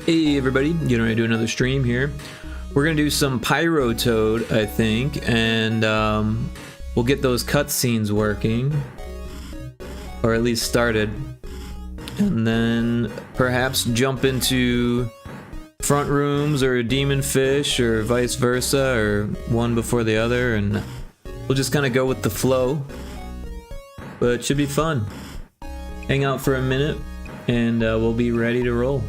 Hey everybody, getting ready to do another stream here. We're gonna do some Pyrotoad, I think, and we'll get those cutscenes working, or at least started, and then perhaps jump into Frontrooms or Demon Fish or vice versa, or one before the other, and we'll just kind of go with the flow. But it should be fun. Hang out for a minute, and we'll be ready to roll.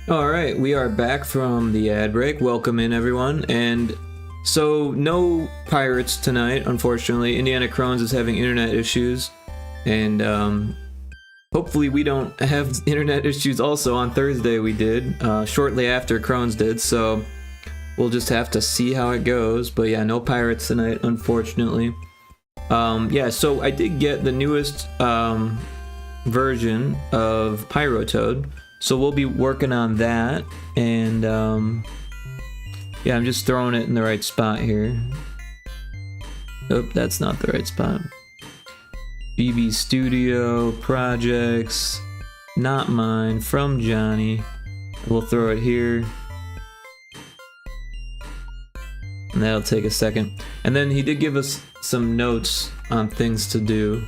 Alright, we are back from the ad break. Welcome in, everyone. And so, no pirates tonight, unfortunately. Indiana Crones is having internet issues. And hopefully we don't have internet issues also. On Thursday we did, shortly after Crones did. So we'll just have to see how it goes. But yeah, no pirates tonight, unfortunately. Yeah, so I did get the newest version of Pyrotoad, so we'll be working on that. And yeah, I'm just throwing it in the right spot here. Oh, that's not the right spot. BB Studio projects, not mine, from Johnny. We'll throw it here. And that'll take a second. And then he did give us some notes on things to do.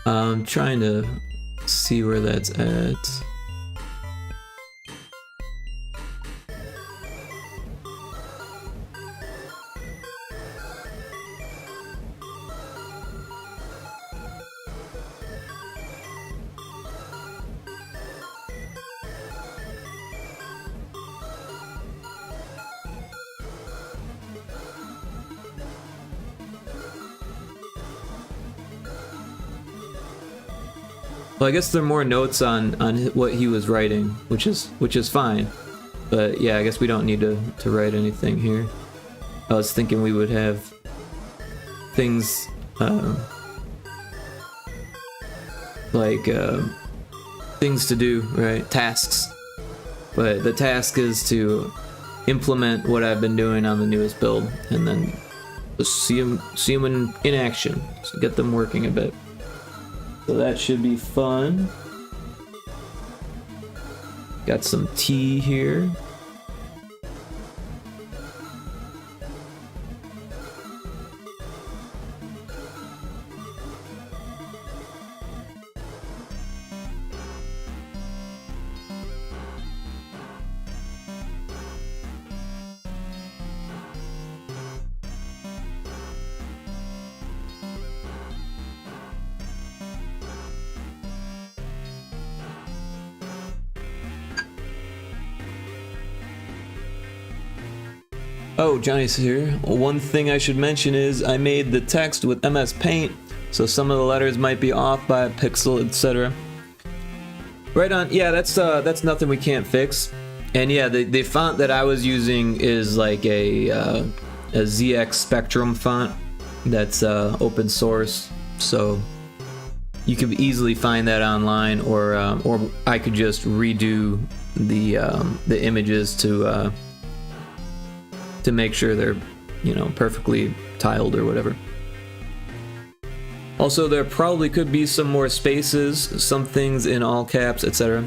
I'm trying to see where that's at. Well, I guess there are more notes on what he was writing, which is fine. But yeah, I guess we don't need to write anything here. I was thinking we would have things like things to do, right? Tasks. But the task is to implement what I've been doing on the newest build, and then just see them in action, so get them working a bit. So that should be fun. Got some tea here. Oh, Johnny's here. One thing I should mention is I made the text with MS Paint, so some of the letters might be off by a pixel, etc. Right on. Yeah, that's nothing we can't fix. And yeah, the font that I was using is like a ZX Spectrum font that's open source, so you could easily find that online, or I could just redo the images to make sure they're, you know, perfectly tiled or whatever. Also, there probably could be some more spaces, some things in all caps, etc.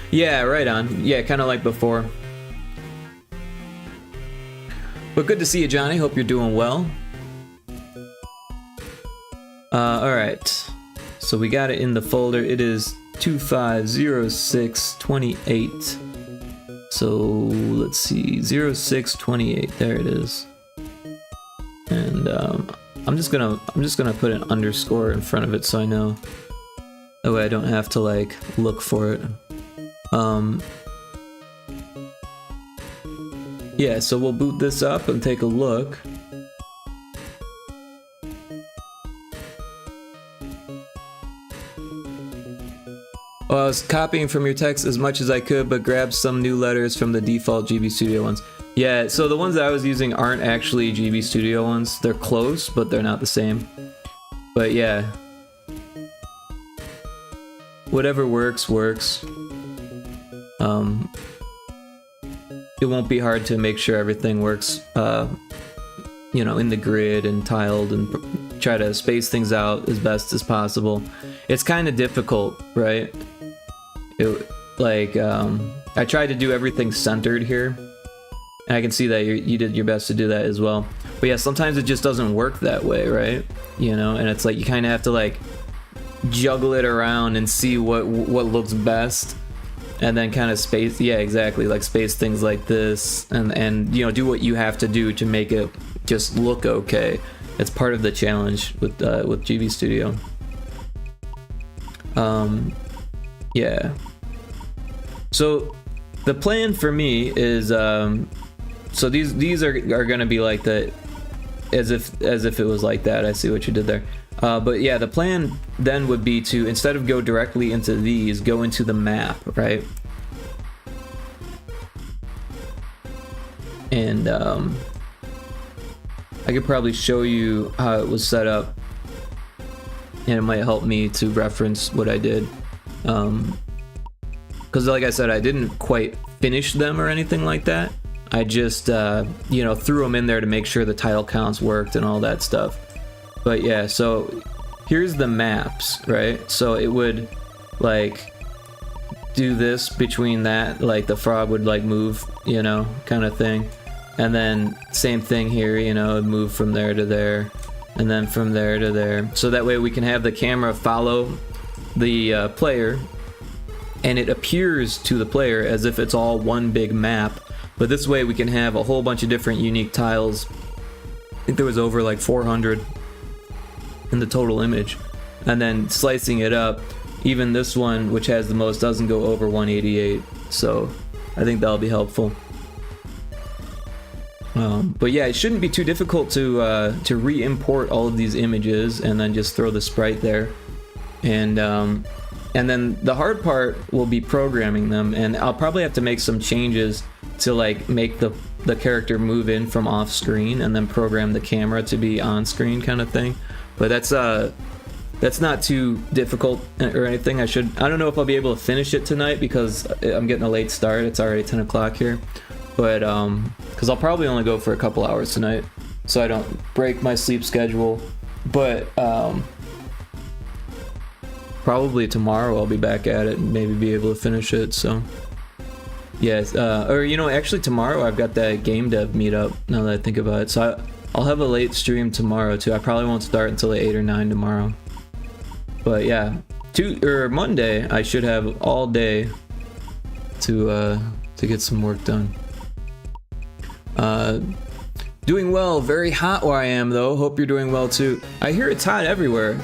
Yeah, right on. Yeah, kind of like before. But good to see you, Johnny. Hope you're doing well. Alright. So we got it in the folder. It is 250628. So let's see, 0628. There it is. And I'm just gonna put an underscore in front of it so I know. That way I don't have to like look for it. Yeah, so we'll boot this up and take a look. Well, I was copying from your text as much as I could, but grabbed some new letters from the default GB Studio ones. Yeah, so the ones that I was using aren't actually GB Studio ones. They're close, but they're not the same. But yeah. Whatever works, works. It won't be hard to make sure everything works, you know, in the grid and tiled, and try to space things out as best as possible. It's kind of difficult, right? I tried to do everything centered here, and I can see that you did your best to do that as well. But yeah, sometimes it just doesn't work that way, right? You know, and it's like you kind of have to like juggle it around and see what looks best, and then kind of space. Yeah, exactly. Like space things like this, and you know, do what you have to do to make it just look okay. It's part of the challenge with GB Studio. Yeah. So the plan for me is so these are gonna be like the as if it was like that. I see what you did there. But yeah, the plan then would be to, instead of go directly into these, go into the map, right? And I could probably show you how it was set up, and it might help me to reference what I did. Because like I said, I didn't quite finish them or anything like that. I just, you know, threw them in there to make sure the tile counts worked and all that stuff. But yeah, so here's the maps, right? So it would, like, do this between that, like the frog would, like, move, you know, kind of thing. And then same thing here, you know, it'd move from there to there, and then from there to there. So that way we can have the camera follow the player, and it appears to the player as if it's all one big map. But this way we can have a whole bunch of different unique tiles. I think there was over like 400 in the total image. And then slicing it up, even this one, which has the most, doesn't go over 188. So I think that'll be helpful. But yeah, it shouldn't be too difficult to re-import all of these images and then just throw the sprite there. And then the hard part will be programming them, and I'll probably have to make some changes to like make the character move in from off screen and then program the camera to be on screen kind of thing. But that's not too difficult or anything. I don't know if I'll be able to finish it tonight because I'm getting a late start. It's already 10 o'clock here. But because I'll probably only go for a couple hours tonight, so I don't break my sleep schedule. But probably tomorrow I'll be back at it and maybe be able to finish it. So yes, or you know, actually tomorrow I've got that game dev meetup, now that I think about it. So I'll have a late stream tomorrow too. I probably won't start until like 8 or 9 tomorrow. But yeah, Monday I should have all day to get some work done. Doing well. Very hot where I am though. Hope you're doing well too. I hear it's hot everywhere.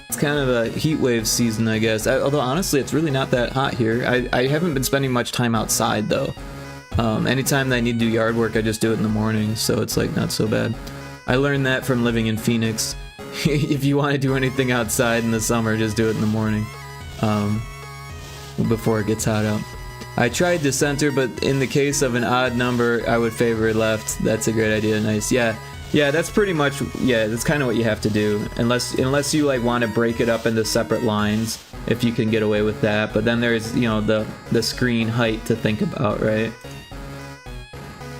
It's kind of a heat wave season, I guess. Although honestly, it's really not that hot here. I haven't been spending much time outside though. Anytime that I need to do yard work, I just do it in the morning, so it's like not so bad. I learned that from living in Phoenix. If you want to do anything outside in the summer, just do it in the morning, before it gets hot out. I tried to center, but in the case of an odd number, I would favor left. That's a great idea. Nice. Yeah, that's pretty much, yeah, that's kind of what you have to do. Unless you like want to break it up into separate lines, if you can get away with that. But then there's, you know, the screen height to think about, right?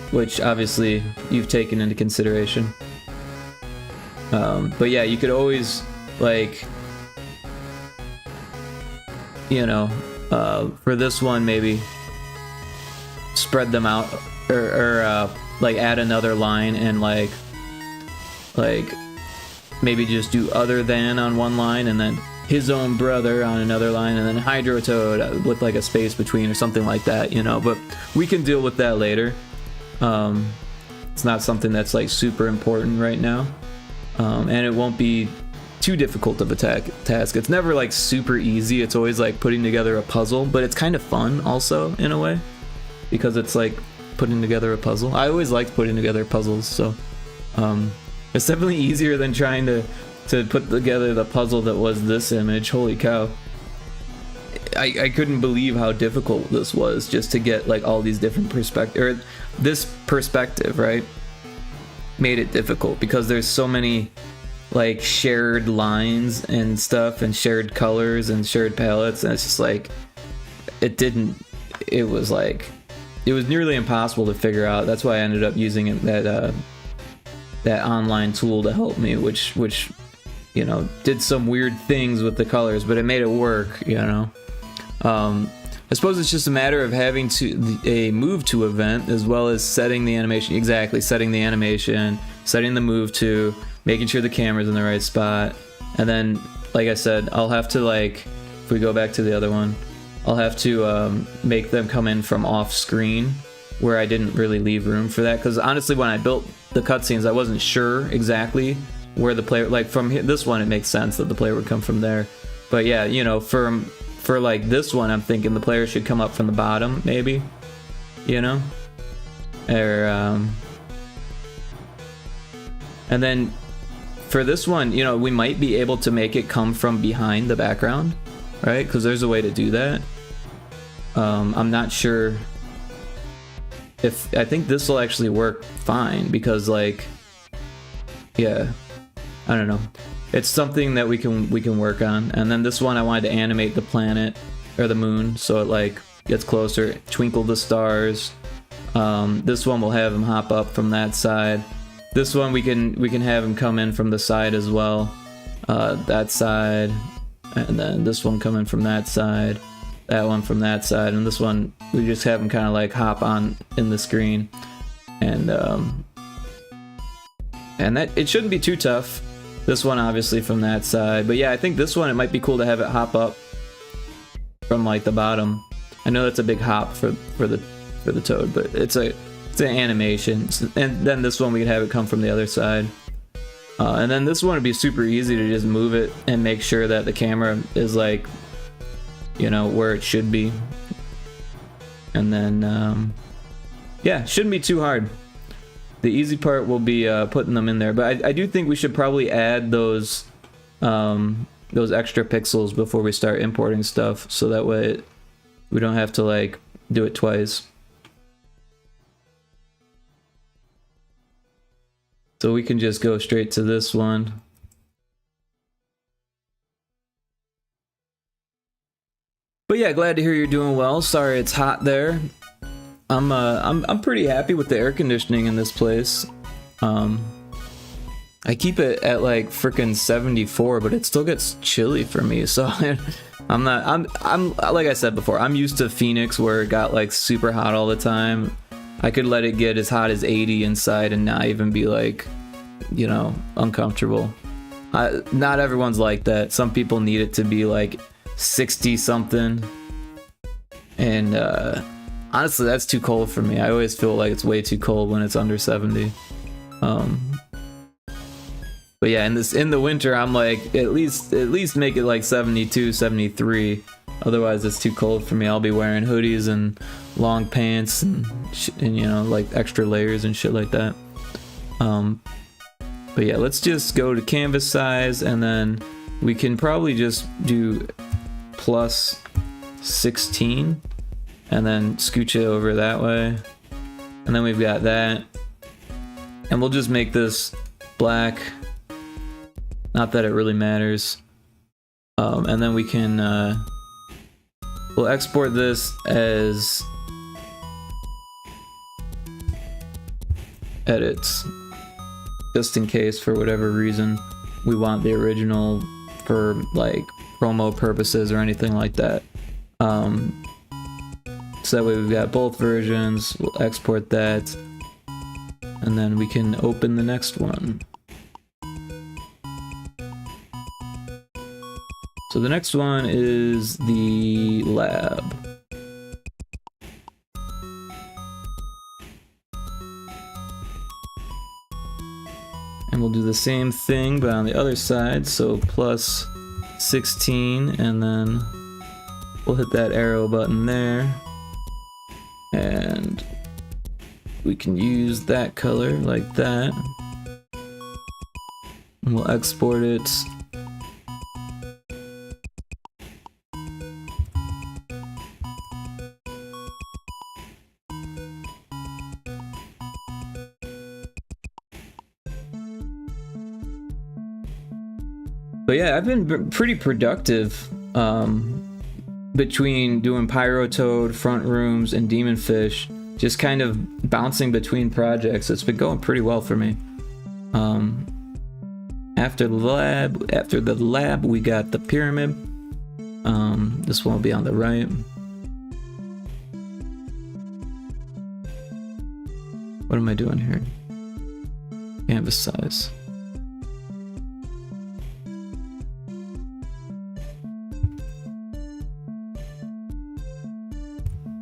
Which obviously you've taken into consideration. But yeah, you could always, like, you know, for this one maybe spread them out, or like add another line and like maybe just do other than on one line and then his own brother on another line and then Hydrotoad with like a space between or something like that, you know. But we can deal with that later. It's not something that's like super important right now, and it won't be too difficult of a task. It's never like super easy. It's always like putting together a puzzle, but it's kind of fun also in a way, because it's like putting together a puzzle. I always liked putting together puzzles, so it's definitely easier than trying to put together the puzzle that was this image. Holy cow. I couldn't believe how difficult this was, just to get like all these different perspectives, or this perspective, right? Made it difficult because there's so many like shared lines and stuff and shared colors and shared palettes, and it's just like it was nearly impossible to figure out. That's why I ended up using that online tool to help me, which you know did some weird things with the colors, but it made it work, you know. I suppose it's just a matter of having a move to event, as well as setting the animation. Exactly, setting the animation, setting the move to, making sure the camera's in the right spot. And then, like I said, I'll have to, like, if we go back to the other one, I'll have to make them come in from off screen, where I didn't really leave room for that. Because honestly, when I built the cutscenes, I wasn't sure exactly where the player, like from this one, it makes sense that the player would come from there. But yeah, you know, for like this one, I'm thinking the player should come up from the bottom, maybe, you know, or And then for this one, you know, we might be able to make it come from behind the background, right? Because there's a way to do that. I'm not sure if, I think this will actually work fine because, like, yeah, I don't know. It's something that we can work on. And then this one I wanted to animate the planet or the moon so it like gets closer, twinkle the stars. This one we'll have him hop up from that side. This one we can have him come in from the side as well. That side, and then this one coming from that side, that one from that side, and this one we just have him kind of like hop on in the screen. And that it shouldn't be too tough. This one obviously from that side, but yeah, I think this one it might be cool to have it hop up from like the bottom. I know that's a big hop for the toad, but it's an animation. And then this one we could have it come from the other side. And then this one would be super easy to just move it and make sure that the camera is like, you know, where it should be. And then yeah, shouldn't be too hard. The easy part will be putting them in there, but I do think we should probably add those extra pixels before we start importing stuff, so that way we don't have to like do it twice. So we can just go straight to this one. But yeah, glad to hear you're doing well. Sorry it's hot there. I'm pretty happy with the air conditioning in this place. I keep it at like freaking 74, but it still gets chilly for me. So I'm like I said before, I'm used to Phoenix where it got like super hot all the time. I could let it get as hot as 80 inside and not even be like, you know, uncomfortable. Not everyone's like that. Some people need it to be like 60 something. And honestly, that's too cold for me. I always feel like it's way too cold when it's under 70. But yeah, in the winter, I'm like, at least make it like 72, 73. Otherwise, it's too cold for me. I'll be wearing hoodies and long pants and you know, like extra layers and shit like that. But yeah, let's just go to canvas size, and then we can probably just do plus 16, and then scooch it over that way. And then we've got that, and we'll just make this black. Not that it really matters. And then we can we'll export this as edits, just in case for whatever reason we want the original for like promo purposes or anything like that. So that way we've got both versions. We'll export that, and then we can open the next one. So the next one is the lab. And we'll do the same thing, but on the other side, so plus 16, and then we'll hit that arrow button there. And we can use that color like that. And we'll export it. But yeah, I've been pretty productive between doing Pyrotoad, Frontrooms, and Demonfish, just kind of bouncing between projects. It's been going pretty well for me. After the lab, we got the pyramid. This one will be on the right. What am I doing here? Canvas size.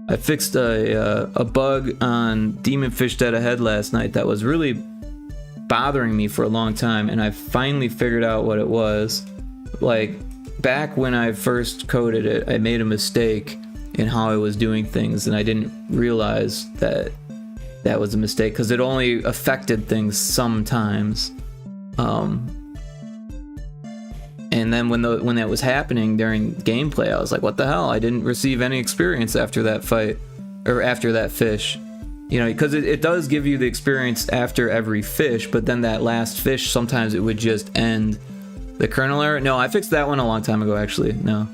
I fixed a bug on Demonfish Dead Ahead last night that was really bothering me for a long time, and I finally figured out what it was. Like, back when I first coded it, I made a mistake in how I was doing things, and I didn't realize that that was a mistake, because it only affected things sometimes. And then when that was happening during gameplay, I was like, what the hell? I didn't receive any experience after that fight, or after that fish. You know, because it does give you the experience after every fish, but then that last fish, sometimes it would just end the kernel error. No, I fixed that one a long time ago, actually. No.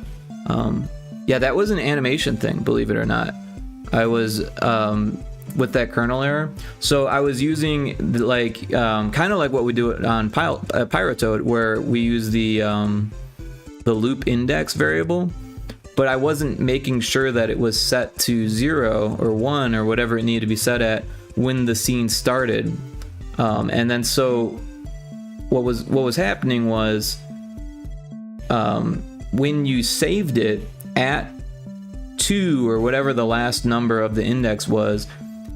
Yeah, that was an animation thing, believe it or not. I was, with that kernel error. So I was using, like, kind of like what we do on Pyrotoad, where we use the loop index variable. But I wasn't making sure that it was set to 0 or 1 or whatever it needed to be set at when the scene started. And then so what was happening was, when you saved it at 2 or whatever the last number of the index was,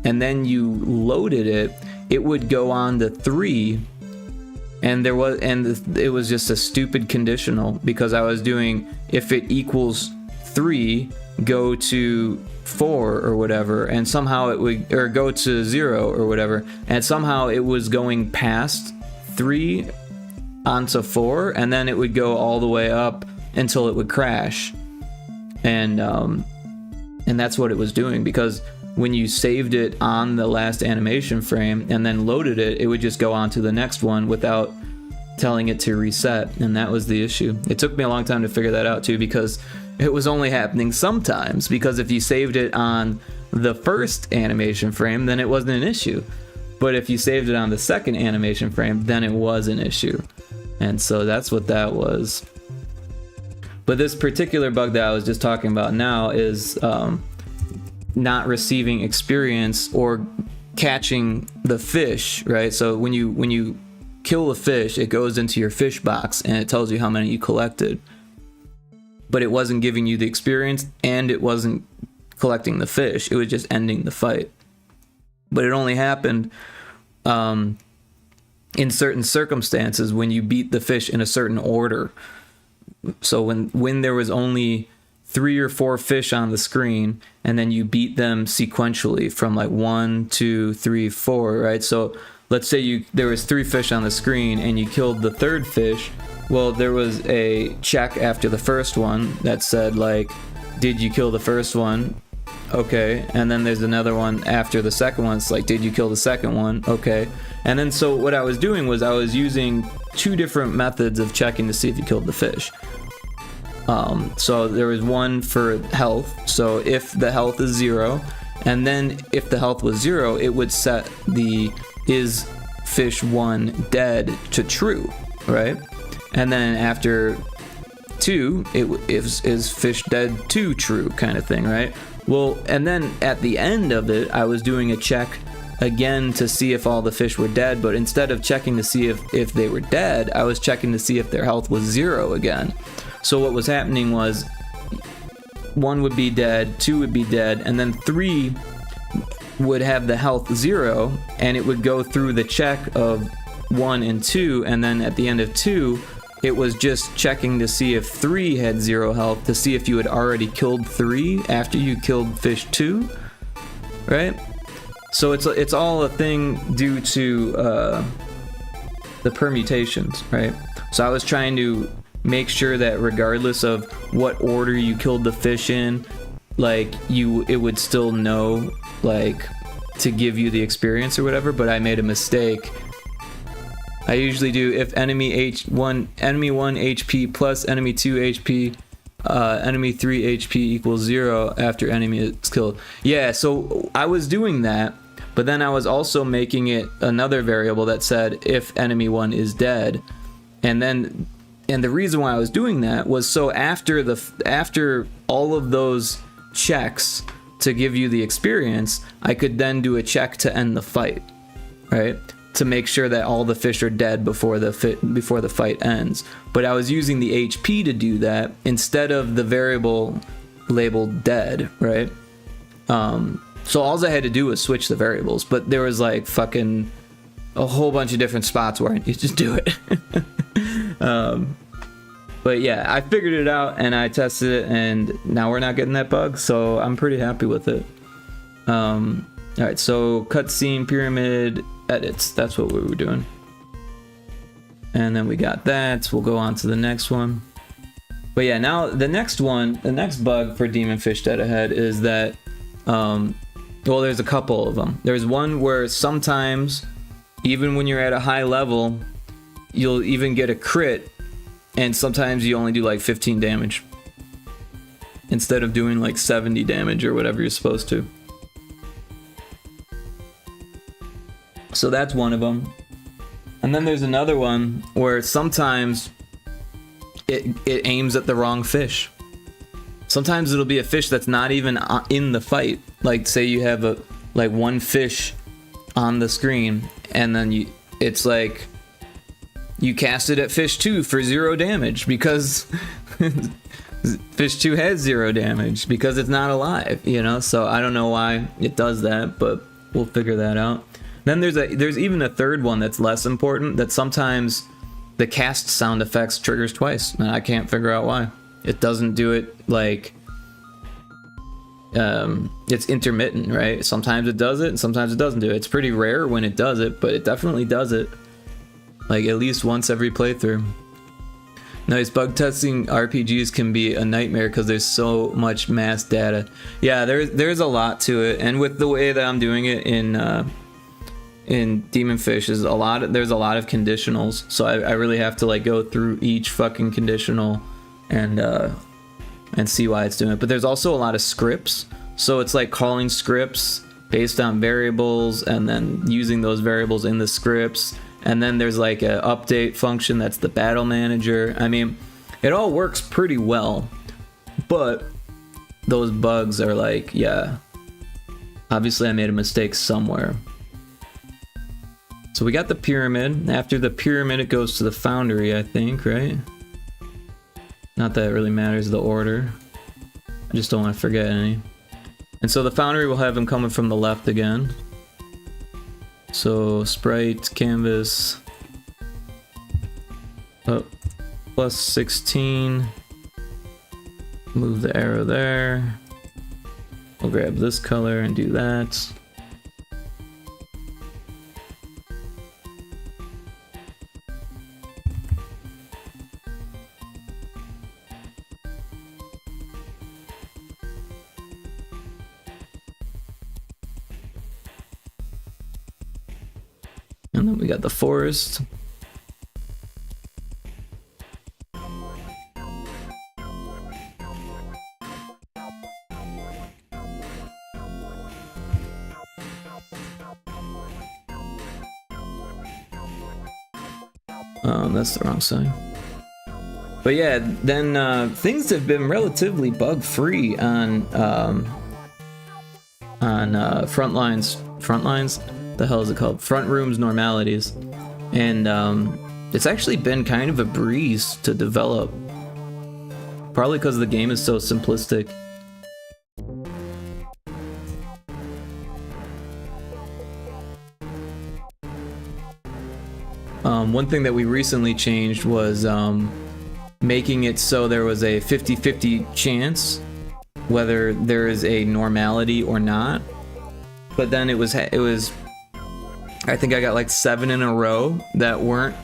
and then you loaded it, it would go on to 3. And it was just a stupid conditional, because I was doing, if it equals 3, go to 4 or whatever, and somehow it would, or go to 0 or whatever, and somehow it was going past 3 onto 4, and then it would go all the way up until it would crash. And that's what it was doing, because when you saved it on the last animation frame and then loaded it, it would just go on to the next one without telling it to reset, and that was the issue. It took me a long time to figure that out too, because it was only happening sometimes, because if you saved it on the first animation frame, then it wasn't an issue. But if you saved it on the second animation frame, then it was an issue. And so that's what that was. But this particular bug that I was just talking about now is not receiving experience or catching the fish, right? So when you kill a fish, it goes into your fish box and it tells you how many you collected. But it wasn't giving you the experience, and it wasn't collecting the fish. It was just ending the fight. But it only happened in certain circumstances, when you beat the fish in a certain order. So when there was only 3 or 4 fish on the screen, and then you beat them sequentially from like 1, 2, 3, 4, right? So let's say there was 3 fish on the screen and you killed the third fish. Well, there was a check after the first one that said, like, did you kill the first one? Okay. And then there's another one after the second one. It's like, did you kill the second one? Okay. And then so what I was doing was I was using 2 different methods of checking to see if you killed the fish. So there was one for health. So if the health is 0, and then if the health was 0, it would set the is fish 1 dead to true, right? And then after 2, it is fish dead 2 true, kind of thing, right? Well, and then at the end of it, I was doing a check again to see if all the fish were dead, but instead of checking to see if they were dead, I was checking to see if their health was 0 again. So what was happening was 1 would be dead, 2 would be dead, and then 3 would have the health 0, and it would go through the check of 1 and 2, and then at the end of 2, it was just checking to see if 3 had 0 health, to see if you had already killed 3 after you killed fish 2, right? So it's all a thing due to the permutations, right? So I was trying to make sure that regardless of what order you killed the fish in, like it would still know, like, to give you the experience or whatever. But I made a mistake. I usually do if enemy 1 HP plus enemy 2 HP, enemy 3 HP equals 0 after enemy is killed. Yeah, so I was doing that, but then I was also making it another variable that said if enemy 1 is dead. And the reason why I was doing that was so after all of those checks to give you the experience, I could then do a check to end the fight, right? To make sure that all the fish are dead before the fight ends. But I was using the HP to do that instead of the variable labeled dead, right? So all I had to do was switch the variables, but there was like fucking a whole bunch of different spots where you just do it. But yeah, I figured it out and I tested it, and now we're not getting that bug, so I'm pretty happy with it. Alright, so cutscene, pyramid, edits, that's what we were doing. And then we got that. We'll go on to the next one. But yeah, now the next one, the next bug for Demon Fish Dead Ahead is that, well, there's a couple of them. There's one where sometimes, even when you're at a high level, you'll even get a crit, and sometimes you only do like 15 damage instead of doing like 70 damage or whatever you're supposed to. So that's one of them. And then there's another one where sometimes it aims at the wrong fish. Sometimes it'll be a fish that's not even in the fight. Like say you have a one fish on the screen, and then it's like you cast it at fish 2 for 0 damage because fish 2 has 0 damage because it's not alive, you know? So I don't know why it does that, but we'll figure that out. Then there's even a third one that's less important, that sometimes the cast sound effects triggers twice, and I can't figure out why. It doesn't do it like it's intermittent, right? Sometimes it does it and sometimes it doesn't do it. It's pretty rare when it does it, but it definitely does it, like at least once every playthrough. Nice. Bug testing RPGs can be a nightmare because there's so much mass data. Yeah, there's a lot to it, and with the way that I'm doing it in Demon Fish is there's a lot of conditionals, so I really have to like go through each fucking conditional and see why it's doing it. But there's also a lot of scripts, so it's like calling scripts based on variables and then using those variables in the scripts, and then there's like an update function that's the battle manager. I mean, it all works pretty well, but those bugs are like, yeah, obviously I made a mistake somewhere. So we got the pyramid. After the pyramid, it goes to the foundry, I think, right? Not that it really matters the order. I just don't want to forget any. And so the foundry will have him coming from the left again. So sprite, canvas. Oh, plus 16. Move the arrow there. We'll grab this color and do that. And then we got the forest. That's the wrong side. But yeah, then things have been relatively bug-free on Frontlines. The hell is it called? Frontrooms Normalities, and it's actually been kind of a breeze to develop, probably because the game is so simplistic. One thing that we recently changed was making it so there was a 50-50 chance whether there is a normality or not, but then it was I think I got like 7 in a row that weren't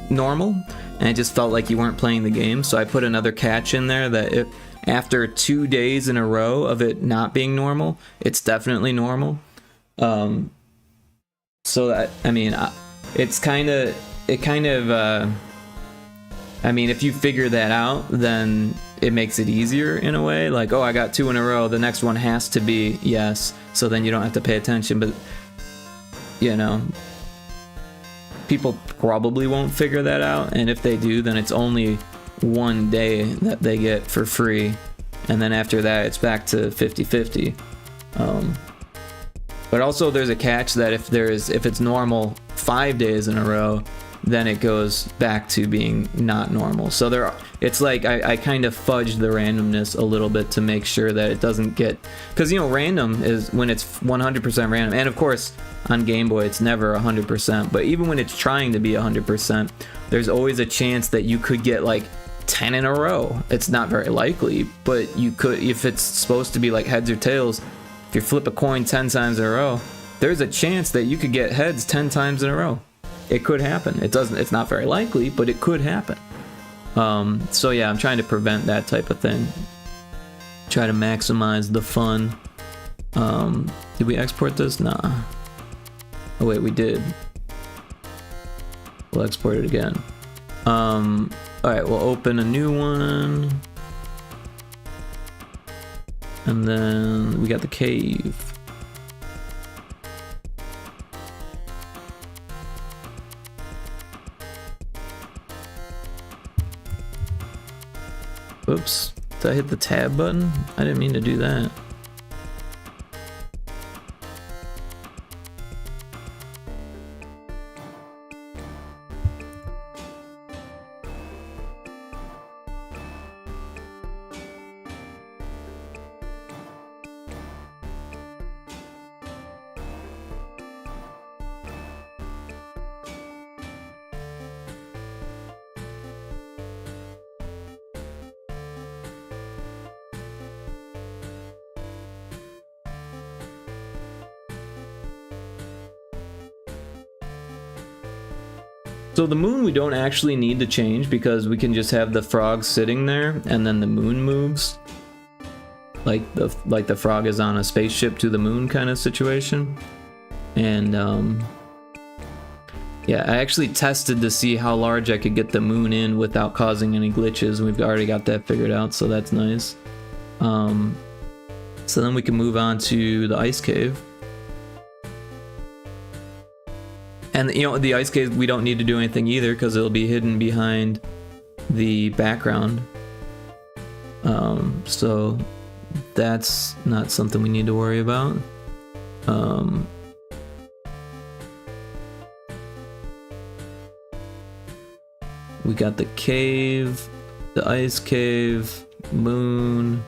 normal, and it just felt like you weren't playing the game. So I put another catch in there that after 2 days in a row of it not being normal, it's definitely normal. So that, I mean, I mean, if you figure that out, then it makes it easier in a way. Like, oh, I got 2 in a row, the next one has to be yes, so then you don't have to pay attention. But you know, people probably won't figure that out, and if they do, then it's only 1 day that they get for free, and then after that it's back to 50-50. But also there's a catch that if it's normal 5 days in a row, then it goes back to being not normal. So it's like I kind of fudge the randomness a little bit to make sure that it doesn't get, because you know, random is when it's 100% random, and of course on Game Boy it's never 100%, but even when it's trying to be 100%, there's always a chance that you could get like 10 in a row. It's not very likely, but you could, if it's supposed to be like heads or tails, if you flip a coin 10 times in a row, there's a chance that you could get heads 10 times in a row. it could happen. It's not very likely, but it could happen. So yeah, I'm trying to prevent that type of thing. Try to maximize the fun. Did we export this? Nah. Oh wait, we did. We'll export it again. Alright, we'll open a new one. And then we got the cave. Oops, did I hit the tab button? I didn't mean to do that. So the moon we don't actually need to change because we can just have the frog sitting there and then the moon moves. Like the frog is on a spaceship to the moon kind of situation. And yeah, I actually tested to see how large I could get the moon in without causing any glitches. We've already got that figured out, so that's nice. So then we can move on to the ice cave. And you know, the ice cave, we don't need to do anything either because it'll be hidden behind the background. So that's not something we need to worry about. We got the cave, the ice cave, moon.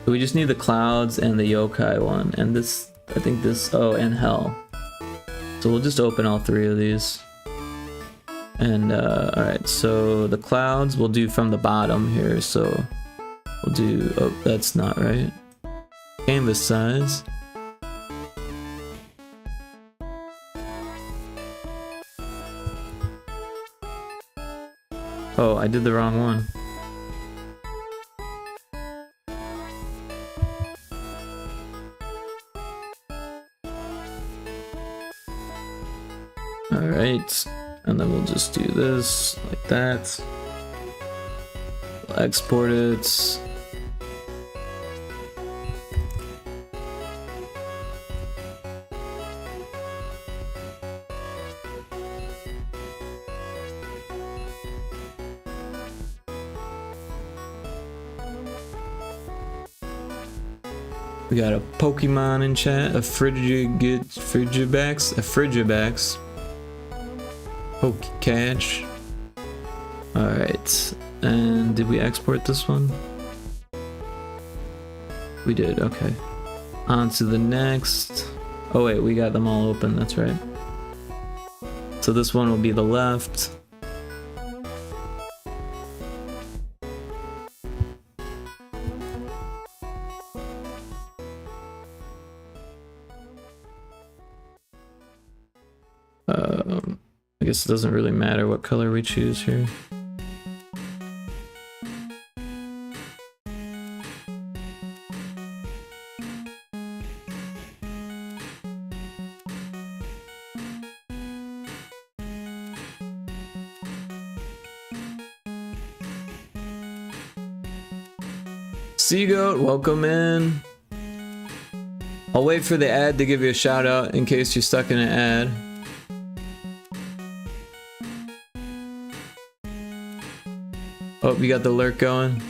We just need the clouds and the yokai one. And this, I think this, oh, and hell. So we'll just open all three of these. And alright, so the clouds we'll do from the bottom here. So we'll do, oh, that's not right. Canvas size. Oh, I did the wrong one. Alright, and then we'll just do this like that. We'll export it. We got a Pokemon in chat, a Frigibax. Pokecatch. Alright, and did we export this one? We did, okay. On to the next. Oh wait, we got them all open, that's right. So this one will be the left. I guess it doesn't really matter what color we choose here. Seagoat, welcome in. I'll wait for the ad to give you a shout out in case you're stuck in an ad. Oh, you got the lurk going.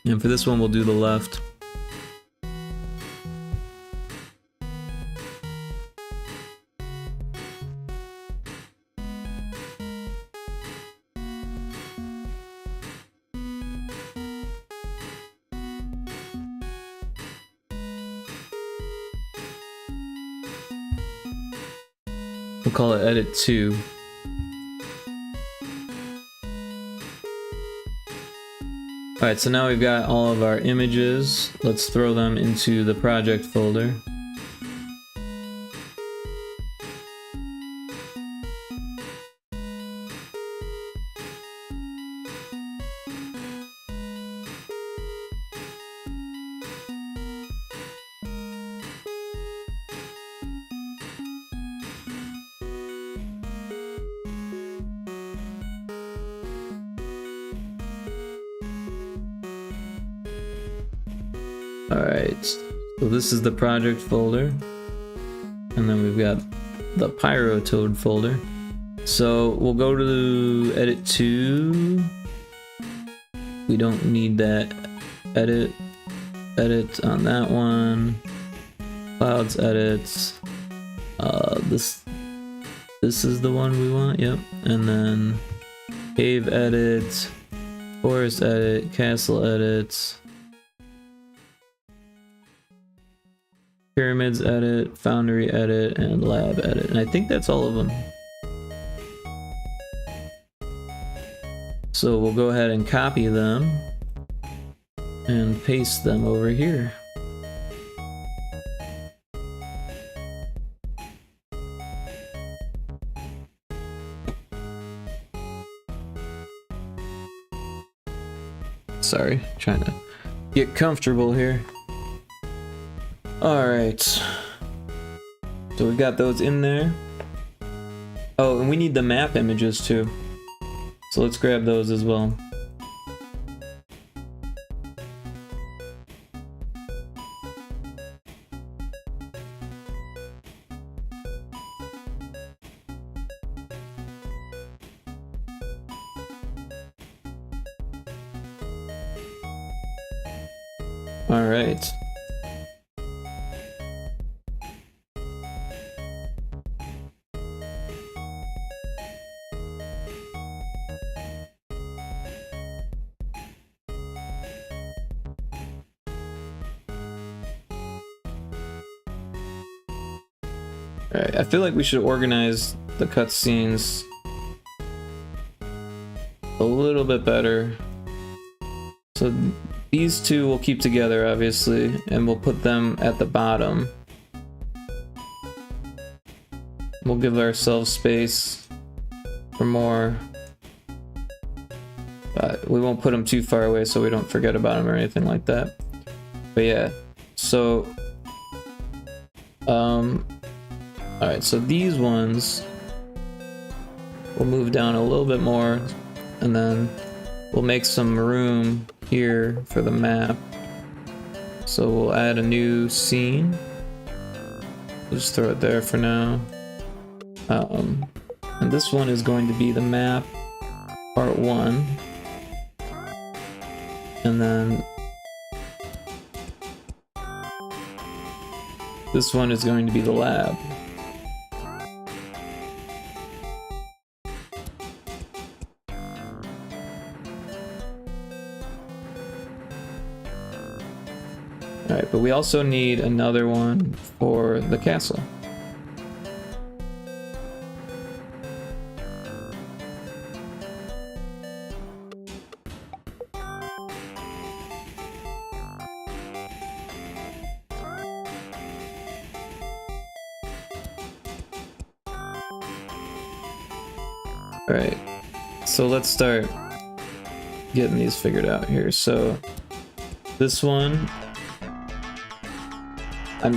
And for this one, we'll do the left. We'll call it edit 2. Alright, so now we've got all of our images. Let's throw them into the project folder. Alright, so this is the project folder, and then we've got the Pyrotoad folder. So we'll go to edit 2. We don't need that edit on that one. Clouds edits. This is the one we want, yep. And then cave edit, forest edit, castle edits. Pyramids edit, foundry edit, and lab edit. And I think that's all of them. So we'll go ahead and copy them and paste them over here. Sorry, trying to get comfortable here. Alright, so we've got those in there. Oh, and we need the map images too. So let's grab those as well. Alright. Alright, I feel like we should organize the cutscenes a little bit better. So these two we'll keep together, obviously, and we'll put them at the bottom. We'll give ourselves space for more, but we won't put them too far away so we don't forget about them or anything like that. But yeah, so alright, so these ones we'll move down a little bit more, and then we'll make some room here for the map. So we'll add a new scene. We'll just throw it there for now. And this one is going to be the map part 1. And then this one is going to be the lab. Alright, but we also need another one for the castle. Alright, so let's start getting these figured out here. So this one,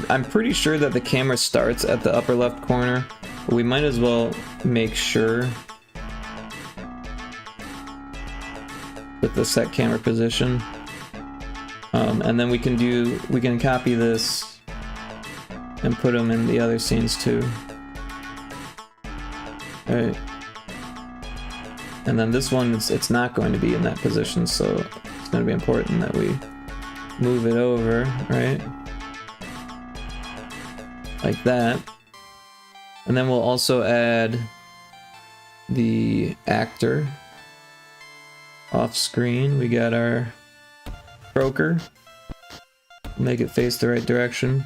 I'm pretty sure that the camera starts at the upper left corner, but we might as well make sure with the set camera position. And then we can copy this and put them in the other scenes too. Alright. And then this one, it's not going to be in that position, so it's going to be important that we move it over, right? Like that. And then we'll also add the actor off screen. We got our croaker. Make it face the right direction.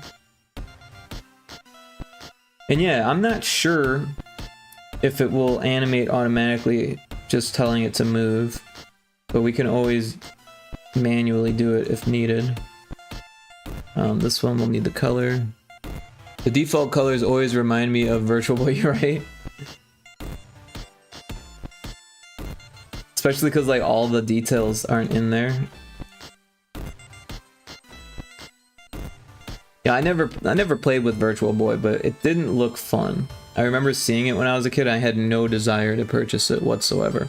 And yeah, I'm not sure if it will animate automatically, just telling it to move. But we can always manually do it if needed. This one will need the color. The default colors always remind me of Virtual Boy, you're right. Especially because like all the details aren't in there. Yeah, I never played with Virtual Boy, but it didn't look fun. I remember seeing it when I was a kid. I had no desire to purchase it whatsoever.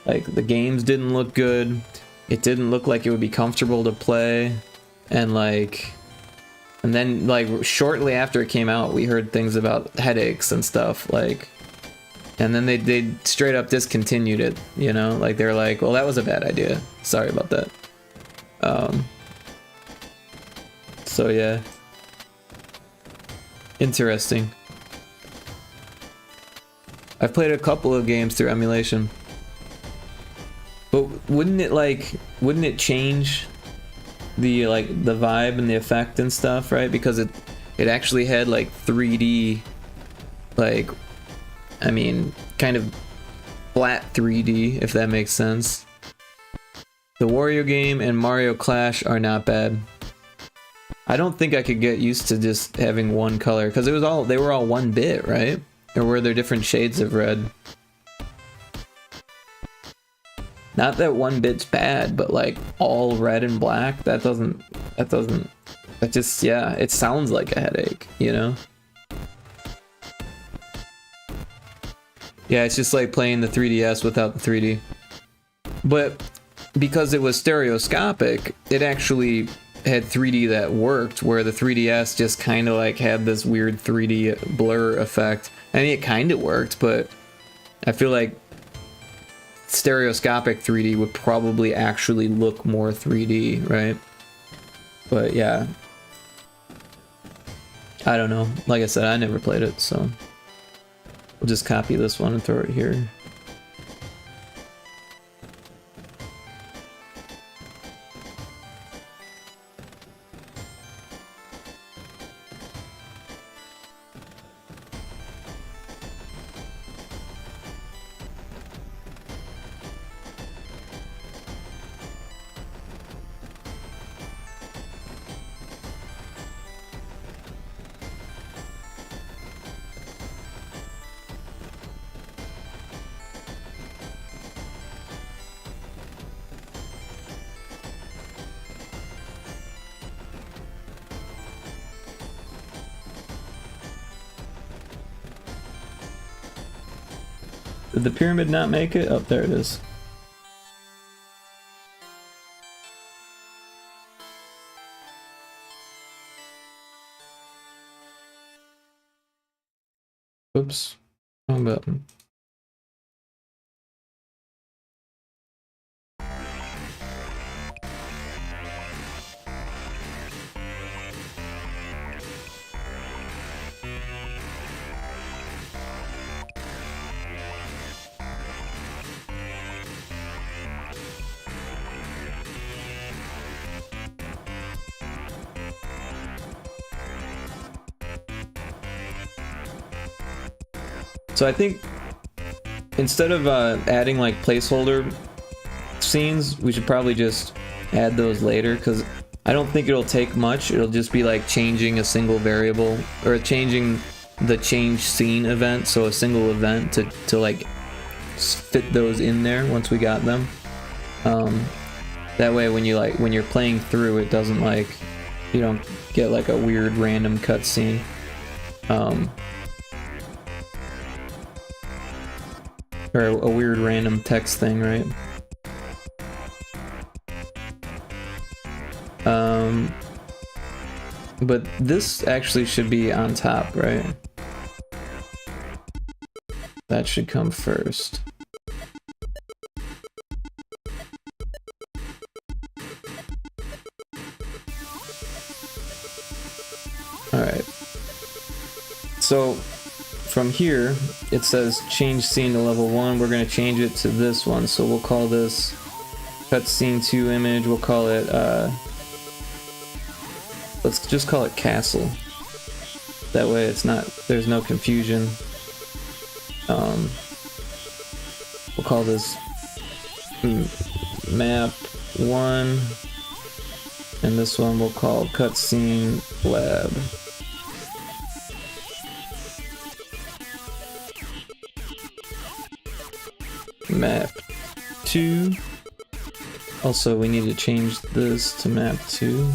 Like, the games didn't look good. It didn't look like it would be comfortable to play. And then like shortly after it came out, we heard things about headaches and stuff, like, and then they straight up discontinued it, you know? Like, they're like, well, that was a bad idea. Sorry about that. So yeah. Interesting. I've played a couple of games through emulation. But wouldn't it change the the vibe and the effect and stuff, right? Because it actually had like 3D, like, I mean, kind of flat 3D, if that makes sense. The Wario game and Mario Clash are not bad. I don't think I could get used to just having one color, because they were all 1-bit, right? Or were there different shades of red? Not that 1-bit's bad, but like all red and black, that just, yeah, it sounds like a headache, you know? Yeah, it's just like playing the 3DS without the 3D. But because it was stereoscopic, it actually had 3D that worked, where the 3DS just kind of like had this weird 3D blur effect. I mean, it kind of worked, but I feel like stereoscopic 3D would probably actually look more 3D, right? But yeah, I don't know. Like I said, I never played it, so we'll just copy this one and throw it here. Did the pyramid not make it? Oh, there it is. Oops. Wrong button. So I think instead of adding like placeholder scenes, we should probably just add those later, because I don't think it'll take much. It'll just be like changing a single variable, or changing the change scene event, so a single event to like fit those in there once we got them. That way when you're playing through, it doesn't like, you don't get like a weird random cutscene. Or a weird random text thing, right? But this actually should be on top, right? That should come first. Alright. So from here, it says change scene to level 1. We're going to change it to this one. So we'll call this cutscene 2 image. We'll call it, let's just call it castle. That way it's not, there's no confusion. We'll call this map 1, and this one we'll call cutscene lab. Map 2. Also, we need to change this to map 2.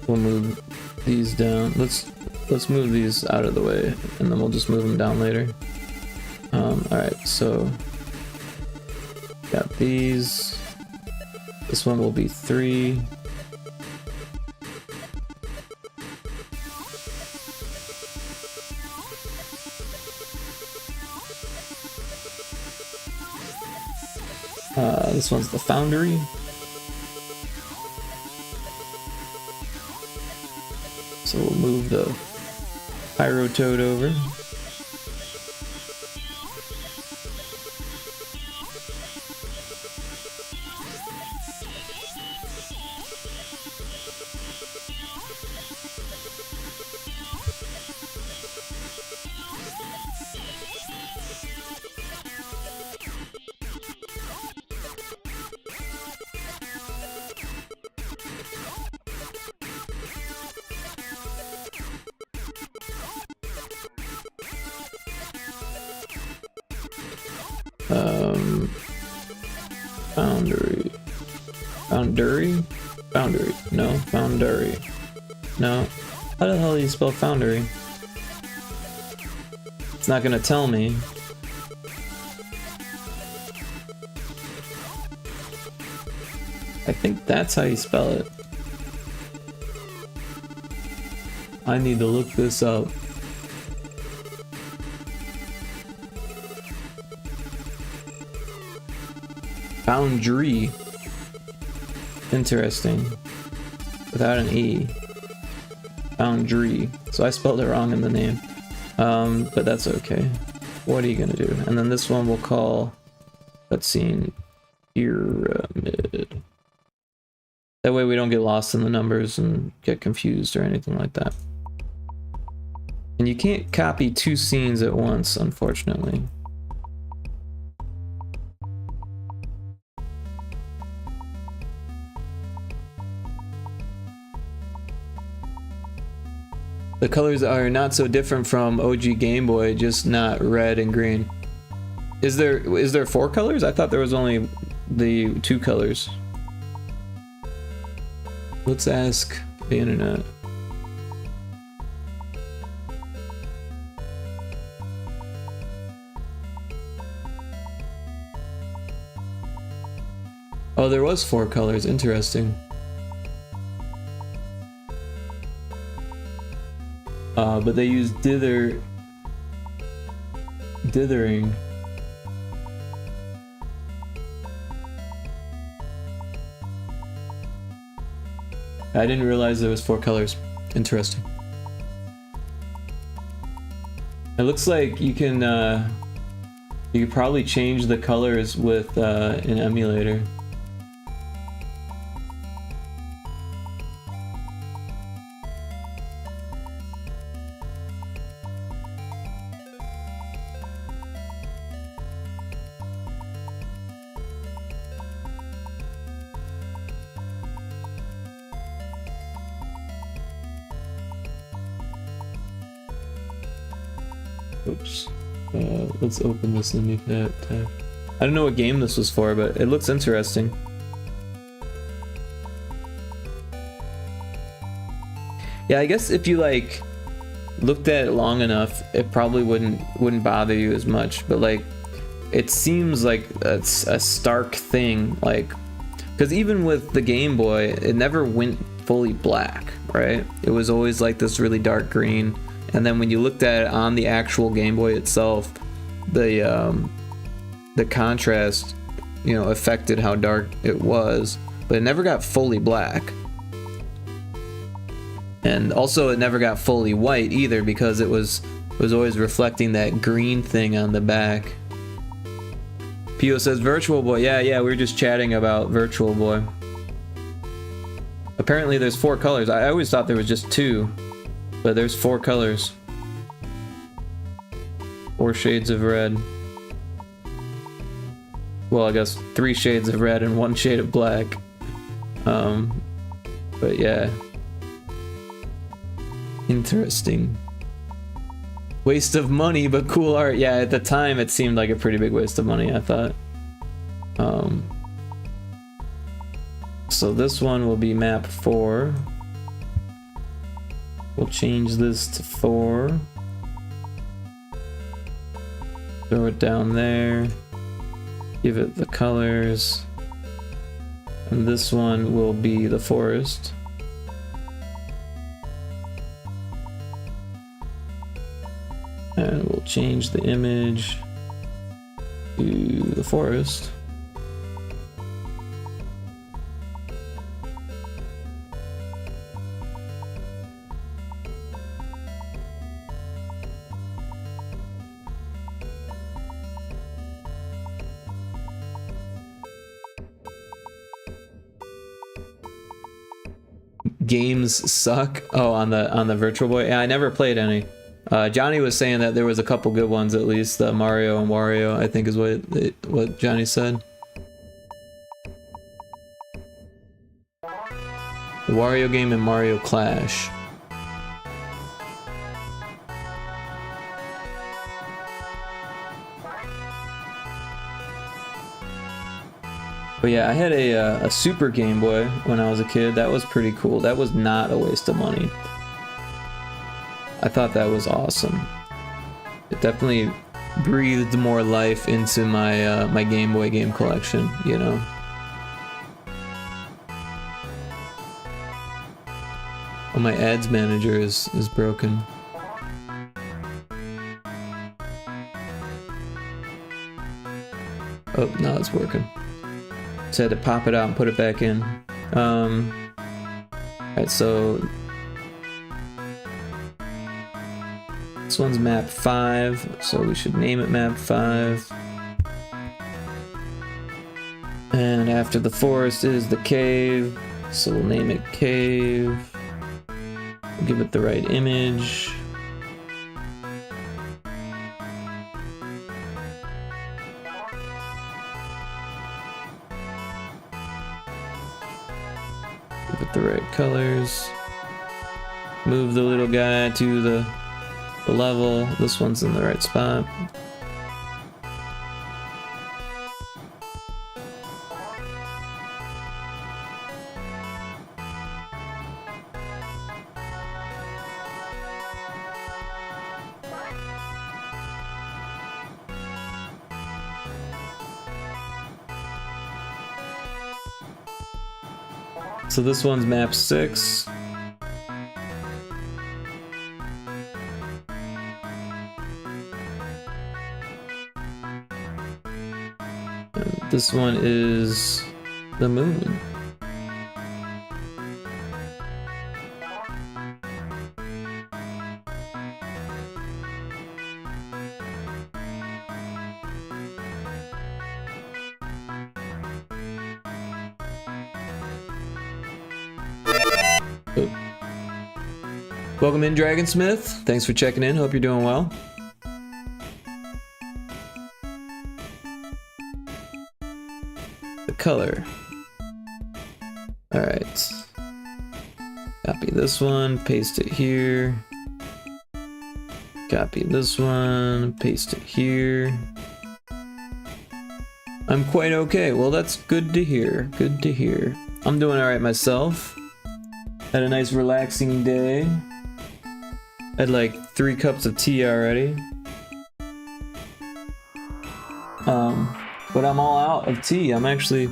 We'll move these down. Let's move these out of the way, and then we'll just move them down later. Alright, so got these. This one will be 3. This one's the foundry. So we'll move the Pyrotoad over. Foundry? No, foundry. No. How the hell do you spell foundry? It's not gonna tell me. I think that's how you spell it. I need to look this up. Foundry. Interesting. Without an E. Foundry. So I spelled it wrong in the name. But that's okay. What are you gonna do? And then this one we'll call cutscene pyramid. That way we don't get lost in the numbers and get confused or anything like that. And you can't copy 2 scenes at once, unfortunately. The colors are not so different from OG Game Boy, just not red and green. Is there 4 colors? I thought there was only the 2 colors. Let's ask the internet. Oh, there was 4 colors. Interesting. But they used dithering. I didn't realize there was 4 colors. Interesting. It looks like you can probably change the colors with an emulator. Oops. Let's open this in the new tab. I don't know what game this was for, but it looks interesting. Yeah, I guess if you like looked at it long enough, it probably wouldn't bother you as much. But like, it seems like it's a stark thing, like, because even with the Game Boy, it never went fully black, right? It was always like this really dark green, and then when you looked at it on the actual Game Boy itself, the contrast, you know, affected how dark it was, but it never got fully black. And also it never got fully white either, because it was always reflecting that green thing on the back. Pio says Virtual Boy. Yeah, we were just chatting about Virtual Boy. Apparently there's 4 colors. I always thought there was just 2, but there's 4 colors. 4 shades of red. Well, I guess 3 shades of red and 1 shade of black. But yeah. Interesting. Waste of money, but cool art. Yeah, at the time it seemed like a pretty big waste of money, I thought. So this one will be map 4. We'll change this to 4. Throw it down there. Give it the colors. And this one will be the forest. And we'll change the image to the forest. Games suck. Oh, on the Virtual Boy. Yeah, I never played any. Johnny was saying that there was a couple good ones, at least. Mario and Wario, I think is what Johnny said. The Wario game and Mario Clash. But yeah, I had a Super Game Boy when I was a kid. That was pretty cool. That was not a waste of money. I thought that was awesome. It definitely breathed more life into my my Game Boy game collection, you know. Oh, my ads manager is broken. Oh, no, it's working. Just had to pop it out and put it back in. Alright, so this one's map 5, so we should name it map 5. And after the forest is the cave, so we'll name it cave. We'll give it the right image. Give it the right colors. Move the little guy to the level. This one's in the right spot. So this one's map 6. This one is the moon. Welcome in, Dragonsmith. Thanks for checking in. Hope you're doing well. The color. Alright. Copy this one, paste it here. Copy this one, paste it here. I'm quite okay. Well, that's good to hear. Good to hear. I'm doing alright myself. Had a nice relaxing day. Had like 3 cups of tea already. But I'm all out of tea. I'm actually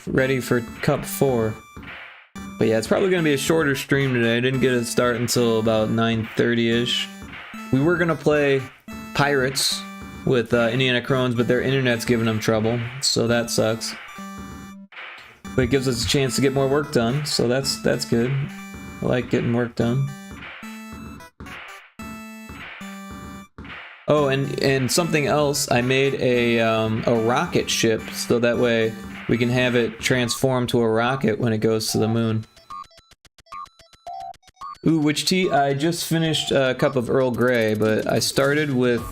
ready for cup 4. But yeah, it's probably gonna be a shorter stream today. I didn't get it start until about 9:30ish. We were gonna play Pirates with Indiana Crones, but their internet's giving them trouble, so that sucks. But it gives us a chance to get more work done, so that's good. I like getting work done. Oh, and something else, I made a rocket ship, so that way we can have it transform to a rocket when it goes to the moon. Ooh, which tea? I just finished a cup of Earl Grey, but I started with,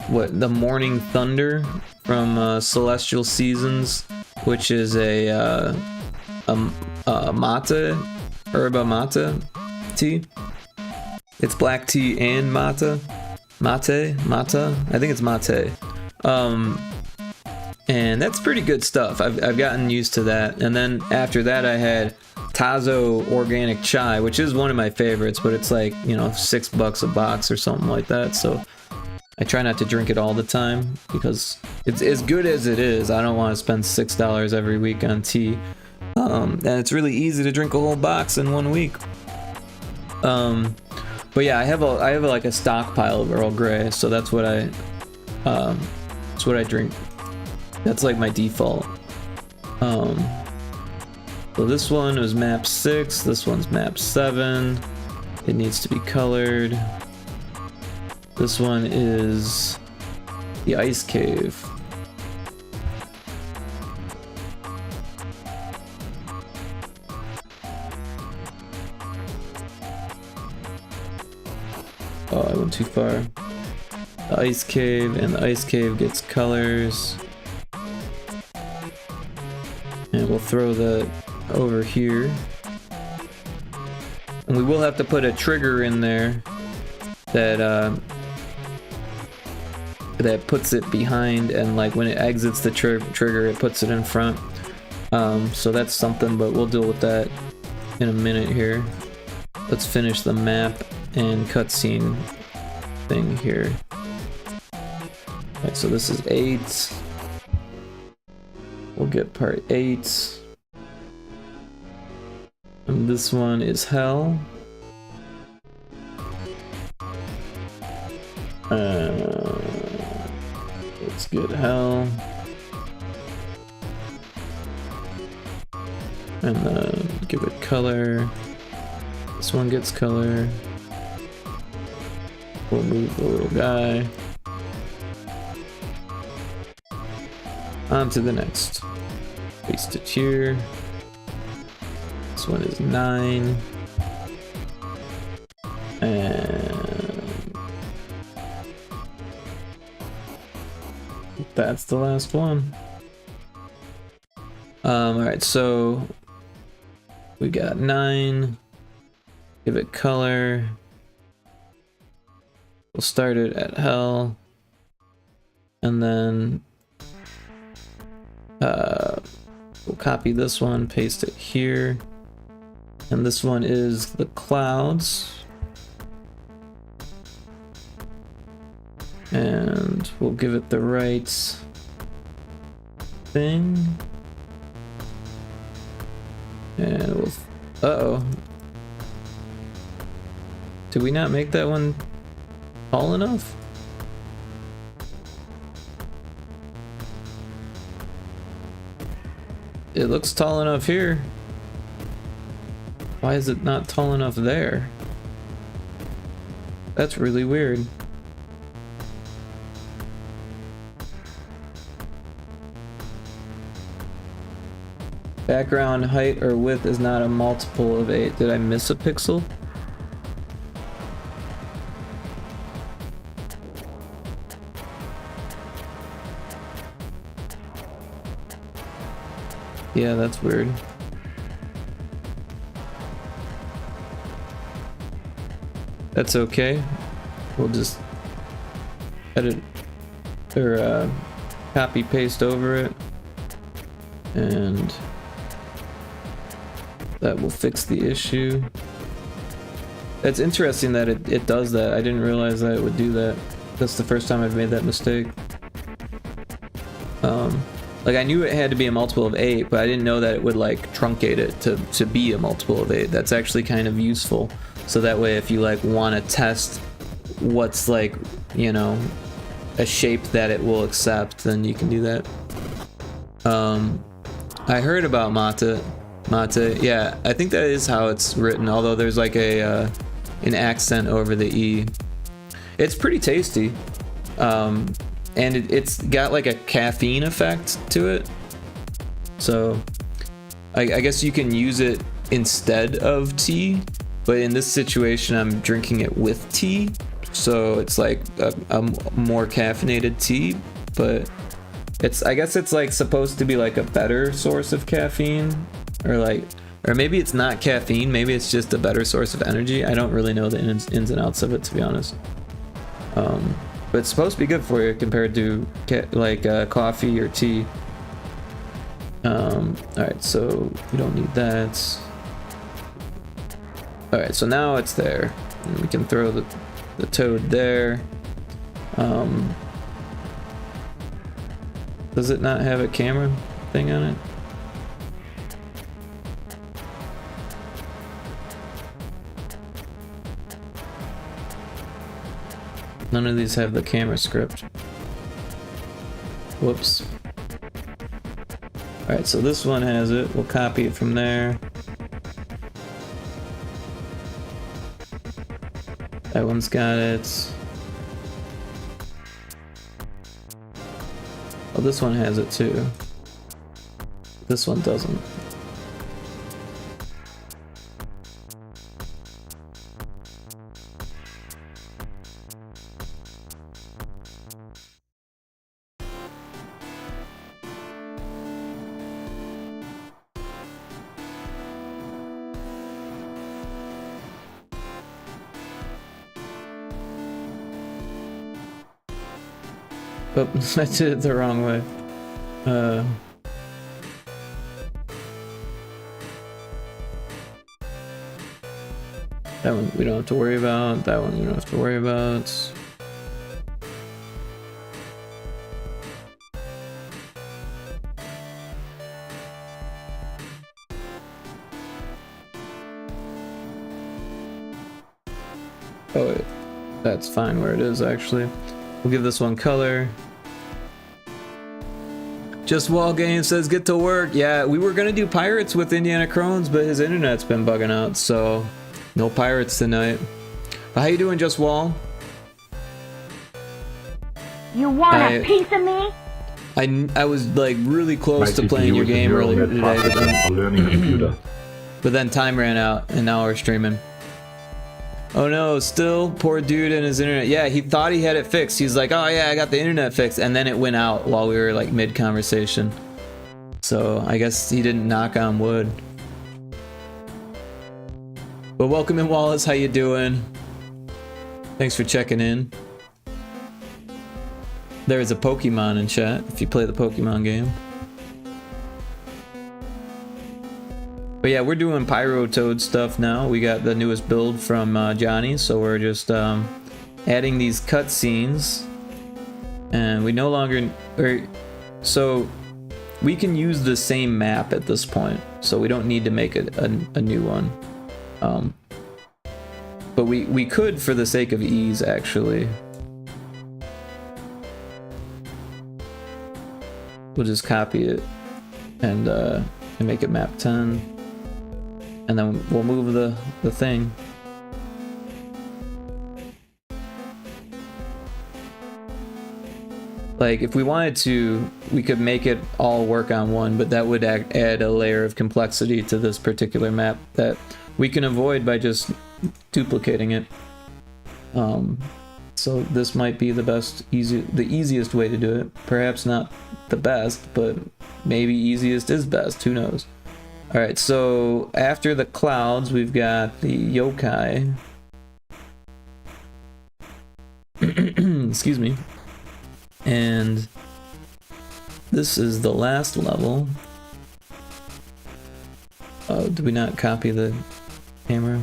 what, the Morning Thunder from Celestial Seasons, which is a mate, yerba mate tea. It's black tea and mate. Mate? I think it's mate. And that's pretty good stuff. I've gotten used to that. And then after that I had Tazo Organic Chai, which is one of my favorites, but it's like, you know, $6 a box or something like that. So I try not to drink it all the time because it's as good as it is. I don't want to spend $6 every week on tea. And it's really easy to drink a whole box in 1 week. But yeah, I have like a stockpile of Earl Grey, so that's what I drink. That's like my default. So this one was map 6, this one's map 7. It needs to be colored. This one is the ice cave. Oh, I went too far. The ice cave, and the ice cave gets colors. And we'll throw that over here. And we will have to put a trigger in there that that puts it behind, and like when it exits the trigger, it puts it in front. So that's something, but we'll deal with that in a minute here. Let's finish the map and cutscene thing here. Alright, so this is 8. We'll get part 8. And this one is Hell. Let's get Hell. And then give it color. This one gets color. We'll move the little guy. On to the next. Paste it here. This one is 9. And that's the last one. Alright, so we got 9. Give it color. We'll start it at Hell. And then we'll copy this one, paste it here. And this one is the clouds. And we'll give it the right thing. And we'll... Uh-oh. Did we not make that one tall enough? It looks tall enough here. Why is it not tall enough there? That's really weird. Background height or width is not a multiple of 8. Did I miss a pixel? Yeah, that's weird. That's okay. We'll just edit or copy paste over it, and that will fix the issue. It's interesting that it does that. I didn't realize that it would do that. That's the first time I've made that mistake. Like, I knew it had to be a multiple of 8, but I didn't know that it would, like, truncate it to be a multiple of 8. That's actually kind of useful. So that way, if you, like, want to test what's, like, you know, a shape that it will accept, then you can do that. I heard about mate. Yeah, I think that is how it's written, although there's, like, an accent over the E. It's pretty tasty. And it's got like a caffeine effect to it. So I guess you can use it instead of tea, but in this situation I'm drinking it with tea. So it's like a more caffeinated tea, but I guess it's like supposed to be like a better source of caffeine, or maybe it's not caffeine, maybe it's just a better source of energy. I don't really know the ins and outs of it, to be honest. But it's supposed to be good for you compared to coffee or tea. Alright, so we don't need that. Alright, so now it's there. And we can throw the toad there. Does it not have a camera thing on it? None of these have the camera script. Whoops. Alright, so this one has it. We'll copy it from there. That one's got it. Oh, this one has it too. This one doesn't. Oh, I did it the wrong way. That one we don't have to worry about. That one we don't have to worry about. Oh, wait. That's fine where it is, actually. We'll give this one color. Just Wall Game says get to work. Yeah, we were gonna do pirates with Indiana Crones, but his internet's been bugging out, so no pirates tonight. But how you doing, Just Wall? You want a piece of me? I was like really close to playing your game earlier today, but then time ran out, and now we're streaming. Oh no, still poor dude and his internet. Yeah, he thought he had it fixed. He's like, oh yeah, I got the internet fixed, and then it went out while we were like mid-conversation. So I guess he didn't knock on wood. But welcome in, Wallace. How you doing? Thanks for checking in. There is a Pokemon in chat if you play the Pokemon game. But yeah, we're doing Pyrotoad stuff now. We got the newest build from Johnny, so we're just adding these cutscenes, and we no longer, so we can use the same map at this point, so we don't need to make a new one. But we could, for the sake of ease, actually. We'll just copy it and make it map 10. And then we'll move the thing. Like, if we wanted to, we could make it all work on one, but that would add a layer of complexity to this particular map that we can avoid by just duplicating it. So this might be the easiest way to do it. Perhaps not the best, but maybe easiest is best, who knows. Alright, so after the clouds, we've got the yokai. Excuse me. And this is the last level. Oh, did we not copy the camera?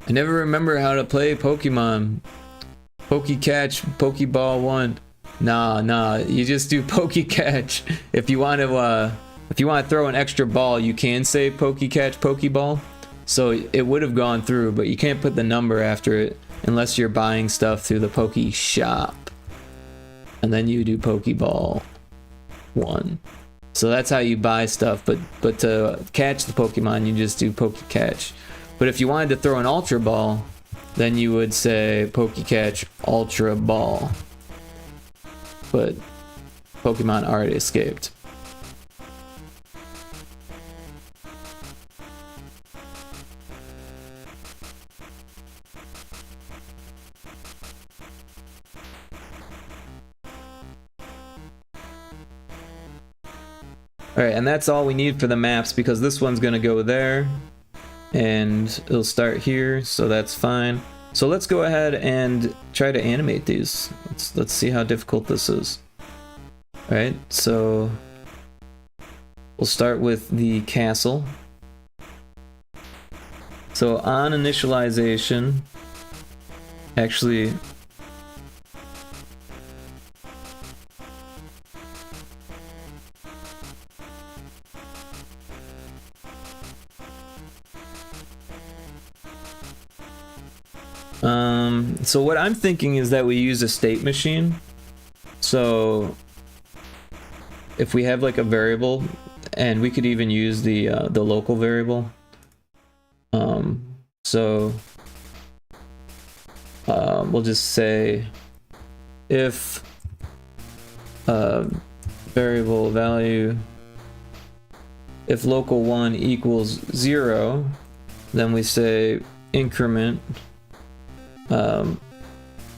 I never remember how to play Pokemon. Catch, Pokeball 1. Nah, you just do Catch. If you want to throw an extra ball, you can say Catch, Pokeball. So it would have gone through, but you can't put the number after it unless you're buying stuff through the Poke Shop. And then you do Pokeball 1. So that's how you buy stuff, but to catch the Pokemon, you just do Catch. But if you wanted to throw an Ultra Ball, then you would say Catch Ultra Ball. But Pokemon already escaped. Alright, and that's all we need for the maps because this one's gonna go there and it'll start here, so that's fine. So let's go ahead and try to animate these. Let's see how difficult this is. Alright, so we'll start with the castle. So on initialization, actually, so what I'm thinking is that we use a state machine. So if we have like a variable, and we could even use the local variable. So we'll just say if variable value, if local 1 equals 0, then we say increment.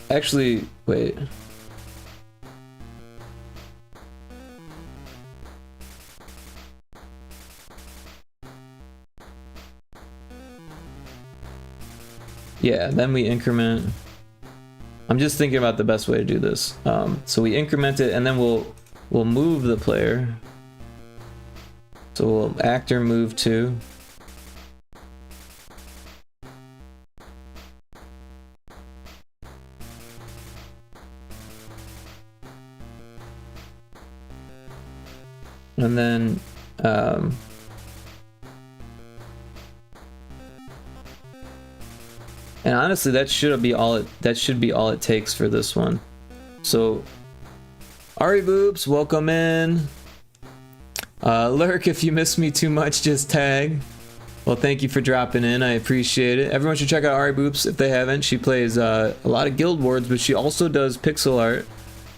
Actually, wait. Yeah, then we increment. I'm just thinking about the best way to do this. So we increment it, and then we'll move the player. So we'll actor move to. And then and honestly, that should be all it takes for this one. So Ari Boops, welcome in. Lurk, if you miss me too much, just tag. Well, thank you for dropping in. I appreciate it. Everyone should check out Ari Boops if they haven't. She plays a lot of Guild Wars, but she also does pixel art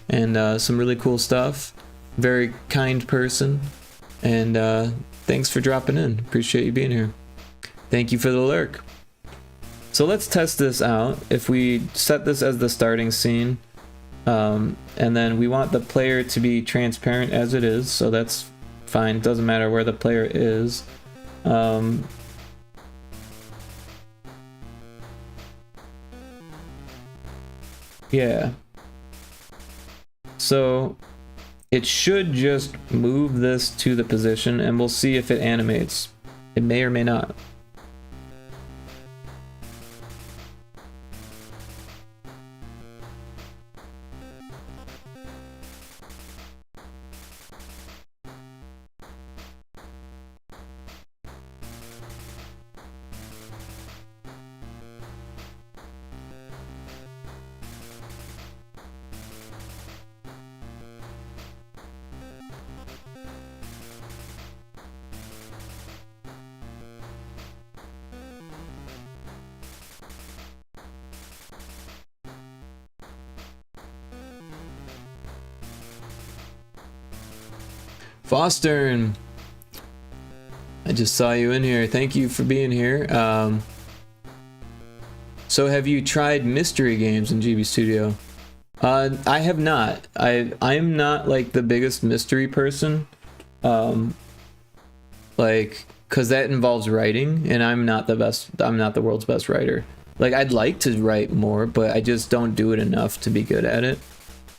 and some really cool stuff. Very kind person, and thanks for dropping in. Appreciate you being here. Thank you for the lurk. So let's test this out. If we set this as the starting scene, and then we want the player to be transparent as it is, so that's fine. Doesn't matter where the player is. Yeah. So it should just move this to the position, and we'll see if it animates. It may or may not. Foster, I just saw you in here. Thank you for being here. So have you tried mystery games in GB Studio? I have not. I'm not like the biggest mystery person. Like, cause that involves writing, and I'm not the best. I'm not the world's best writer. Like, I'd like to write more, but I just don't do it enough to be good at it.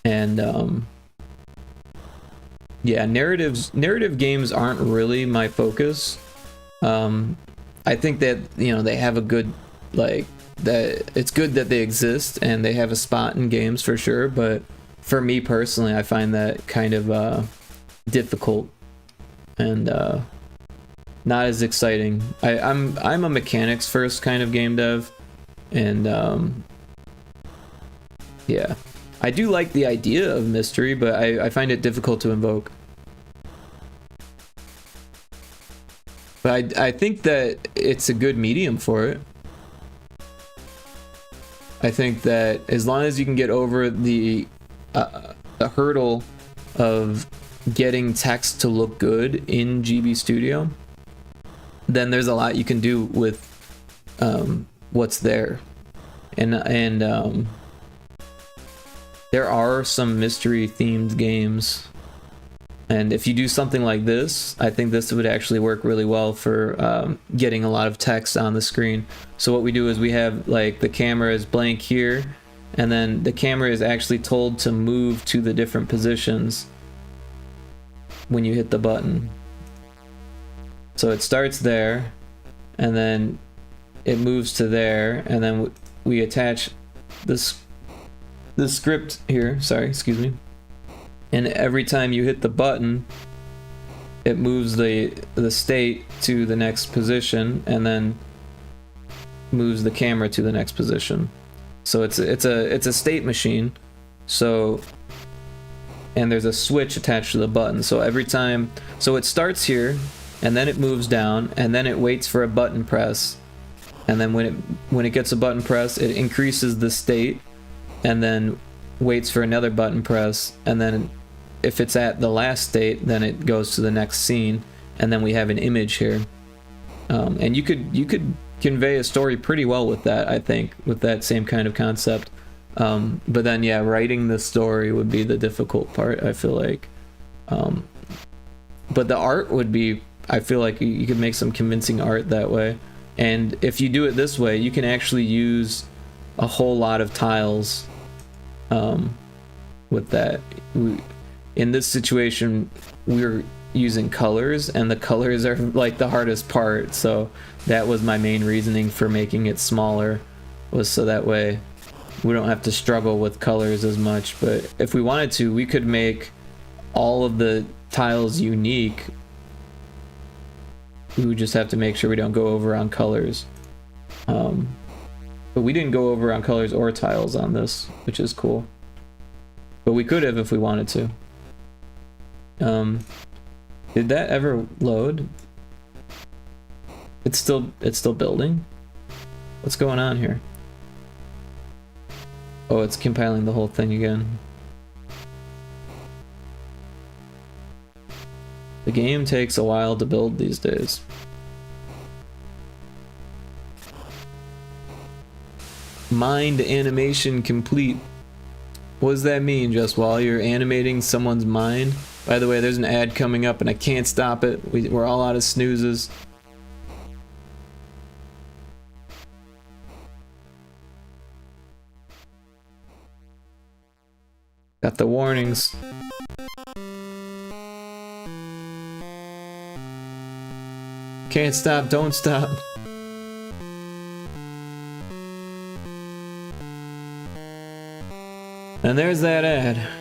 And yeah, narrative games aren't really my focus. I think that, you know, they have a good like that it's good that they exist and they have a spot in games for sure, but for me personally, I find that kind of difficult and not as exciting. I'm a mechanics first kind of game dev, and yeah, I do like the idea of mystery, but I find it difficult to invoke. But I think that it's a good medium for it. I think that as long as you can get over the hurdle of getting text to look good in GB Studio, then there's a lot you can do with what's there. And there are some mystery themed games, and if you do something like this, I think this would actually work really well for getting a lot of text on the screen. So what we do is we have, like, the camera is blank here, and then the camera is actually told to move to the different positions when you hit the button. So it starts there, and then it moves to there, and then we attach this script here, sorry, excuse me, and every time you hit the button, it moves the state to the next position, and then moves the camera to the next position. So it's a state machine. So, and there's a switch attached to the button. So every time, so it starts here, and then it moves down, and then it waits for a button press, and then when it gets a button press, it increases the state, and then waits for another button press, and then if it's at the last state, then it goes to the next scene, and then we have an image here. And you could convey a story pretty well with that, I think, with that same kind of concept. But then, yeah, writing the story would be the difficult part, I feel like. But the art would be, I feel like you could make some convincing art that way. And if you do it this way, you can actually use a whole lot of tiles with that. In this situation, we're using colors, and the colors are like the hardest part, so that was my main reasoning for making it smaller, was so that way we don't have to struggle with colors as much. But if we wanted to, we could make all of the tiles unique. We would just have to make sure we don't go over on colors. But we didn't go over on colors or tiles on this, which is cool. But we could have if we wanted to. Did that ever load? It's still building? What's going on here? Oh, it's compiling the whole thing again. The game takes a while to build these days. Mind animation complete. What does that mean, just while you're animating someone's mind? By the way, there's an ad coming up and I can't stop it. We're all out of snoozes. Got the warnings. Can't stop, don't stop. And there's that ad.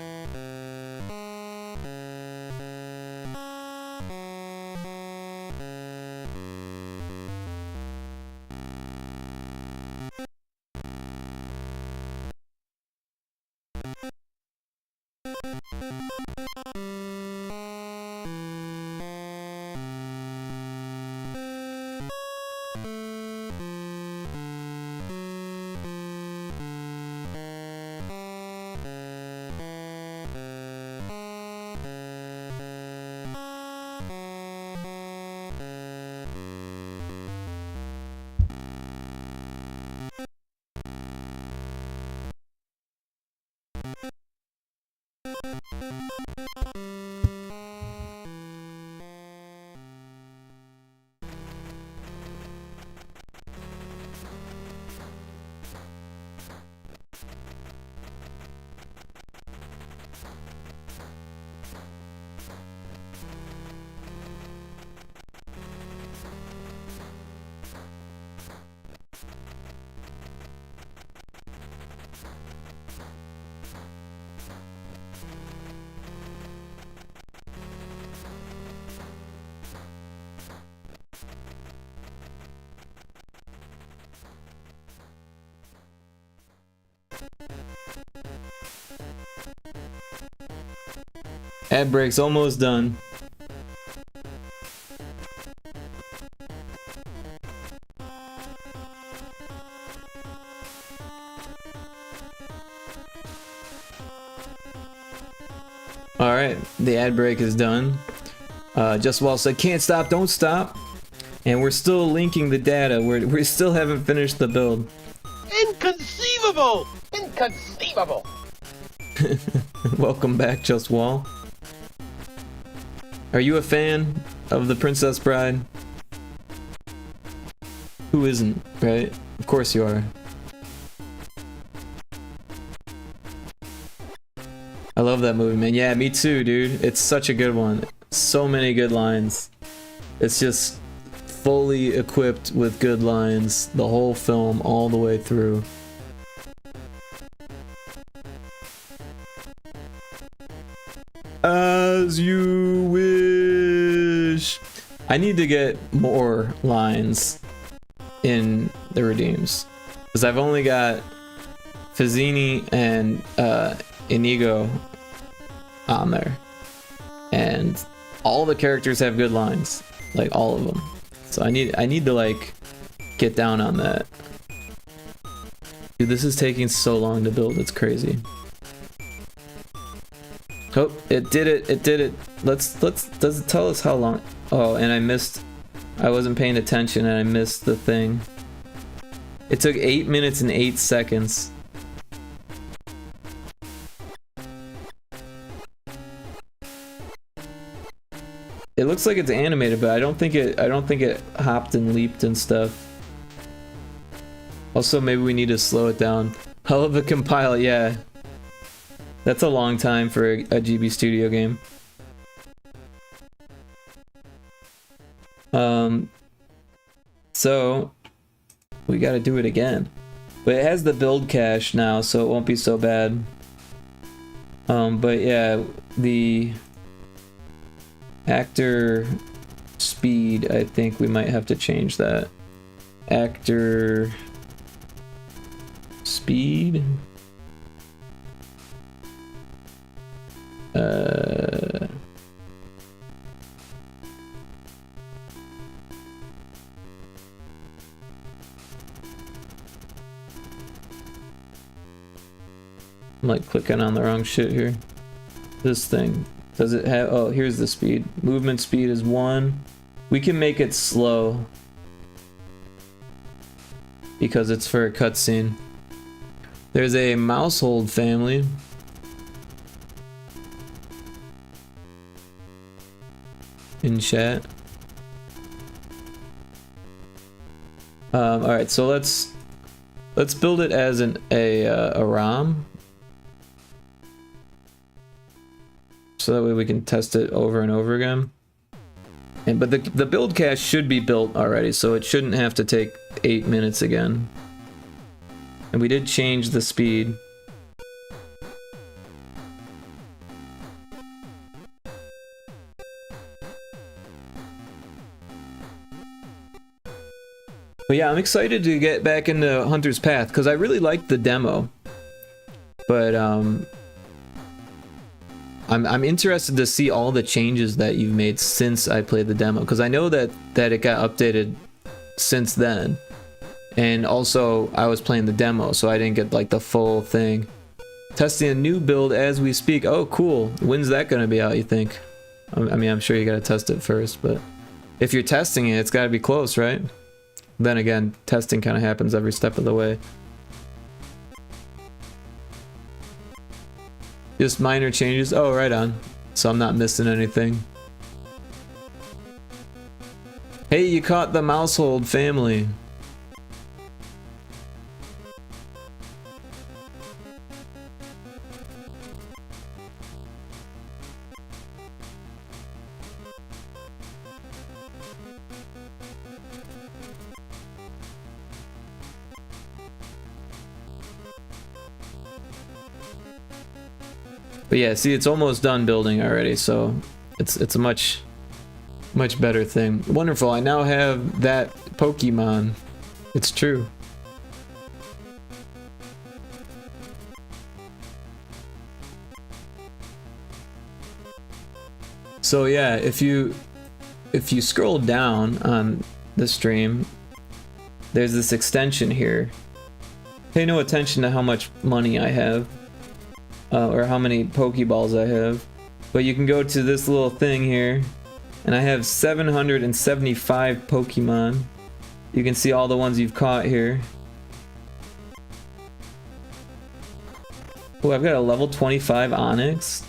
Ad break's almost done. Alright, the ad break is done. Just while said, can't stop, don't stop. And we're still linking the data. We still haven't finished the build. Inconceivable! Inconceivable! Welcome back, Just Wall. Are you a fan of the Princess Bride? Who isn't, right? Of course you are. I love that movie, man. Yeah, me too, dude. It's such a good one. So many good lines. It's just fully equipped with good lines the whole film all the way through. As you wish. I need to get more lines in the redeems because I've only got Fazzini and Inigo on there, and all the characters have good lines, like all of them. So I need to like get down on that. Dude, this is taking so long to build. It's crazy. Oh, it did it. It did it. Does it tell us how long? Oh, and I wasn't paying attention and I missed the thing. It took 8 minutes and 8 seconds. It looks like it's animated, but I don't think it hopped and leaped and stuff. Also, maybe we need to slow it down. Hell of a compile, yeah. That's a long time for a GB Studio game. So we gotta do it again. But it has the build cache now, so it won't be so bad. But yeah, the actor speed, I think we might have to change that. Actor speed. I'm like clicking on the wrong shit here. This thing. Does it have... Oh, here's the speed. Movement speed is 1. We can make it slow because it's for a cutscene. There's a mousehold family. In chat. Alright, so let's build it as a ROM. So that way we can test it over and over again. But the build cache should be built already, so it shouldn't have to take 8 minutes again. And we did change the speed. But yeah, I'm excited to get back into Hunter's Path because I really liked the demo. But I'm interested to see all the changes that you've made since I played the demo, because I know that it got updated since then. And also I was playing the demo, so I didn't get like the full thing. Testing a new build as we speak. Oh, cool. When's that gonna be out, you think? I mean, I'm sure you gotta test it first, but if you're testing it, it's gotta be close, right? Then again, testing kind of happens every step of the way. Just minor changes. Oh, right on. So I'm not missing anything. Hey, you caught the mousehold family. But yeah, see, it's almost done building already, so it's a much better thing. Wonderful, I now have that Pokemon. It's true. So yeah, if you scroll down on the stream, there's this extension here. Pay no attention to how much money I have, or how many Pokeballs I have, but you can go to this little thing here, and I have 775 Pokemon. You can see all the ones you've caught here. Oh, I've got a level 25 Onix.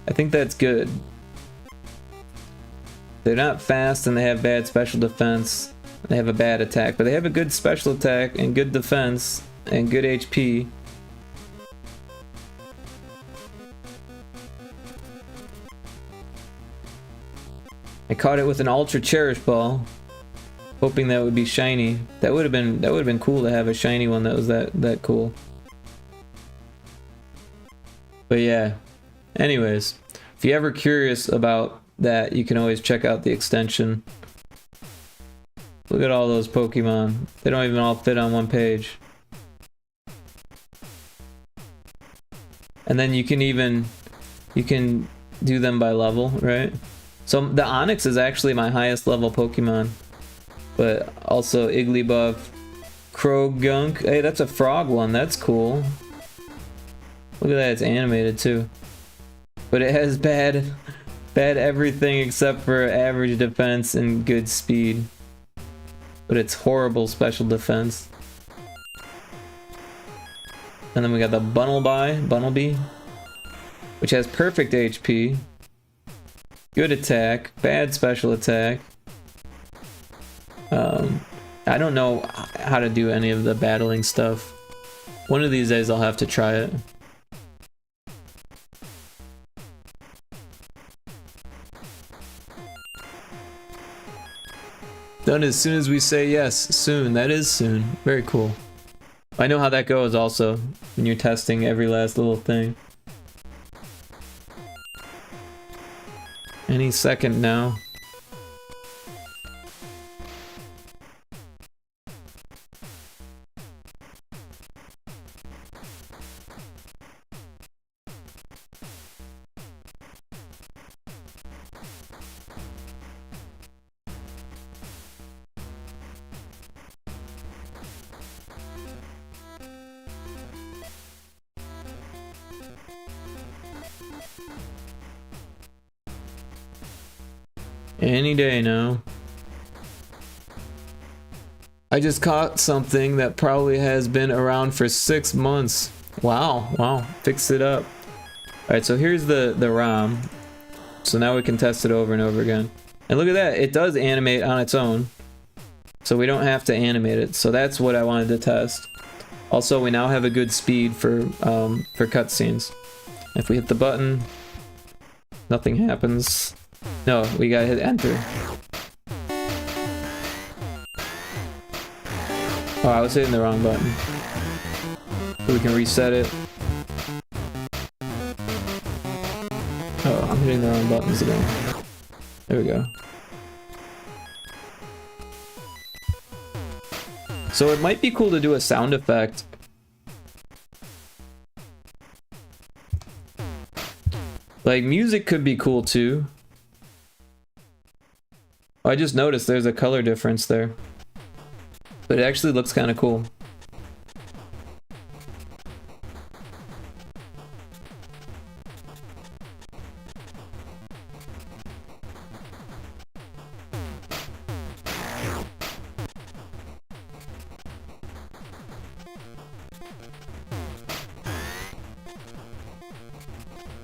I think that's good. They're not fast and they have bad special defense. They have a bad attack, but they have a good special attack and good defense and good HP. I caught it with an Ultra Cherish Ball, hoping that would be shiny. That would have been cool to have a shiny one that was that cool. But yeah. Anyways, if you're ever curious about that, you can always check out the extension. Look at all those Pokemon. They don't even all fit on one page. And then you can do them by level, right? So the Onix is actually my highest level Pokemon. But also Igglybuff, Krogunk. Hey, that's a frog one. That's cool. Look at that, it's animated too. But it has bad everything except for average defense and good speed. But it's horrible special defense. And then we got the Bunnelby, which has perfect HP, good attack, bad special attack. I don't know how to do any of the battling stuff. One of these days I'll have to try it. Done as soon as we say yes. Soon. That is soon. Very cool. I know how that goes also when you're testing every last little thing. Any second now. Any day now. I just caught something that probably has been around for 6 months. Wow, fix it up. Alright, so here's the ROM. So now we can test it over and over again. And look at that, it does animate on its own. So we don't have to animate it. So that's what I wanted to test. Also, we now have a good speed for cutscenes. If we hit the button, nothing happens. No, we gotta hit enter. Oh, I was hitting the wrong button. So we can reset it. Oh, I'm hitting the wrong buttons again. There we go. So it might be cool to do a sound effect. Like, music could be cool too. I just noticed there's a color difference there. But it actually looks kind of cool.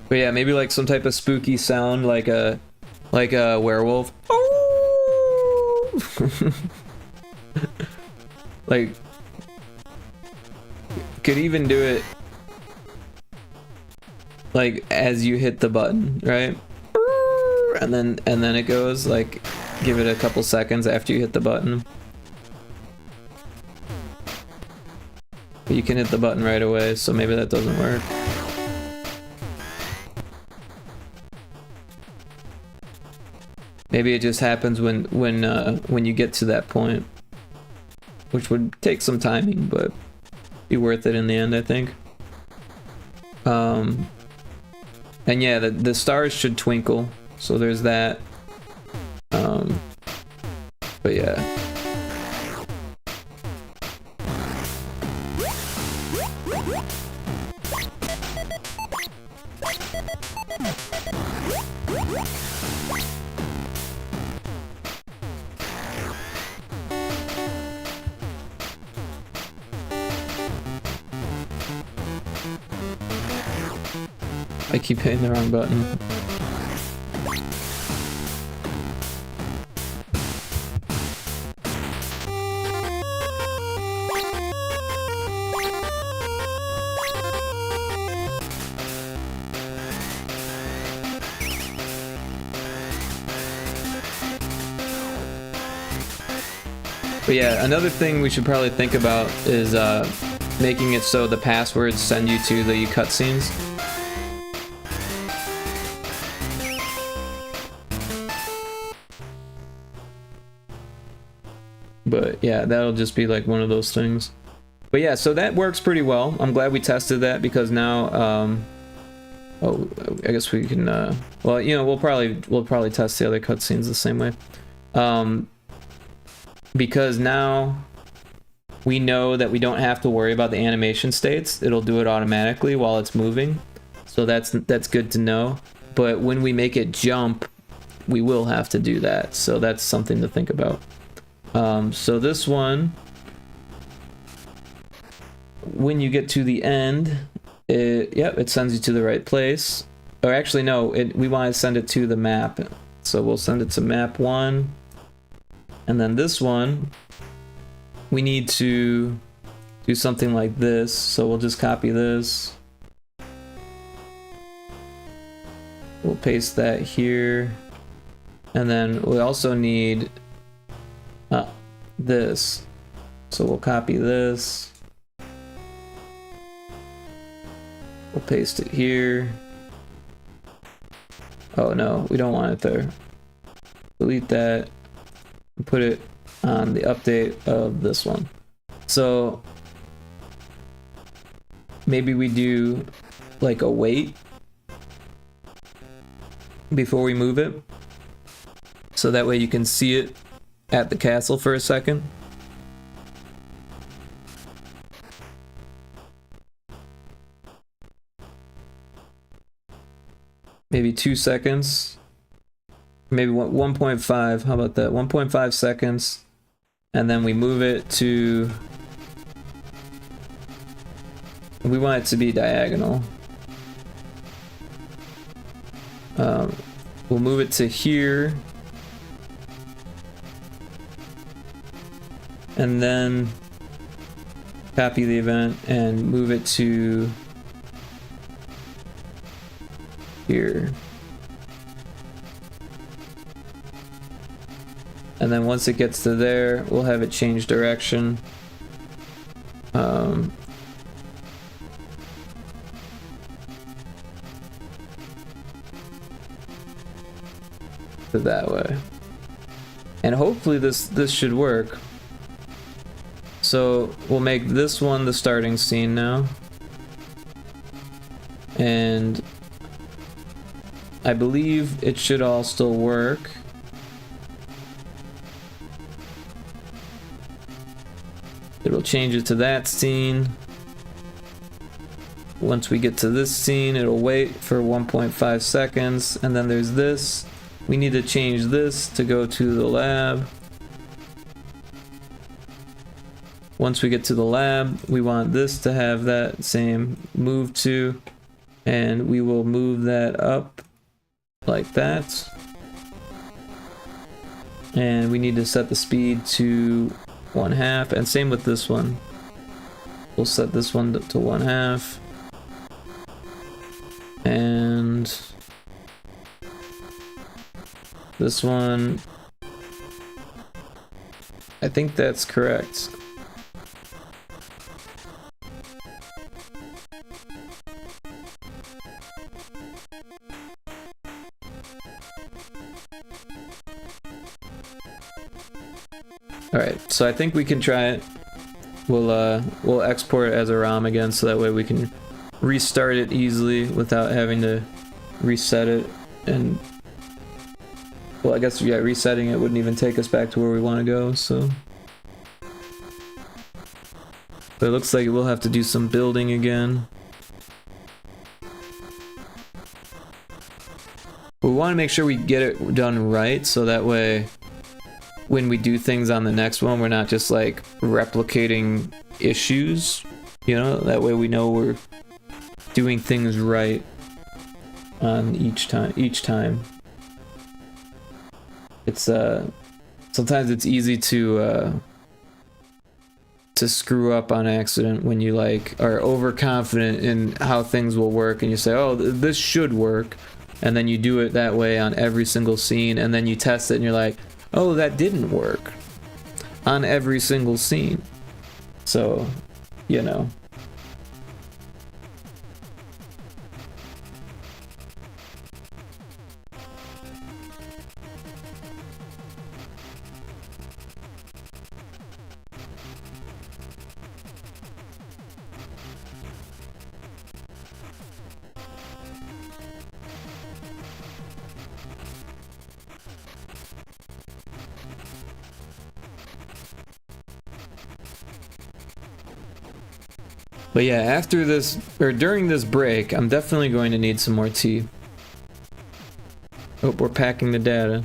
But yeah, maybe like some type of spooky sound, like a werewolf. Like, could even do it like as you hit the button, right? And then it goes, like, give it a couple seconds after you hit the button. But you can hit the button right away, so maybe that doesn't work. Maybe it just happens when you get to that point, which would take some timing, but be worth it in the end, I think. And yeah, the stars should twinkle, so there's that. But yeah. I keep hitting the wrong button. But yeah, another thing we should probably think about is making it so the passwords send you to the cutscenes. But yeah, that'll just be like one of those things. But yeah, so that works pretty well. I'm glad we tested that because now, oh, I guess we can. Well, you know, we'll probably test the other cutscenes the same way. Because now we know that we don't have to worry about the animation states. It'll do it automatically while it's moving. So that's good to know. But when we make it jump, we will have to do that. So that's something to think about. So this one, when you get to the end, it sends you to the right place. Or actually, no, we want to send it to the map. So we'll send it to map 1. And then this one, we need to do something like this. So we'll just copy this. We'll paste that here. And then we also need this. So we'll copy this. We'll paste it here. Oh no, we don't want it there. Delete that. Put it on the update of this one. So maybe we do like a wait before we move it, so that way you can see it at the castle for a second. Maybe 2 seconds. Maybe 1.5, how about that? 1.5 seconds. And then we move it to... We want it to be diagonal. We'll move it to here. And then copy the event and move it to here. And then once it gets to there, we'll have it change direction. To that way. And hopefully this should work. So we'll make this one the starting scene now. And I believe it should all still work. It'll change it to that scene. Once we get to this scene, it'll wait for 1.5 seconds. And then there's this. We need to change this to go to the lab. Once we get to the lab, we want this to have that same move to. And we will move that up like that. And we need to set the speed to 1/2, and same with this one. We'll set this one to 1/2. And this one, I think that's correct. Alright, so I think we can try it. We'll export it as a ROM again, so that way we can restart it easily without having to reset it, and well, I guess, yeah, resetting it wouldn't even take us back to where we want to go, so. But it looks like we'll have to do some building again. We want to make sure we get it done right, so that way when we do things on the next one, we're not just like replicating issues, you know? That way we know we're doing things right on each time. It's sometimes it's easy to screw up on accident when you like are overconfident in how things will work, and you say, oh, this should work, and then you do it that way on every single scene, and then you test it and you're like, oh, that didn't work on every single scene. So, you know. But yeah, after this, or during this break, I'm definitely going to need some more tea. Oh, we're packing the data.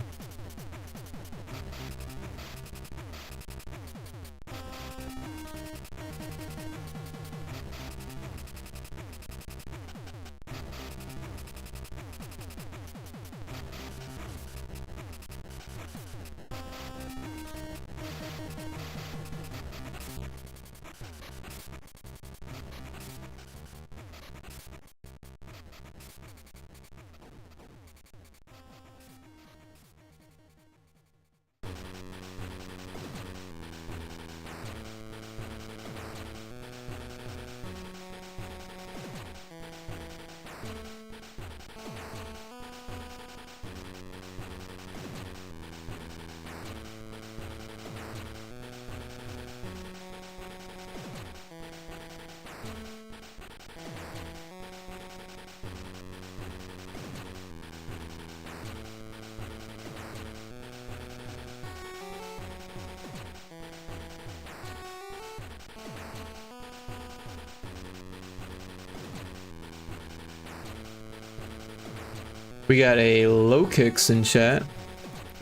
We got a low kicks in chat,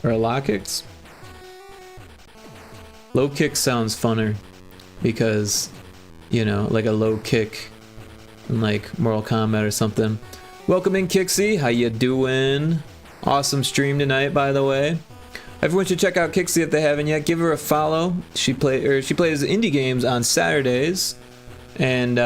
or a low kicks. Low kick sounds funner because, you know, like a low kick in like Mortal Kombat or something. Welcome in, Kixie. How you doing? Awesome stream tonight, by the way. Everyone should check out Kixie if they haven't yet. Give her a follow. She plays indie games on Saturdays, and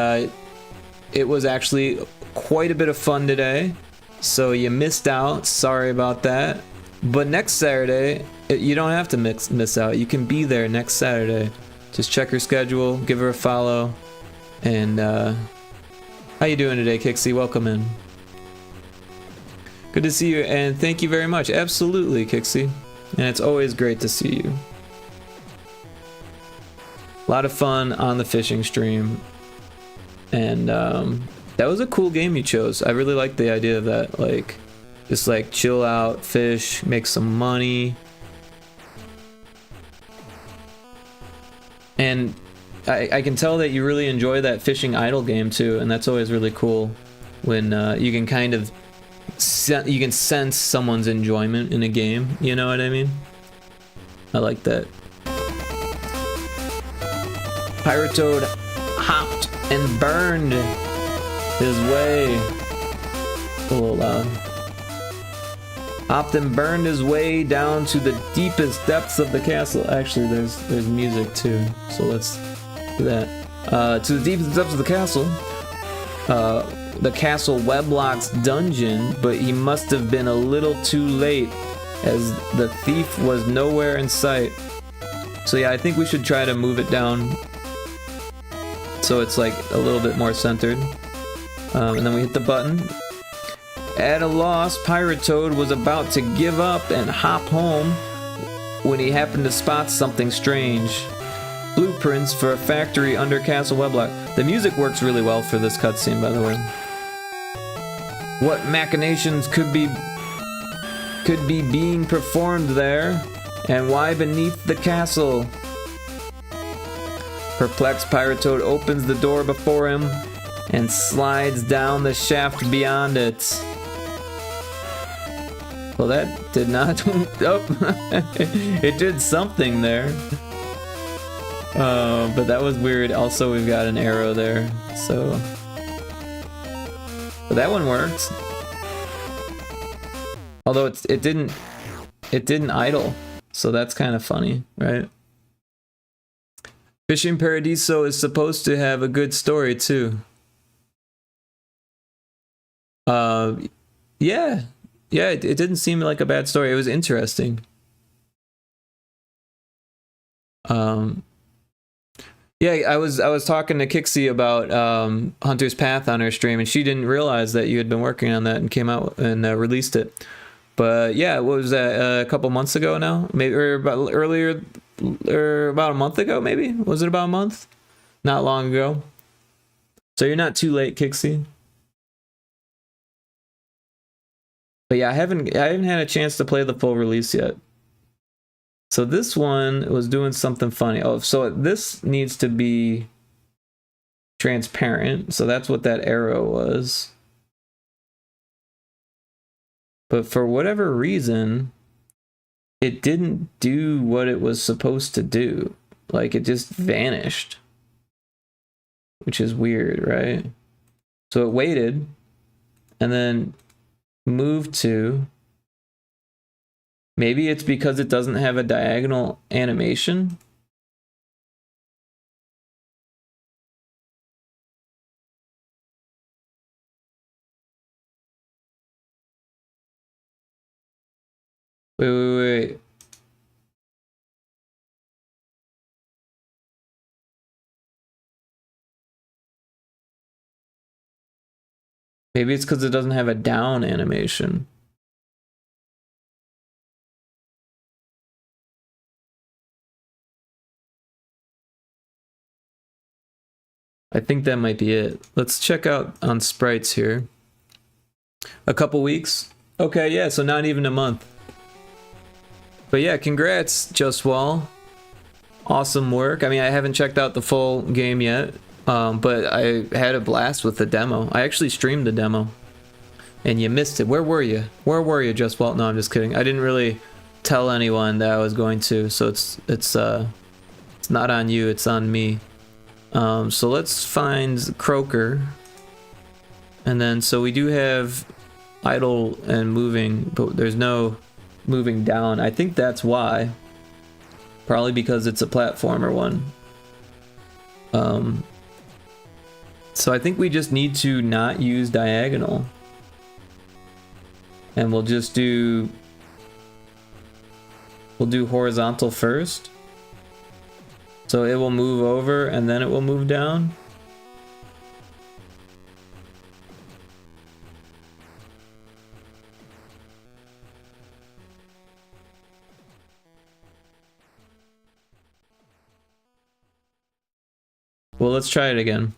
it was actually quite a bit of fun today. So you missed out, sorry about that. But next Saturday, you don't have to miss out. You can be there next Saturday. Just check her schedule, give her a follow. And how you doing today, Kixie? Welcome in. Good to see you, and thank you very much. Absolutely, Kixie. And it's always great to see you. A lot of fun on the fishing stream. And that was a cool game you chose. I really like the idea of that, like, just like chill out, fish, make some money. And I can tell that you really enjoy that fishing idle game too, and that's always really cool when you can kind of you can sense someone's enjoyment in a game, you know what I mean? I like that. Pyrotoad hopped and burned his way. A little loud. Hopped and burned his way down to the deepest depths of the castle. Actually, there's music too, so let's do that. To the deepest depths of the castle. The castle Weblock's dungeon, but he must have been a little too late, as the thief was nowhere in sight. So yeah, I think we should try to move it down so it's like a little bit more centered. And then we hit the button. At a loss, Pyrotoad was about to give up and hop home when he happened to spot something strange. Blueprints for a factory under Castle Weblock. The music works really well for this cutscene, by the way. What machinations could be being performed there, and why beneath the castle? Perplexed, Pyrotoad opens the door before him and slides down the shaft beyond it. Well, that did not... Oh, it did something there. But that was weird. Also, we've got an arrow there, so... But that one worked. Although it didn't idle, so that's kind of funny, right? Fishing Paradiso is supposed to have a good story too. Yeah, it didn't seem like a bad story. It was interesting. Yeah, I was talking to Kixie about Hunter's Path on her stream, and she didn't realize that you had been working on that and came out and released it. But yeah, what was that? A couple months ago now, maybe, or about earlier, or about a month ago, maybe. Was it about a month? Not long ago. So you're not too late, Kixie. But yeah, I haven't had a chance to play the full release yet. So this one was doing something funny. Oh, so this needs to be transparent. So that's what that arrow was. But for whatever reason, it didn't do what it was supposed to do. Like, it just vanished. Which is weird, right? So it waited and then moved to... Maybe it's because it doesn't have a diagonal animation. Wait. Maybe it's because it doesn't have a down animation. I think that might be it. Let's check out on sprites here. A couple weeks? Okay, yeah, so not even a month. But yeah, congrats, Just Wall. Awesome work. I mean, I haven't checked out the full game yet, but I had a blast with the demo. I actually streamed the demo, and you missed it. Where were you? Where were you, Just Wall? No, I'm just kidding. I didn't really tell anyone that I was going to, so it's not on you, it's on me. So let's find Croaker, and then so we do have idle and moving, but there's no moving down. I think that's why. Probably because it's a platformer one. So I think we just need to not use diagonal, and we'll do horizontal first. So it will move over and then it will move down. Well, let's try it again.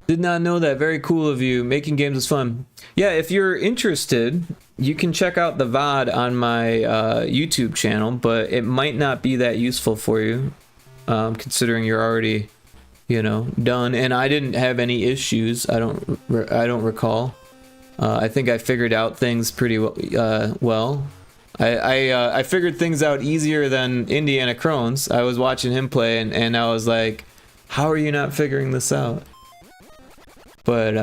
Did not know that. Very cool of you. Making games is fun. Yeah, if you're interested, you can check out the VOD on my YouTube channel, but it might not be that useful for you, considering you're already, done. And I didn't have any issues. I don't recall. I think I figured out things pretty well. I figured things out easier than Indiana Crones. I was watching him play, and I was like, how are you not figuring this out? But,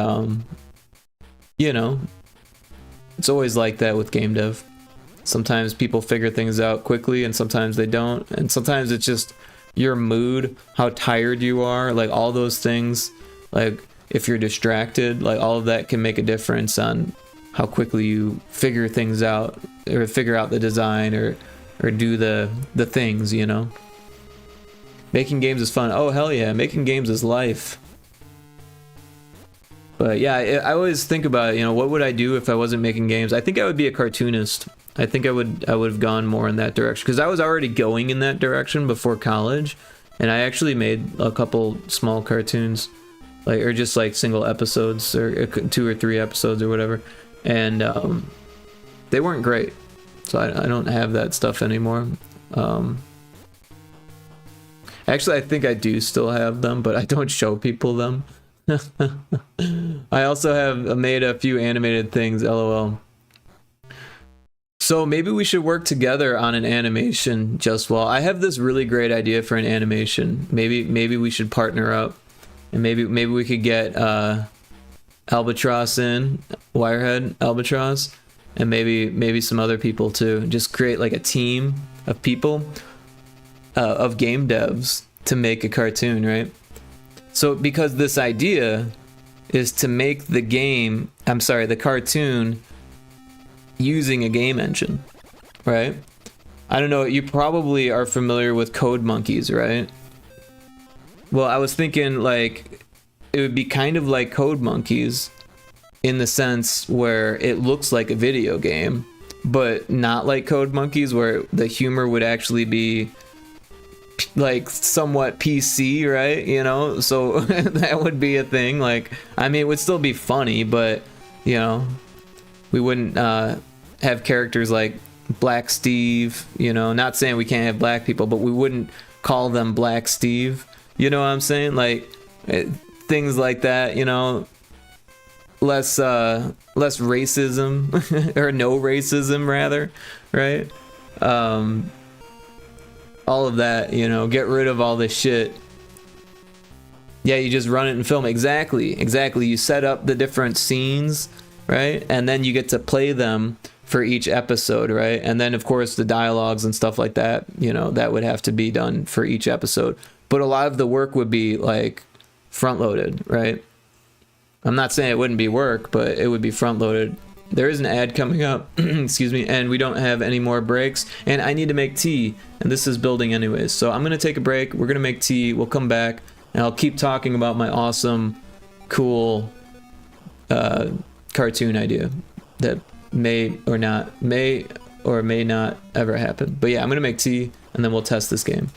it's always like that with game dev. Sometimes people figure things out quickly, and sometimes they don't. And sometimes it's just your mood, how tired you are, like all those things. Like, if you're distracted, like all of that can make a difference on how quickly you figure things out, or figure out the design, or do the things, Making games is fun. Oh, hell yeah, making games is life. But yeah, I always think about, what would I do if I wasn't making games? I think I would be a cartoonist. I think I would have gone more in that direction, because I was already going in that direction before college, and I actually made a couple small cartoons, like, or just like single episodes, or 2 or 3 episodes or whatever, and they weren't great, so I don't have that stuff anymore. Actually, I think I do still have them, but I don't show people them. I also have made a few animated things, lol. So maybe we should work together on an animation, Just Well. I have this really great idea for an animation. Maybe we should partner up, and maybe we could get Albatross in, Wirehead Albatross, and maybe some other people too. Just create like a team of people, of game devs, to make a cartoon, right? So because this idea is to make the cartoon using a game engine, right? I don't know, you probably are familiar with Code Monkeys, right? Well, I was thinking like it would be kind of like Code Monkeys in the sense where it looks like a video game, but not like Code Monkeys, where the humor would actually be like somewhat PC, right? You know, so that would be a thing. Like, I mean, it would still be funny, but you know, we wouldn't have characters like Black Steve, you know, not saying we can't have black people, but we wouldn't call them Black Steve, you know what I'm saying? Like things like that, you know, less racism or no racism rather, right? All of that, you know, get rid of all this shit. Yeah, you just run it and film it. Exactly. You set up the different scenes, right? And then you get to play them for each episode, right? And then of course the dialogues and stuff like that, you know, that would have to be done for each episode. But a lot of the work would be like front loaded, right? I'm not saying it wouldn't be work, but it would be front loaded. There is an ad coming up, excuse me, and we don't have any more breaks, and I need to make tea, and this is building anyways. So I'm gonna take a break, we're gonna make tea, we'll come back, and I'll keep talking about my awesome, cool cartoon idea that may or may not ever happen. But yeah, I'm gonna make tea, and then we'll test this game.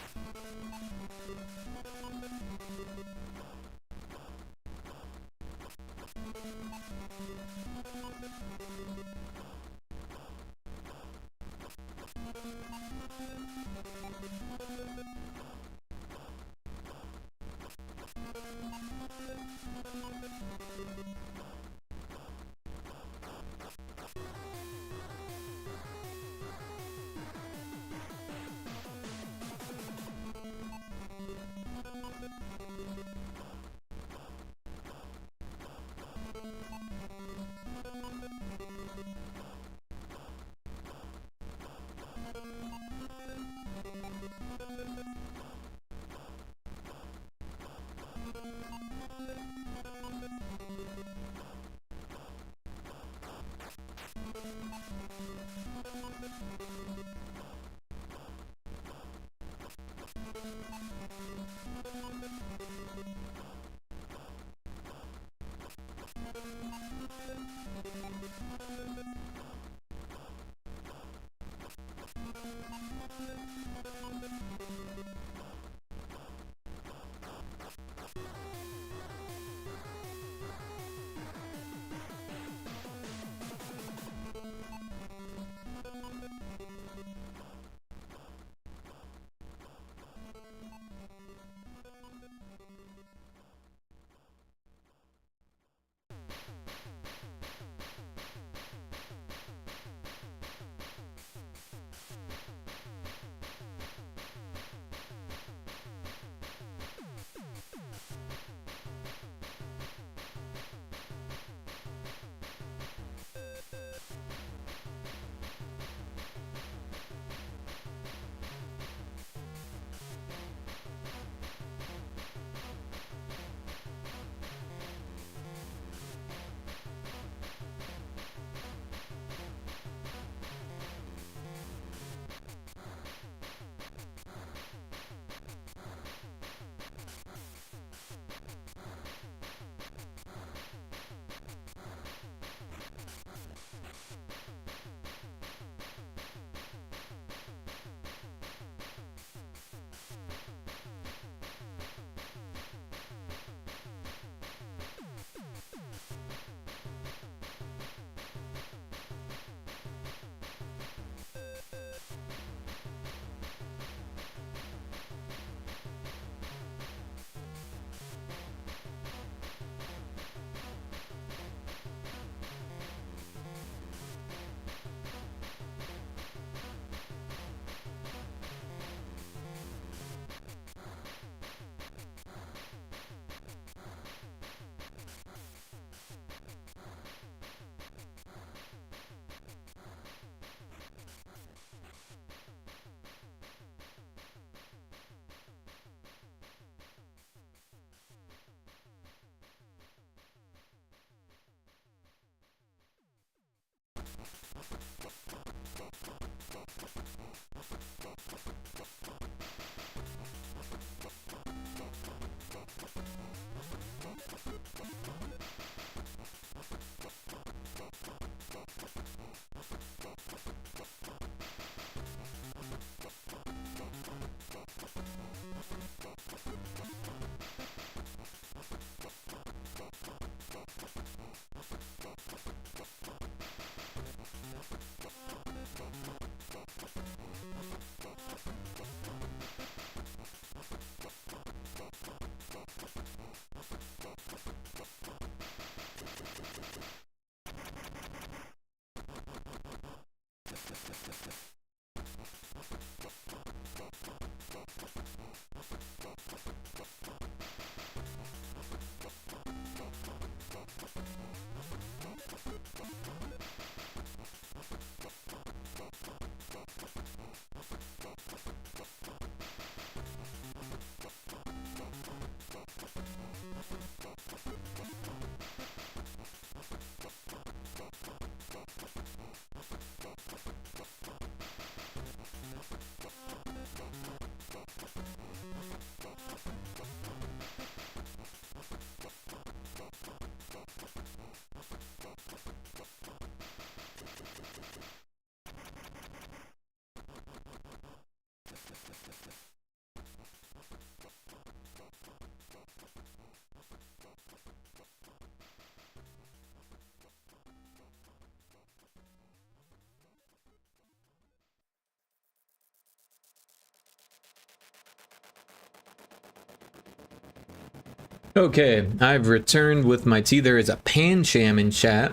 Okay, I've returned with my tea. There is a Pancham in chat.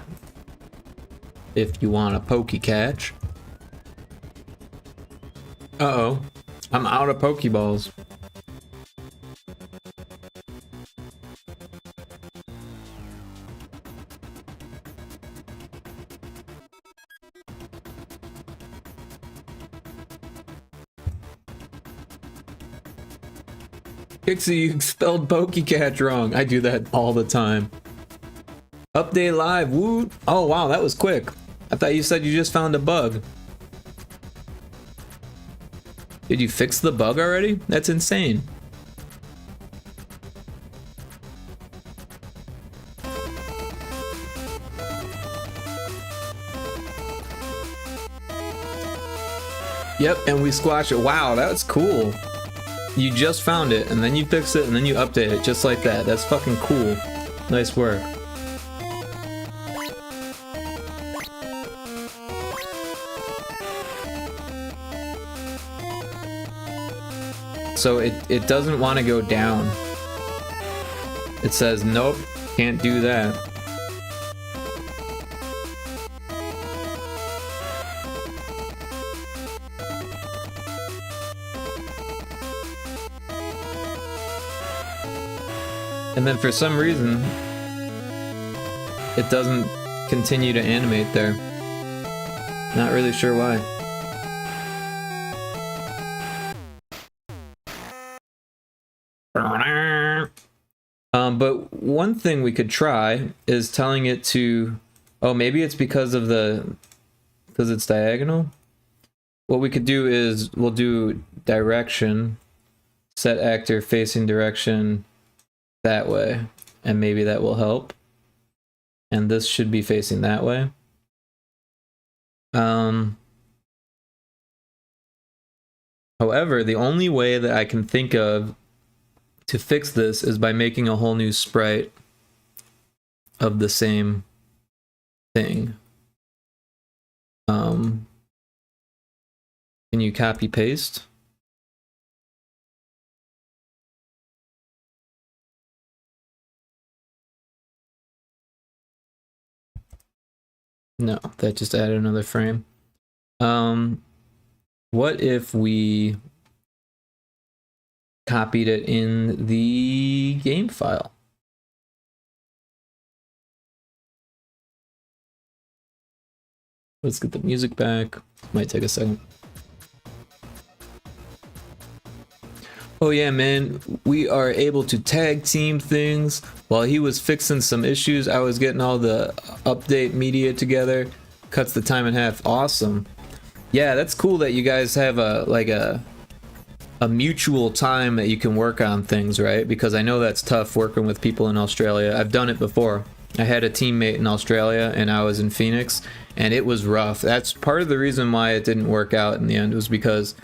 If you want a pokey catch. Uh-oh. I'm out of Pokeballs. Pixie, you spelled Pokecatch wrong. I do that all the time. Update live, woo! Oh wow, that was quick. I thought you said you just found a bug. Did you fix the bug already? That's insane. Yep, and we squashed it. Wow, that's cool. You just found it, and then you fix it, and then you update it, just like that. That's fucking cool. Nice work. So it doesn't want to go down. It says, nope, can't do that. And then for some reason, it doesn't continue to animate there. Not really sure why. But one thing we could try is telling it to, oh, maybe it's because it's diagonal. What we could do is we'll do direction, set actor facing direction that way, and maybe that will help. And this should be facing that way. However, the only way that I can think of to fix this is by making a whole new sprite of the same thing. Can you copy paste? No, that just added another frame. What if we copied it in the game file? Let's get the music back. Might take a second. Oh yeah, man, we are able to tag team things. While he was fixing some issues, I was getting all the update media together. Cuts the time in half. Awesome. Yeah, that's cool that you guys have a mutual time that you can work on things, right? Because I know that's tough working with people in Australia. I've done it before. I had a teammate in Australia and I was in Phoenix, and it was rough. That's part of the reason why it didn't work out in the end, was because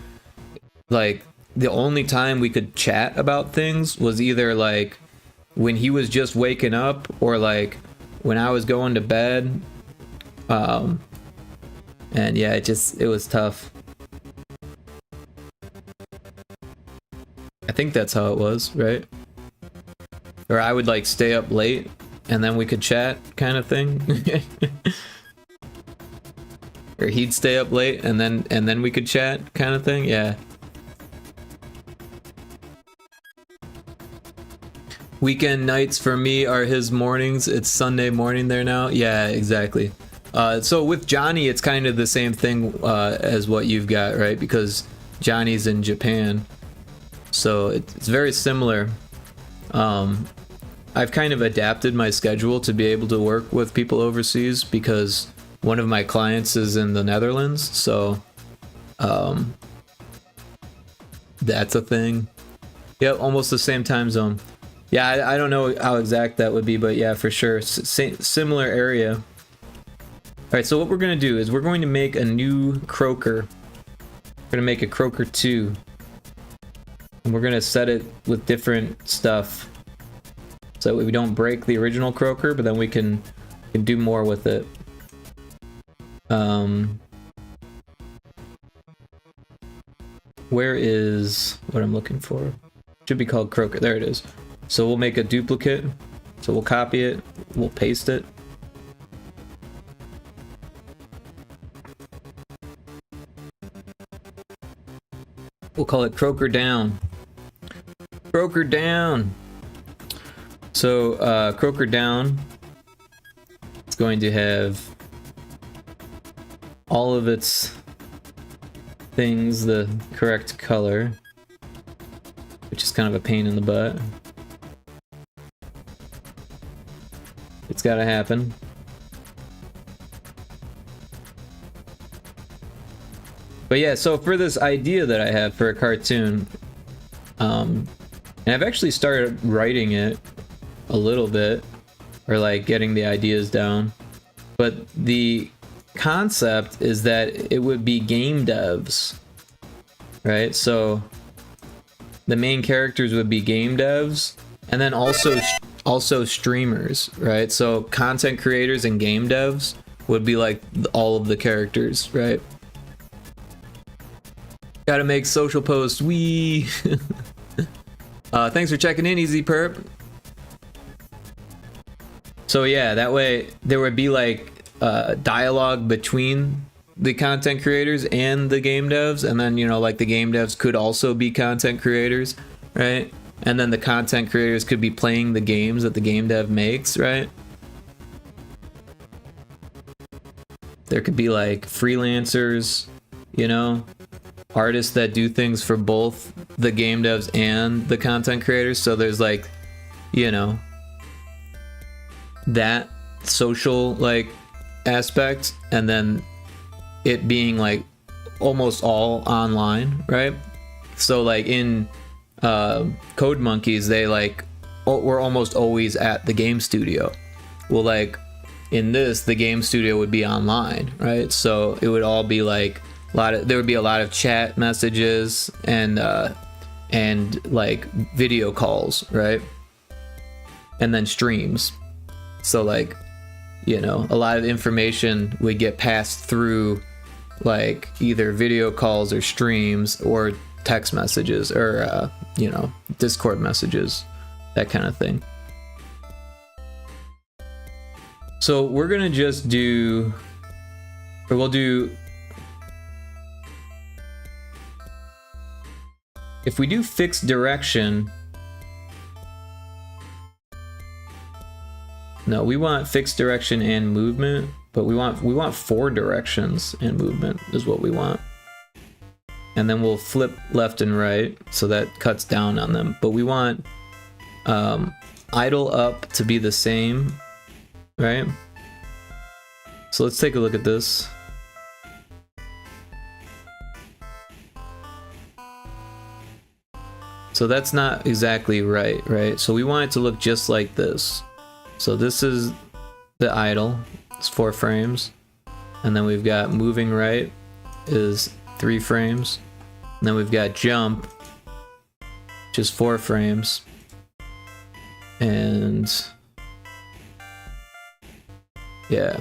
like the only time we could chat about things was either like when he was just waking up or like when I was going to bed. And yeah, it was tough. I think that's how it was, right? Or I would like stay up late and then we could chat, kind of thing. Or he'd stay up late and then we could chat, kind of thing. Yeah. Weekend nights for me are his mornings. It's Sunday morning there now. Yeah, exactly. So with Johnny, it's kind of the same thing as what you've got, right? Because Johnny's in Japan. So it's very similar. I've kind of adapted my schedule to be able to work with people overseas because one of my clients is in the Netherlands. So that's a thing. Yeah, almost the same time zone. Yeah, I don't know how exact that would be, but yeah, for sure. Similar area. All right, so what we're going to do is we're going to make a new croaker. We're going to make a croaker 2. And we're going to set it with different stuff so that we don't break the original croaker, but then we can do more with it. Where is what I'm looking for? Should be called croaker. There it is. So we'll make a duplicate. So we'll copy it, we'll paste it. We'll call it Croaker Down. Croaker Down. So Croaker Down, it's going to have all of its things the correct color, which is kind of a pain in the butt. It's gotta happen. But yeah, so for this idea that I have for a cartoon, and I've actually started writing it a little bit, or like getting the ideas down, but the concept is that it would be game devs, right? So the main characters would be game devs, and then also streamers, right? So content creators and game devs would be like all of the characters, right? Gotta make social posts, wee. Thanks for checking in, Easy Perp. So yeah, that way there would be like dialogue between the content creators and the game devs, and then, you know, like the game devs could also be content creators, right? And then the content creators could be playing the games that the game dev makes, right? There could be like freelancers, you know, artists that do things for both the game devs and the content creators. So there's like, you know, that social like aspect, and then it being like almost all online, right? So like in Code Monkeys, they like we're almost always at the game studio. Well, like in this, the game studio would be online, right? So it would all be like there would be a lot of chat messages and like video calls, right? And then streams. So like, you know, a lot of information would get passed through like either video calls or streams or text messages or you know, Discord messages, that kind of thing. So we're gonna just do, or we'll do, if we do fixed direction, no, we want fixed direction and movement, but we want 4 directions and movement is what we want. And then we'll flip left and right, so that cuts down on them. But we want idle up to be the same, right? So let's take a look at this. So that's not exactly right, right? So we want it to look just like this. So this is the idle, it's 4 frames. And then we've got moving right is 3 frames. And then we've got jump, which is 4 frames. And yeah.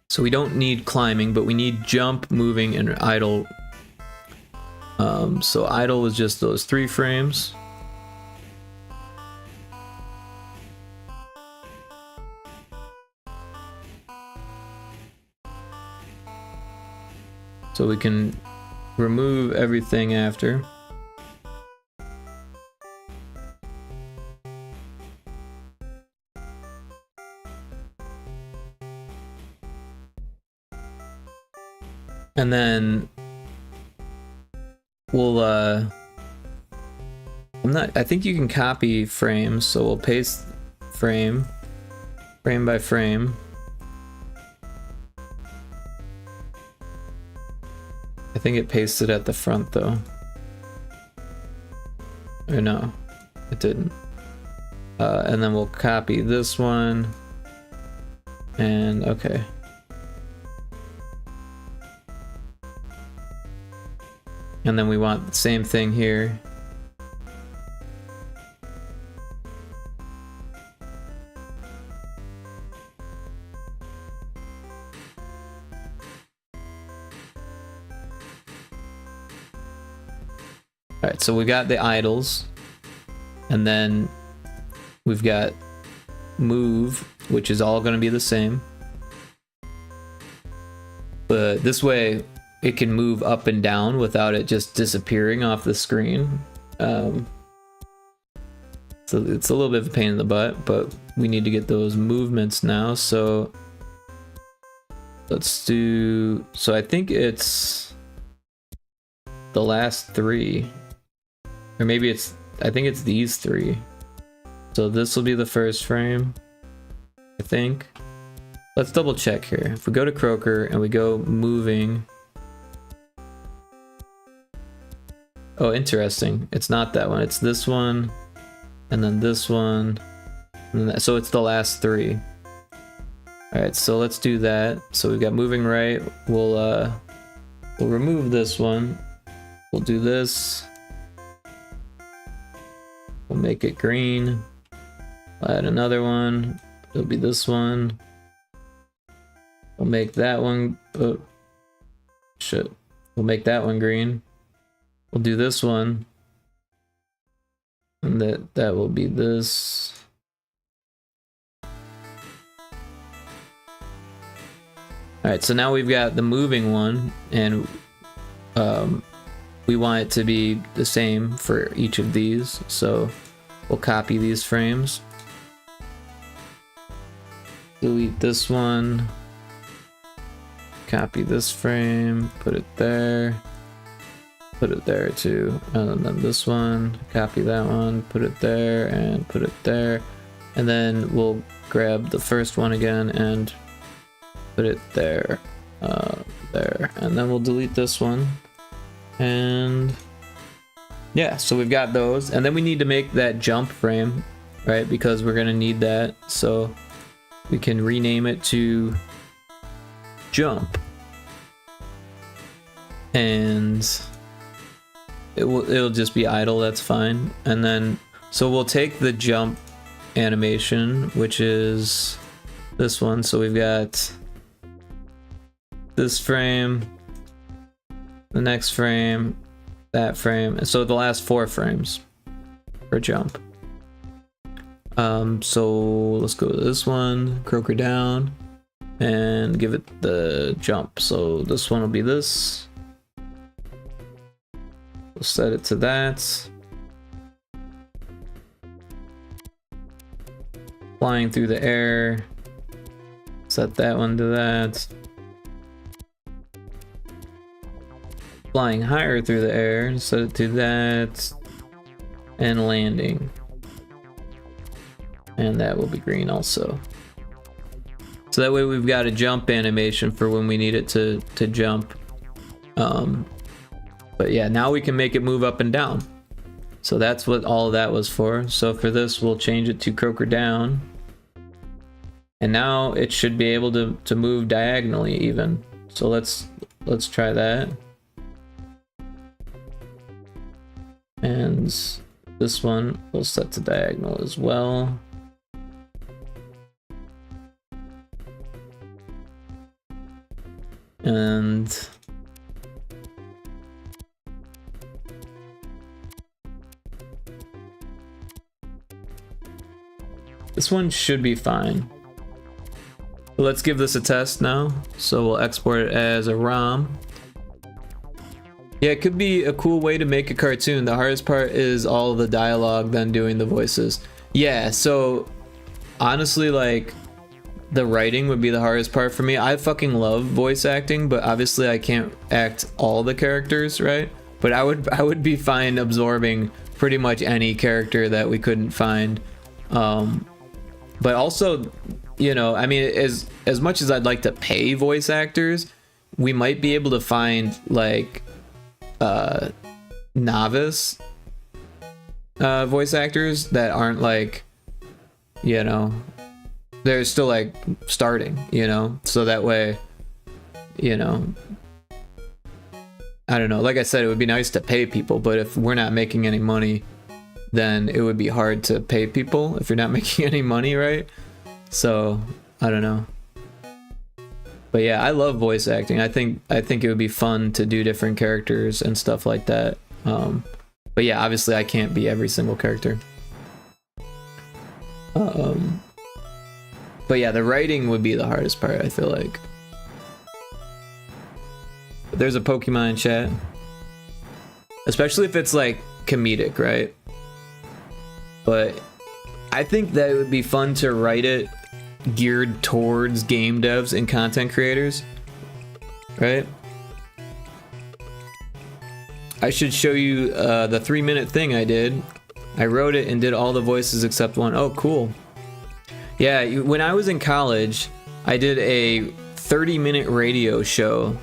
So we don't need climbing, but we need jump, moving, and idle. So idle is just those 3 frames. So we can remove everything after. And then we'll I think you can copy frames, so we'll paste frame by frame. I think it pasted at the front though. Or no, it didn't. And then we'll copy this one. And okay. And then we want the same thing here. All right, so we got the idles, and then we've got move, which is all going to be the same. But this way, it can move up and down without it just disappearing off the screen. So it's a little bit of a pain in the butt, but we need to get those movements now. So let's do, so I think it's the last three, or maybe it's, I think it's these three. So this will be the first frame, I think. Let's double check here. If we go to Croaker and we go moving. Oh, interesting. It's not that one. It's this one, and then this one, and then that. So it's the last three. All right, so let's do that. So we've got moving right. We'll remove this one. We'll do this. We'll make it green. I'll add another one. It'll be this one. We'll make that one. Oh, shit. We'll make that one green. We'll do this one. And that will be this. Alright, so now we've got the moving one, and we want it to be the same for each of these. So we'll copy these frames. Delete this one. Copy this frame, put it there. Put it there too. And then this one, copy that one, put it there, and put it there. And then we'll grab the first one again and put it there, there. And then we'll delete this one. And yeah, so we've got those. And then we need to make that jump frame, right? Because we're gonna need that. So we can rename it to jump. And it'll just be idle, that's fine. And then, so we'll take the jump animation, which is this one. So we've got this frame, the next frame, that frame. And so the last 4 frames for jump. So let's go to this one, Croaker down, and give it the jump. So this one will be this. We'll set it to that. Flying through the air. Set that one to that. Flying higher through the air. Set it to that. And landing. And that will be green also. So that way we've got a jump animation for when we need it to jump. But yeah, now we can make it move up and down. So that's what all of that was for. So for this, we'll change it to Croaker down. And now it should be able to move diagonally even. So let's try that. And this one we'll set to diagonal as well. And this one should be fine. So let's give this a test now. So we'll export it as a ROM. Yeah, it could be a cool way to make a cartoon. The hardest part is all the dialogue, then doing the voices. Yeah, so honestly, like, the writing would be the hardest part for me. I fucking love voice acting, but obviously I can't act all the characters, right? But I would be fine absorbing pretty much any character that we couldn't find. But also, you know, I mean, as much as I'd like to pay voice actors, we might be able to find like novice voice actors that aren't like, you know, they're still like starting, you know, so that way, you know, I don't know, like I said, it would be nice to pay people, but if we're not making any money, then it would be hard to pay people if you're not making any money, right? So I don't know, but yeah, I love voice acting. I think it would be fun to do different characters and stuff like that. But yeah, obviously I can't be every single character. But yeah, the writing would be the hardest part, I feel like. But there's a Pokemon chat. Especially if it's like comedic, right? But I think that it would be fun to write it geared towards game devs and content creators, right? I should show you the 3-minute thing I did. I wrote it and did all the voices except one. Oh, cool. Yeah, when I was in college, I did a 30-minute radio show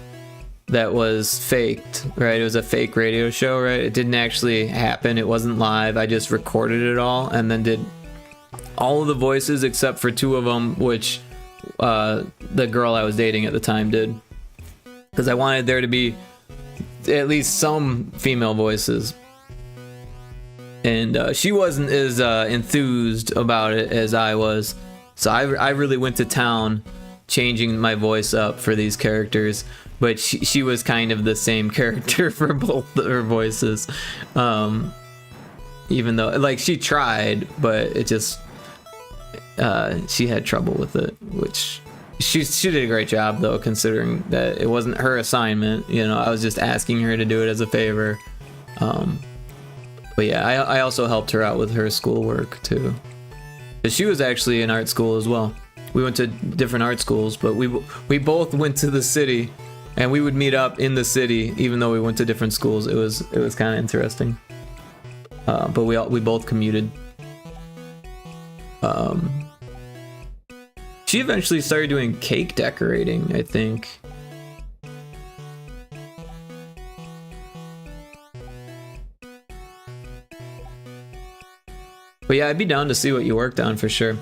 that was faked, right? It was a fake radio show, right? It didn't actually happen. It wasn't live. I just recorded it all and then did all of the voices except for 2 of them, which the girl I was dating at the time did. Because I wanted there to be at least some female voices. And she wasn't as enthused about it as I was. So I really went to town changing my voice up for these characters. But she was kind of the same character for both her voices. Even though, like, she tried, but it just... she had trouble with it, which... She did a great job, though, considering that it wasn't her assignment. You know, I was just asking her to do it as a favor. But yeah, I also helped her out with her schoolwork, too. But she was actually in art school as well. We went to different art schools, but we both went to the city. And we would meet up in the city, even though we went to different schools. It was kind of interesting. But we both commuted. She eventually started doing cake decorating, I think. But yeah, I'd be down to see what you worked on for sure.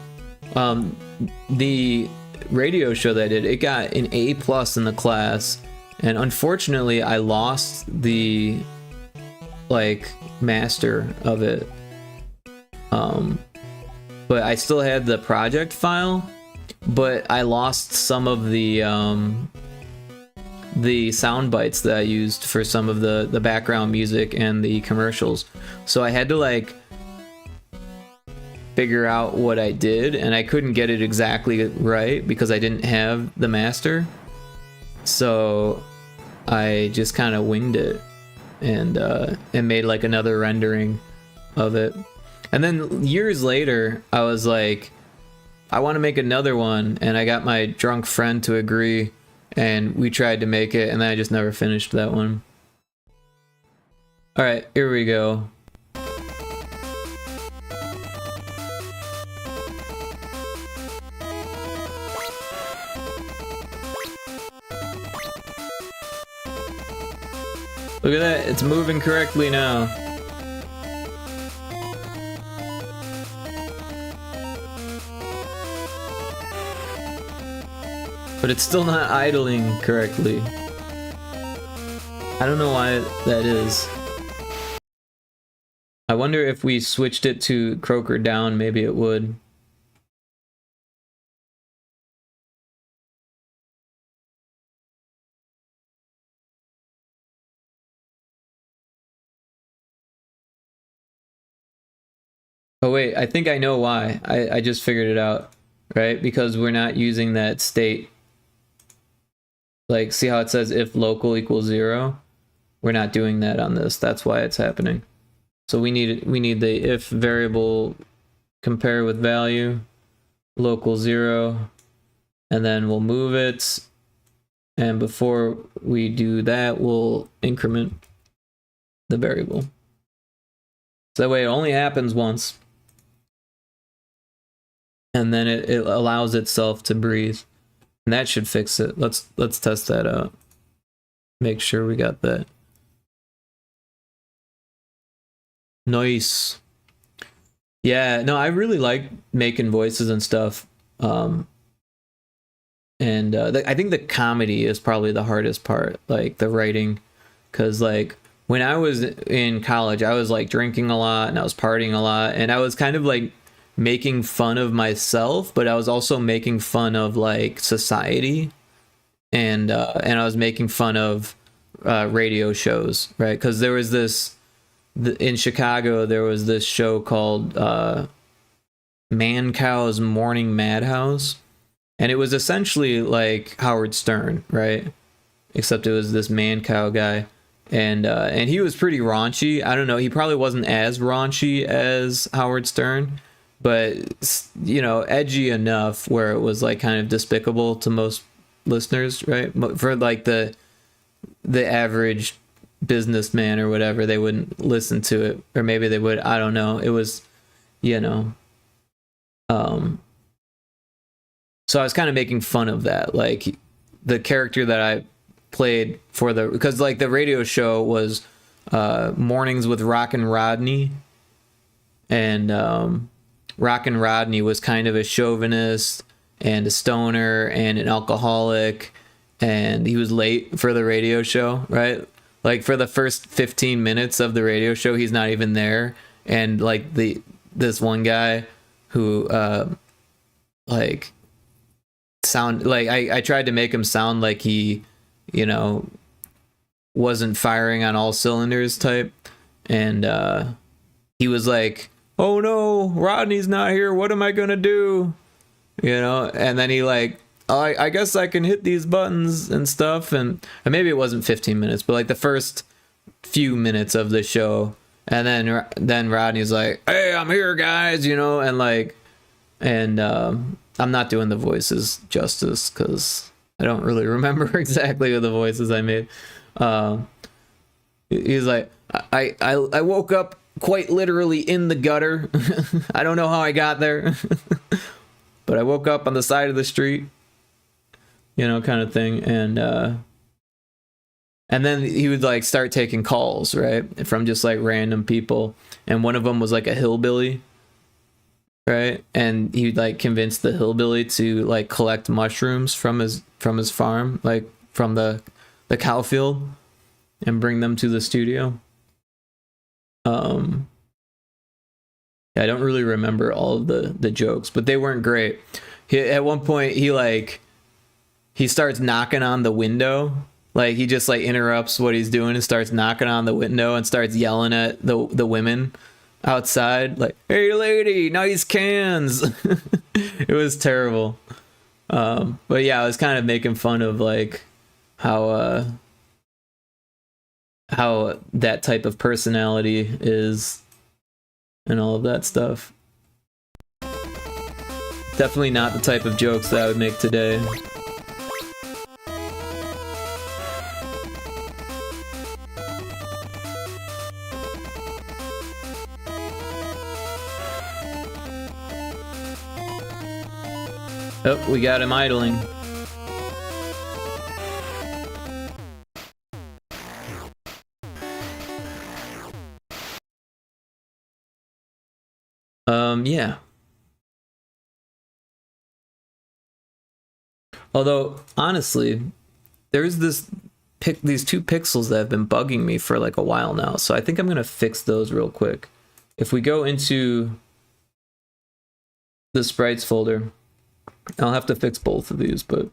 The radio show that I did, it got an A+ in the class, and unfortunately I lost the master of it. But I still had the project file, but I lost some of the sound bites that I used for some of the background music and the commercials. So I had to figure out what I did, and I couldn't get it exactly right because I didn't have the master. So I just kind of winged it and made another rendering of it. And then years later, I was like, I want to make another one, and I got my drunk friend to agree, and we tried to make it, and then I just never finished that one. All right, here we go. Look at that, it's moving correctly now. But it's still not idling correctly. I don't know why that is. I wonder if we switched it to Croaker down, maybe it would. Oh wait, I think I know why. I just figured it out, right? Because we're not using that state. See how it says if local equals 0? We're not doing that on this. That's why it's happening. So we need the if variable compare with value local 0, and then we'll move it. And before we do that, we'll increment the variable. So that way it only happens once. And then it allows itself to breathe. And that should fix it. Let's test that out. Make sure we got that. Nice. Yeah, no, I really like making voices and stuff. I think the comedy is probably the hardest part, the writing. Because when I was in college, I was drinking a lot and I was partying a lot, and I was kind of making fun of myself, but I was also making fun of society, and I was making fun of radio shows, right? Because there was this in Chicago there was this show called Man Cow's Morning Madhouse, and it was essentially like Howard Stern, right? Except it was this Man Cow guy, and he was pretty raunchy. I don't know, he probably wasn't as raunchy as Howard Stern, but you know, edgy enough where it was like kind of despicable to most listeners, right? For like the average businessman or whatever, they wouldn't listen to it, or maybe they would, I don't know. It was, you know, so I was kind of making fun of that, like the character that I played for the, because like the radio show was Mornings with Rockin' Rodney, and Rockin' Rodney was kind of a chauvinist and a stoner and an alcoholic, and he was late for the radio show, right? Like for the first 15 minutes of the radio show, he's not even there, and like this one guy who like sound like I tried to make him sound like he, you know, wasn't firing on all cylinders type, and he was like, oh no, Rodney's not here, what am I gonna do, you know? And then he like, oh, I guess I can hit these buttons and stuff, and maybe it wasn't 15 minutes, but like the first few minutes of the show, and then Rodney's like, hey, I'm here guys, you know, and like, and I'm not doing the voices justice because I don't really remember exactly the voices I made. He's like, I woke up quite literally in the gutter. I don't know how I got there, but I woke up on the side of the street, you know, kind of thing. And then he would like start taking calls, right, from just like random people. And one of them was like a hillbilly, right? And he'd like convince the hillbilly to like collect mushrooms from his farm, like from the cow field, and bring them to the studio. I don't really remember all of the jokes, but they weren't great. At one point he starts knocking on the window, like he just like interrupts what he's doing and starts knocking on the window and starts yelling at the women outside, like, hey lady, nice cans. It was terrible. But yeah, I was kind of making fun of like how that type of personality is and all of that stuff. Definitely not the type of jokes that I would make today. Oh, we got him idling. Yeah. Although, honestly, there's these two pixels that have been bugging me for like a while now, so I think I'm gonna fix those real quick. If we go into the sprites folder, I'll have to fix both of these, but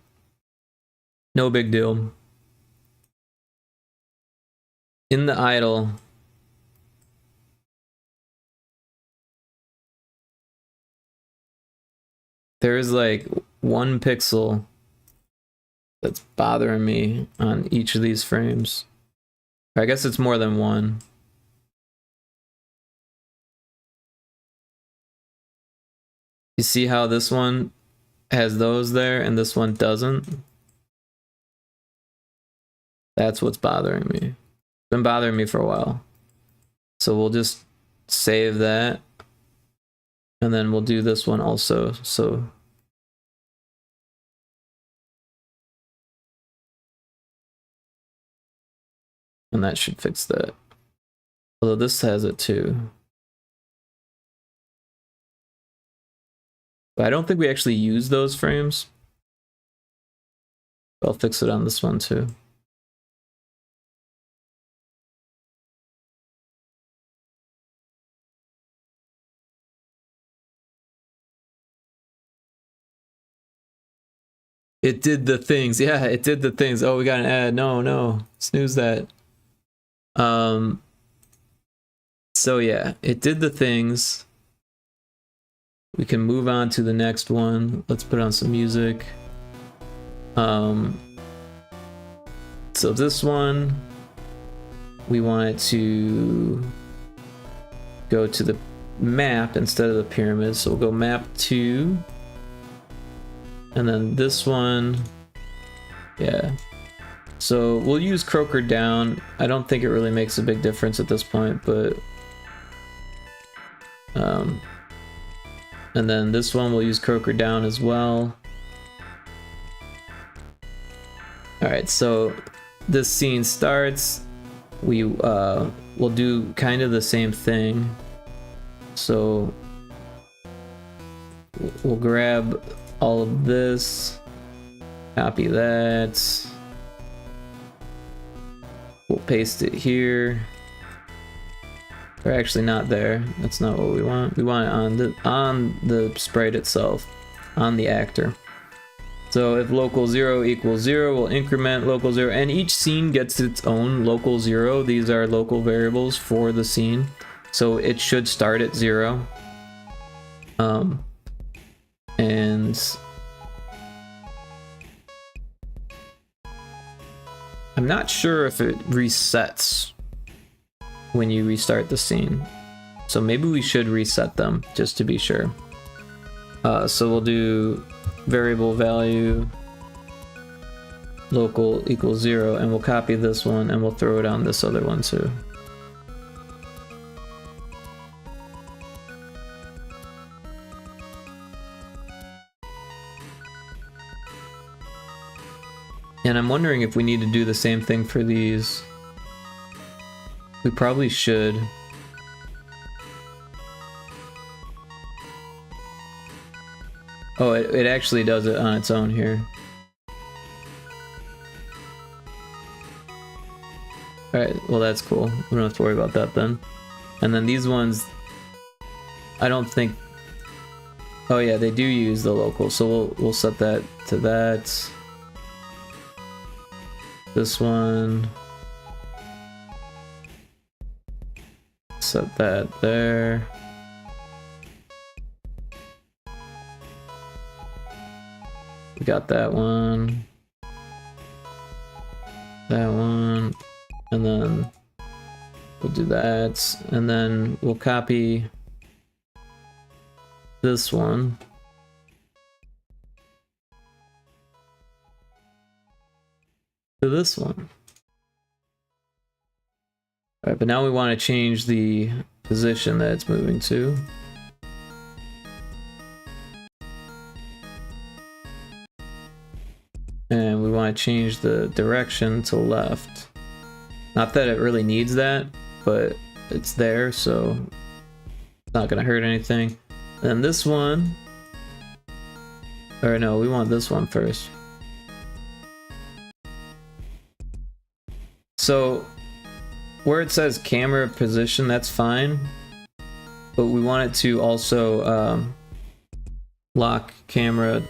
no big deal. In the idle, there's like one pixel that's bothering me on each of these frames. I guess it's more than one. You see how this one has those there and this one doesn't? That's what's bothering me. It's been bothering me for a while. So we'll just save that. And then we'll do this one also. So and that should fix that. Although this has it too. But I don't think we actually use those frames. I'll fix it on this one too. It did the things. Yeah, it did the things. Oh, we got an ad. No, snooze that. So yeah, it did the things. We can move on to the next one. Let's put on some music. So this one, we want it to go to the map instead of the pyramid. So we'll go map 2. And then this one, yeah. So we'll use Croaker down. I don't think it really makes a big difference at this point, but and then this one we'll use Croaker down as well. Alright, so this scene starts. We'll do kind of the same thing. So we'll grab all of this, copy that. We'll paste it here. Or actually not there. That's not what we want. We want it on the sprite itself, on the actor. So if local 0 equals 0, we'll increment local 0, and each scene gets its own local 0. These are local variables for the scene, so it should start at 0. And I'm not sure if it resets when you restart the scene, so maybe we should reset them just to be sure. So we'll do variable value local equals 0, and we'll copy this one and we'll throw it on this other one too. And I'm wondering if we need to do the same thing for these. We probably should. Oh, it actually does it on its own here. Alright, well that's cool. We don't have to worry about that then. And then these ones, I don't think... Oh yeah, they do use the local, so we'll set that to that. This one. Set that there. We got that one. That one. And then we'll do that. And then we'll copy this one. To this one. Alright, but now we want to change the position that it's moving to. And we want to change the direction to left. Not that it really needs that, but it's there, so it's not going to hurt anything. And then this one, or no, we want this one first. So where it says camera position, that's fine, but we want it to also lock camera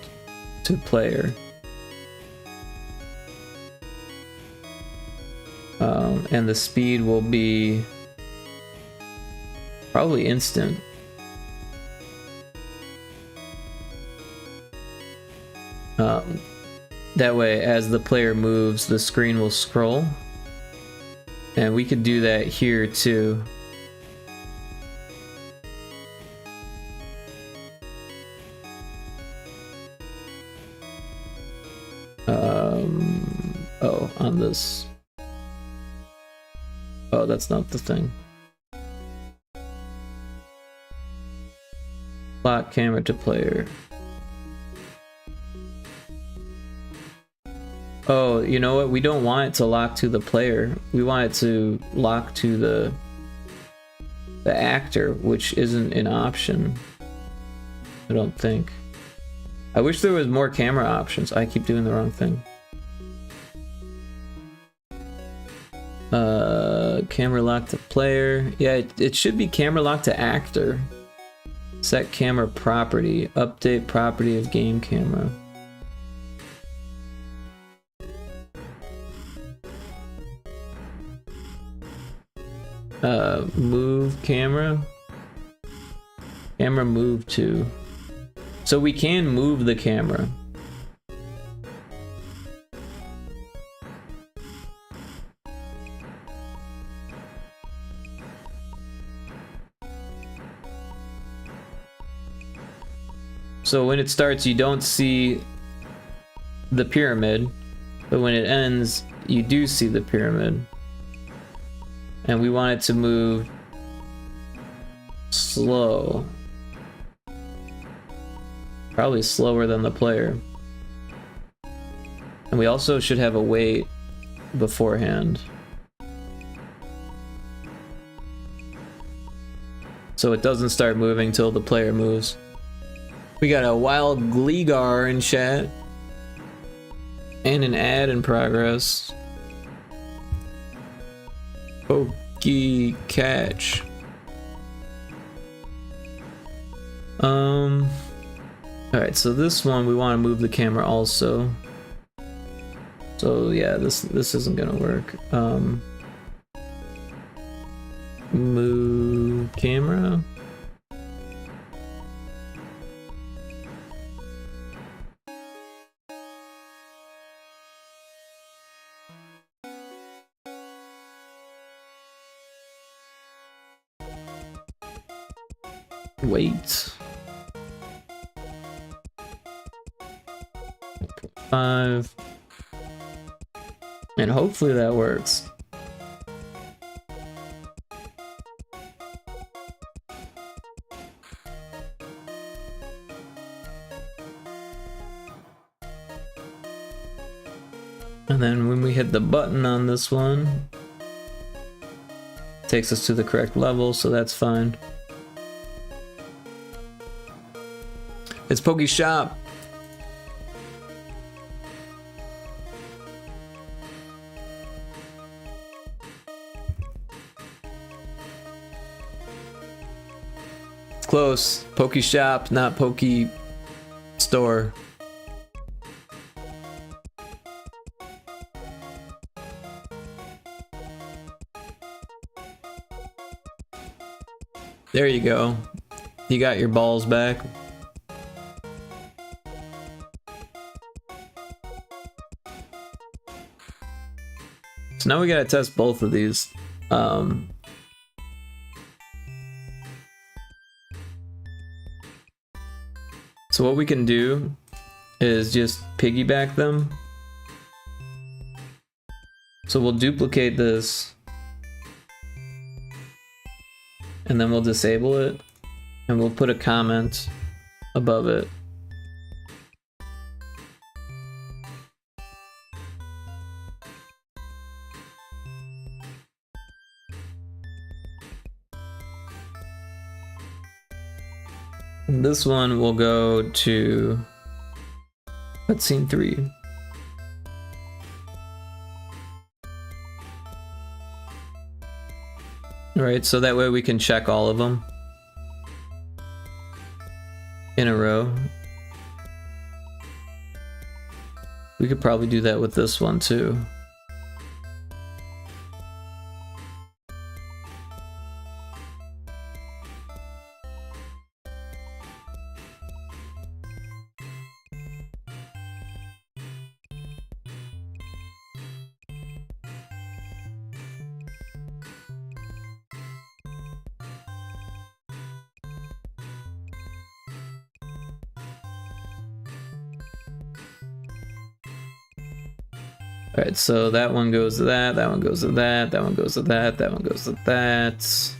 to player. And the speed will be probably instant. That way, as the player moves, the screen will scroll. And we could do that here too. Oh, on this. Oh, that's not the thing. Lock camera to player. Oh, you know what? We don't want it to lock to the player. We want it to lock to the actor, which isn't an option. I don't think. I wish there was more camera options. I keep doing the wrong thing. Camera lock to player. Yeah, it should be camera lock to actor. Set camera property. Update property of game camera. Move camera. Camera move to. So we can move the camera. So when it starts, you don't see the pyramid, but when it ends, you do see the pyramid. And we want it to move slow. Probably slower than the player. And we also should have a wait beforehand. So it doesn't start moving till the player moves. We got a wild Gleegar in chat. And an ad in progress. Pokey catch. Alright, so this one we want to move the camera also. So yeah, this isn't gonna work. Move camera. Wait. 5. And hopefully that works. And then when we hit the button on this one, it takes us to the correct level, so that's fine. It's Pokey Shop. It's close. Pokey Shop, not Pokey Store. There you go. You got your balls back. So now we gotta test both of these. So what we can do is just piggyback them. So we'll duplicate this. And then we'll disable it. And we'll put a comment above it. And this one will go to cutscene 3. Alright, so that way we can check all of them in a row. We could probably do that with this one too. Alright, so that one goes to that, that one goes to that, that one goes to that, that one goes to that.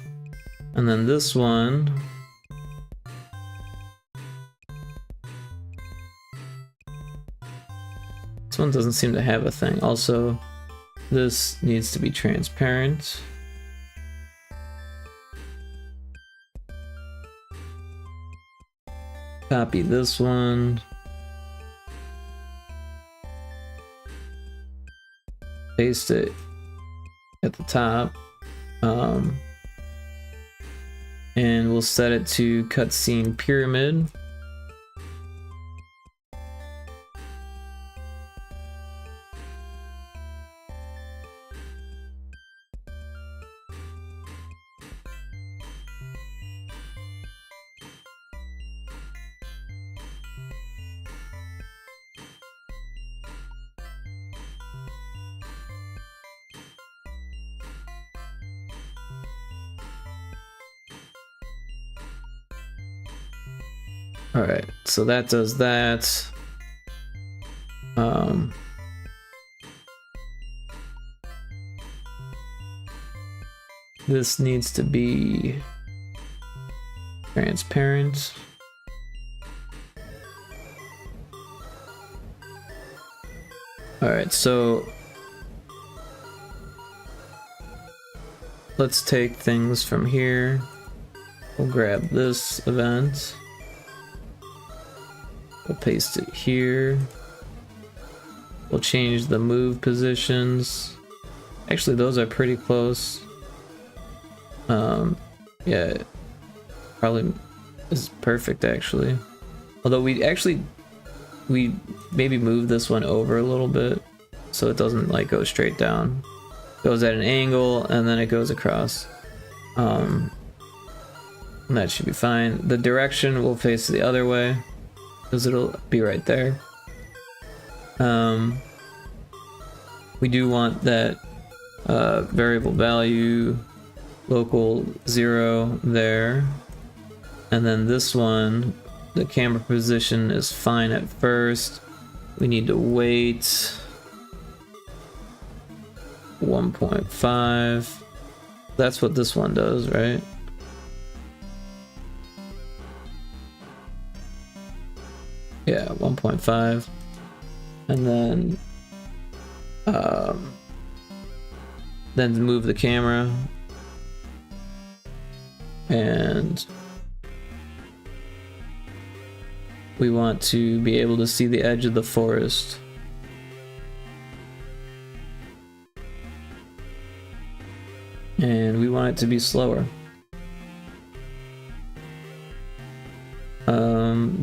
And then this one. This one doesn't seem to have a thing. Also, this needs to be transparent. Copy this one. Paste it at the top. And we'll set it to cutscene pyramid. Alright, so that does that. This needs to be transparent. Alright, so let's take things from here. We'll grab this event. We'll paste it here. We'll change the move positions. Actually, those are pretty close. Yeah, probably is perfect actually. Although we maybe move this one over a little bit so it doesn't like go straight down. Goes at an angle and then it goes across. And that should be fine. The direction will face the other way because it'll be right there. We do want that variable value local 0 there, and then this one, the camera position is fine at first. We need to wait 1.5. That's what this one does, right? Yeah, 1.5, and then move the camera. And we want to be able to see the edge of the forest. And we want it to be slower.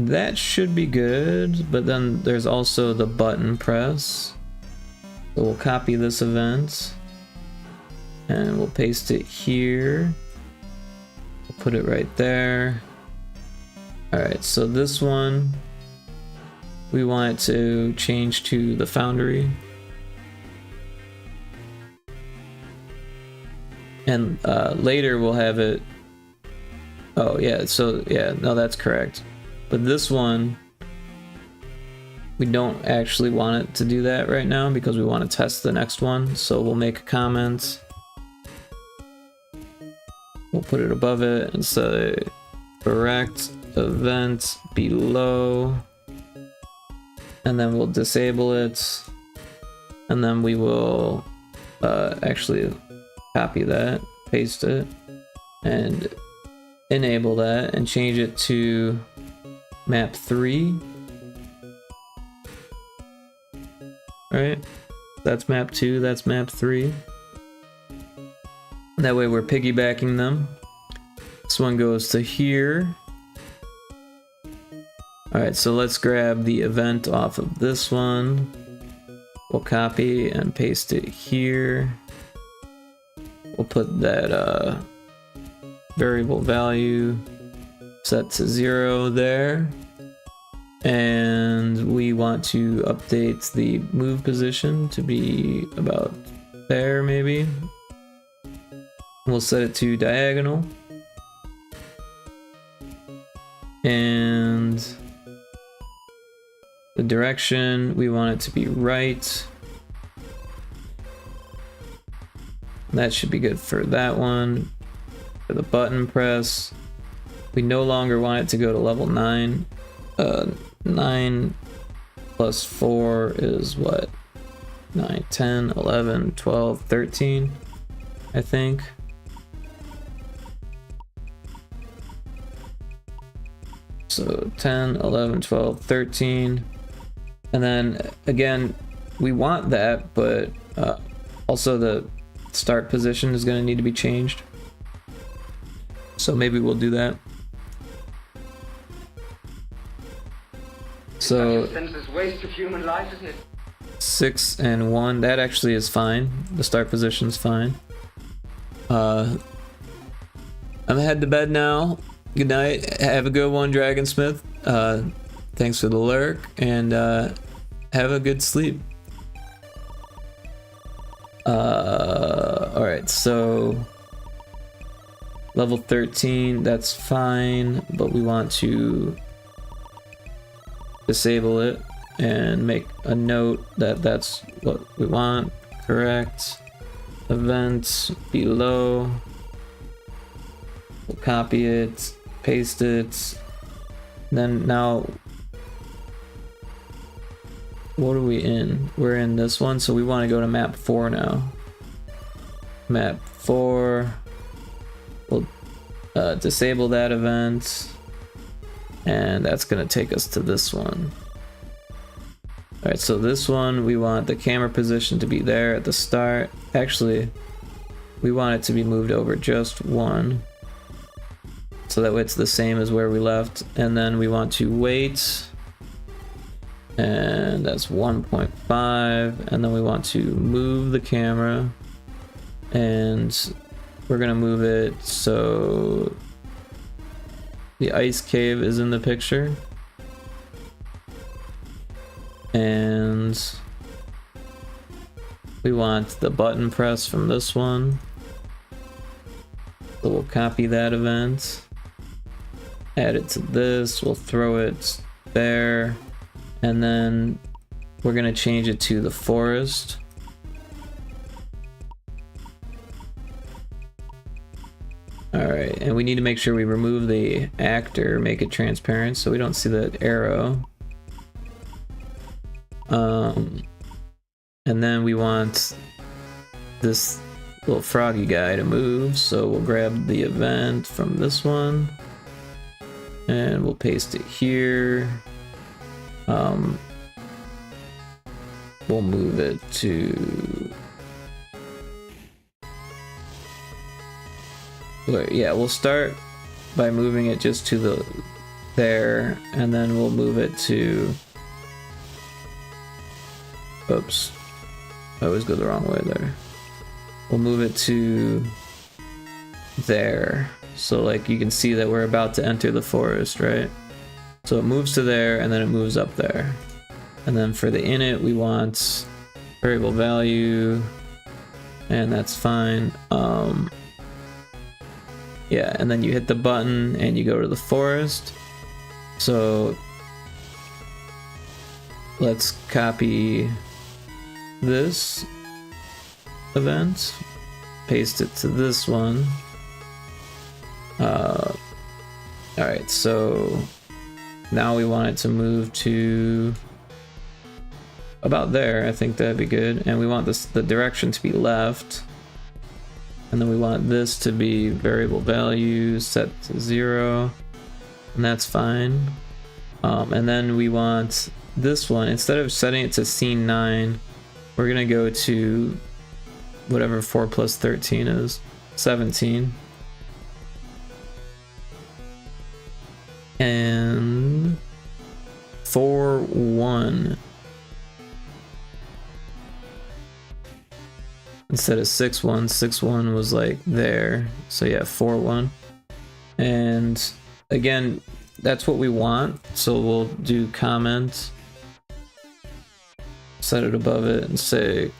That should be good, but then there's also the button press. So we'll copy this event and we'll paste it here. Put it right there. Alright, so this one we want it to change to the Foundry. And later we'll have it. Oh yeah, so yeah, no, that's correct. But this one, we don't actually want it to do that right now because we want to test the next one. So we'll make a comment. We'll put it above it and say correct event below, and then we'll disable it, and then we will actually copy that, paste it, and enable that and change it to map 3. Right? That's map 2, that's map 3. That way we're piggybacking them. This one goes to here. Alright, so let's grab the event off of this one. We'll copy and paste it here. We'll put that variable value set to 0 there. And we want to update the move position to be about there maybe. We'll set it to diagonal. And the direction, we want it to be right. That should be good for that one. For the button press, we no longer want it to go to level 9. 9 plus 4 is what? 9, 10, 11, 12, 13, I think. So 10, 11, 12, 13. And then again, we want that, but also the start position is going to need to be changed. So maybe we'll do that. So 6 and 1, that actually is fine. The start position's fine. I'm head to bed now. Good night. Have a good one, Dragonsmith. Thanks for the lurk, and have a good sleep. Alright, so level 13, that's fine, but we want to disable it and make a note that that's what we want. Correct. Event below. We'll copy it, paste it. Then now, what are we in? We're in this one, so we want to go to map 4 now. Map 4. We'll disable that event, and that's gonna take us to this one. All right, so this one we want the camera position to be there at the start. Actually, we want it to be moved over just 1. So that way it's the same as where we left. And then we want to wait. And that's 1.5. And then we want to move the camera. And we're gonna move it so the ice cave is in the picture. And we want the button press from this one. So we'll copy that event. Add it to this, we'll throw it there, and then we're gonna change it to the forest. Alright, and we need to make sure we remove the actor, make it transparent so we don't see that arrow. And then we want this little froggy guy to move, so we'll grab the event from this one. And we'll paste it here. We'll move it to... yeah, we'll start by moving it just to the there, and then we'll move it to... oops. I always go the wrong way there. We'll move it to there. So like you can see that we're about to enter the forest, right? So it moves to there and then it moves up there. And then for the init we want variable value, and that's fine. Yeah, and then you hit the button and you go to the forest. So let's copy this event, paste it to this one. Alright, so now we want it to move to about there. I think that'd be good. And we want the direction to be left. And then we want this to be variable value set to 0. And that's fine. And then we want this one, instead of setting it to scene 9, we're gonna go to whatever 4 plus 13 is, 17. And 4-1 instead of 6-1. 6-1 was like there, so yeah, 4-1. And again, that's what we want, so we'll do comment, set it above it, and say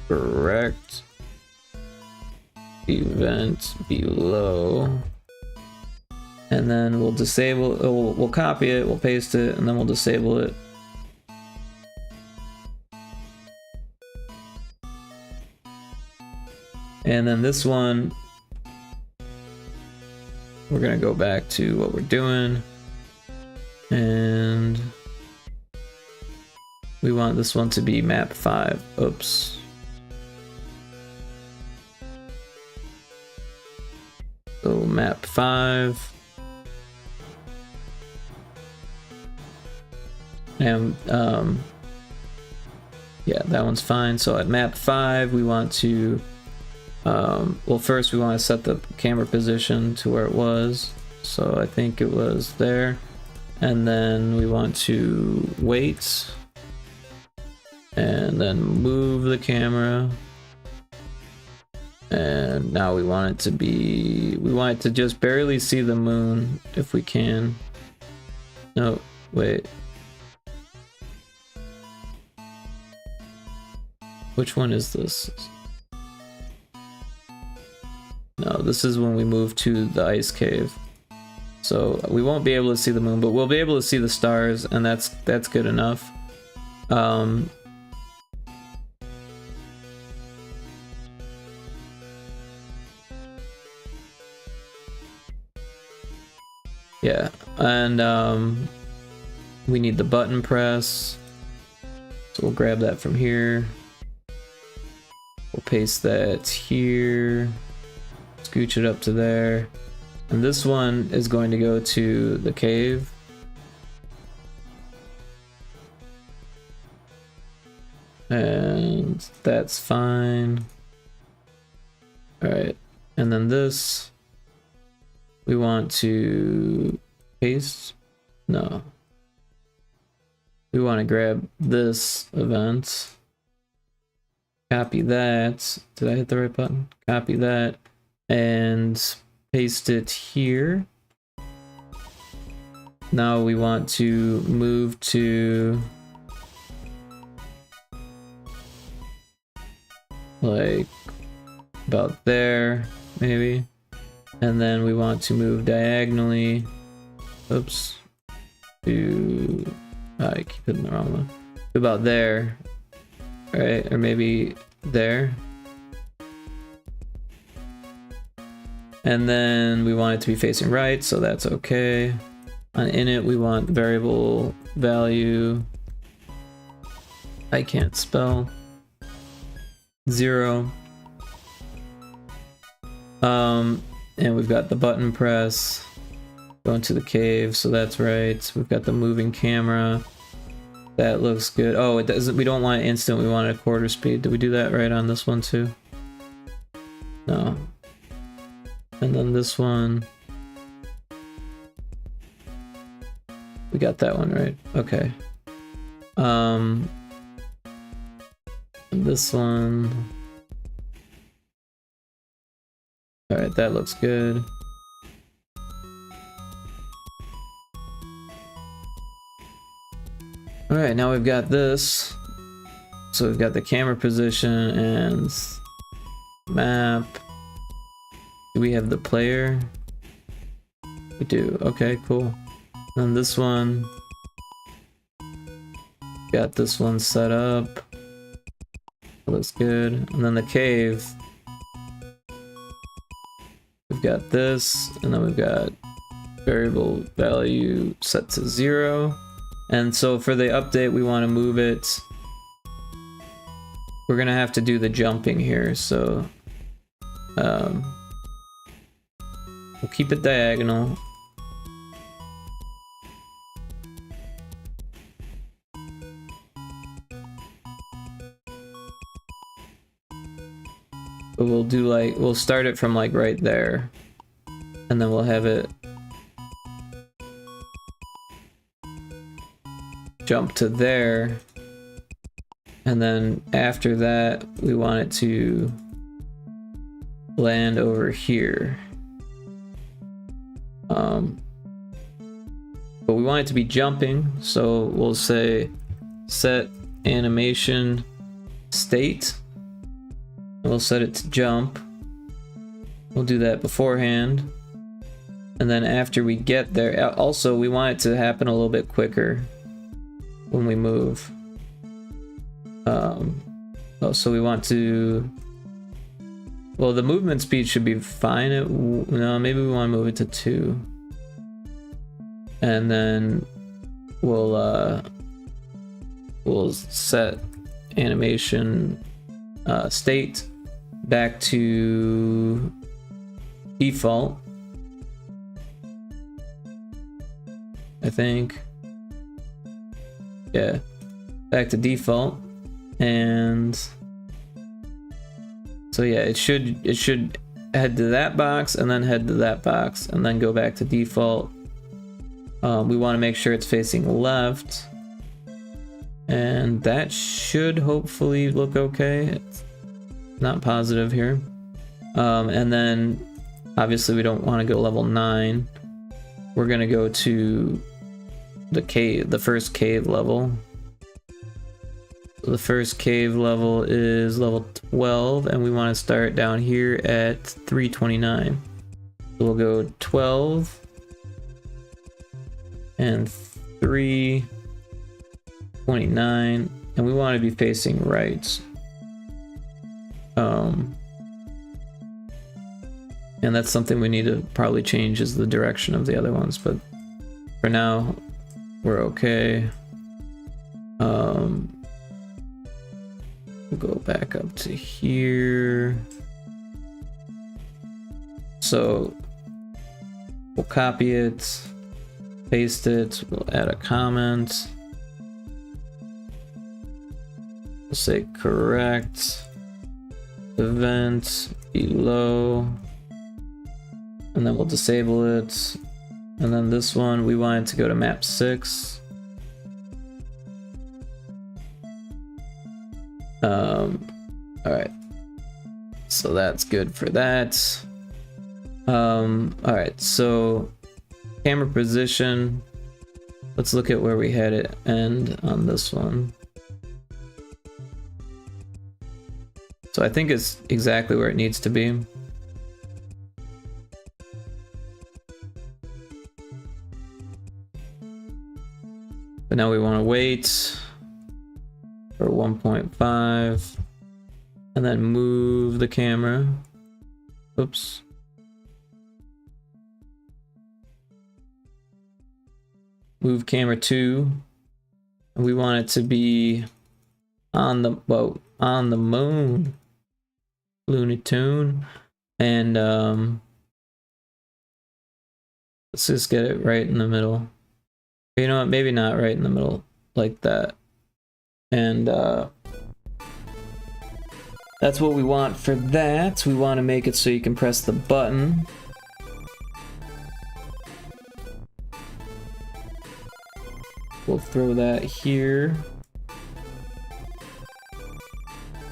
correct event below. And then we'll disable, we'll copy it, we'll paste it, and then we'll disable it. And then this one, we're gonna go back to what we're doing. And we want this one to be map 5. Oops. So map 5. And yeah, that one's fine. So at map 5 we want to well, first we want to set the camera position to where it was, so I think it was there. And then we want to wait and then move the camera, and now we want it to be, we want it to just barely see the moon if we can. No, wait. Which one is this? No, this is when we move to the ice cave. So we won't be able to see the moon, but we'll be able to see the stars, and that's good enough. Yeah, and we need the button press. So we'll grab that from here. We'll paste that here. Scooch it up to there. And this one is going to go to the cave. And that's fine. Alright, and then this we want to paste. No. We want to grab this event. Copy that. Did I hit the right button? Copy that and paste it here. Now we want to move to like about there, maybe. And then we want to move diagonally. Oops. To I keep hitting the wrong one. About there. Right? Or maybe there. And then we want it to be facing right, so that's okay. On init, we want variable value. I can't spell. 0. And we've got the button press going to the cave, so that's right. We've got the moving camera. That looks good. Oh, it doesn't. We don't want it instant. We want it at quarter speed. Did we do that right on this one too? No. And then this one. We got that one right. Okay. And this one. All right, that looks good. All right, now we've got this. So we've got the camera position and map. Do we have the player? We do. Okay, cool. And this one. Got this one set up. Looks good. And then the cave. We've got this, and then we've got variable value set to 0. And so for the update, we want to move it. We're gonna have to do the jumping here, so we'll keep it diagonal. But we'll do like, we'll start it from like right there, and then we'll have it jump to there, and then after that we want it to land over here. But we want it to be jumping, so we'll say set animation state. We'll set it to jump. We'll do that beforehand. And then after we get there, also we want it to happen a little bit quicker when we move. So we want to, well, the movement speed should be fine. No, maybe we want to move it to 2. And then we'll set animation state back to default, I think. Yeah, back to default. And so yeah, it should head to that box and then head to that box and then go back to default. We want to make sure it's facing left, and that should hopefully look okay. It's not positive here. And then obviously we don't want to go level 9. We're gonna go to the cave, the first cave level. So the first cave level is level 12, and we want to start down here at 329. So we'll go 12, and 3, 29, and we want to be facing right. And that's something we need to probably change, is the direction of the other ones, but for now we're okay. We'll go back up to here. So we'll copy it, paste it, we'll add a comment. We'll say correct event below, and then we'll disable it. And then this one, we want it to go to map 6. Alright, so that's good for that. Alright, so camera position, let's look at where we had it end on this one. So I think it's exactly where it needs to be. But now we want to wait for 1.5 and then move the camera. Oops. Move camera 2. And we want it to be on the moon. Looney Tune. And let's just get it right in the middle. You know what, maybe not right in the middle like that. And that's what we want for that. We want to make it so you can press the button. We'll throw that here.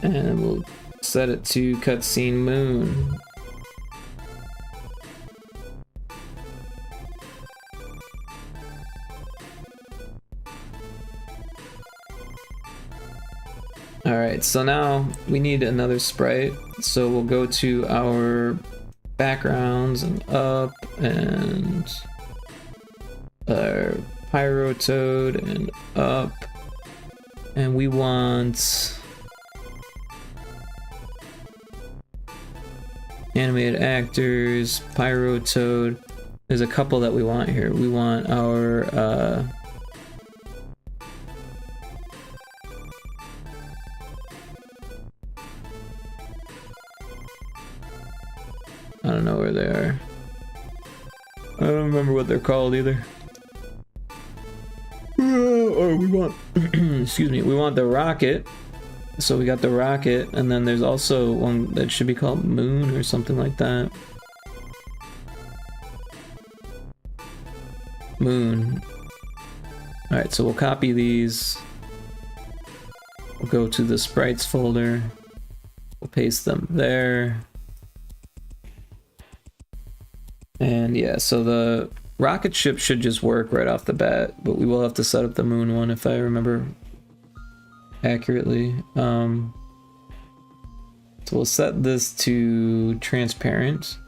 And we'll set it to cutscene moon. Alright, so now we need another sprite. So we'll go to our backgrounds and up, and our Pyrotoad and up. And we want animated actors, Pyrotoad. There's a couple that we want here. We want our I don't know where they are. I don't remember what they're called either. Or we want excuse me, we want the rocket. So we got the rocket, and then there's also one that should be called Moon or something like that. Moon. Alright, so we'll copy these. We'll go to the sprites folder. We'll paste them there. And yeah, so the rocket ship should just work right off the bat, but we will have to set up the moon one if I remember accurately. So we'll set this to transparent,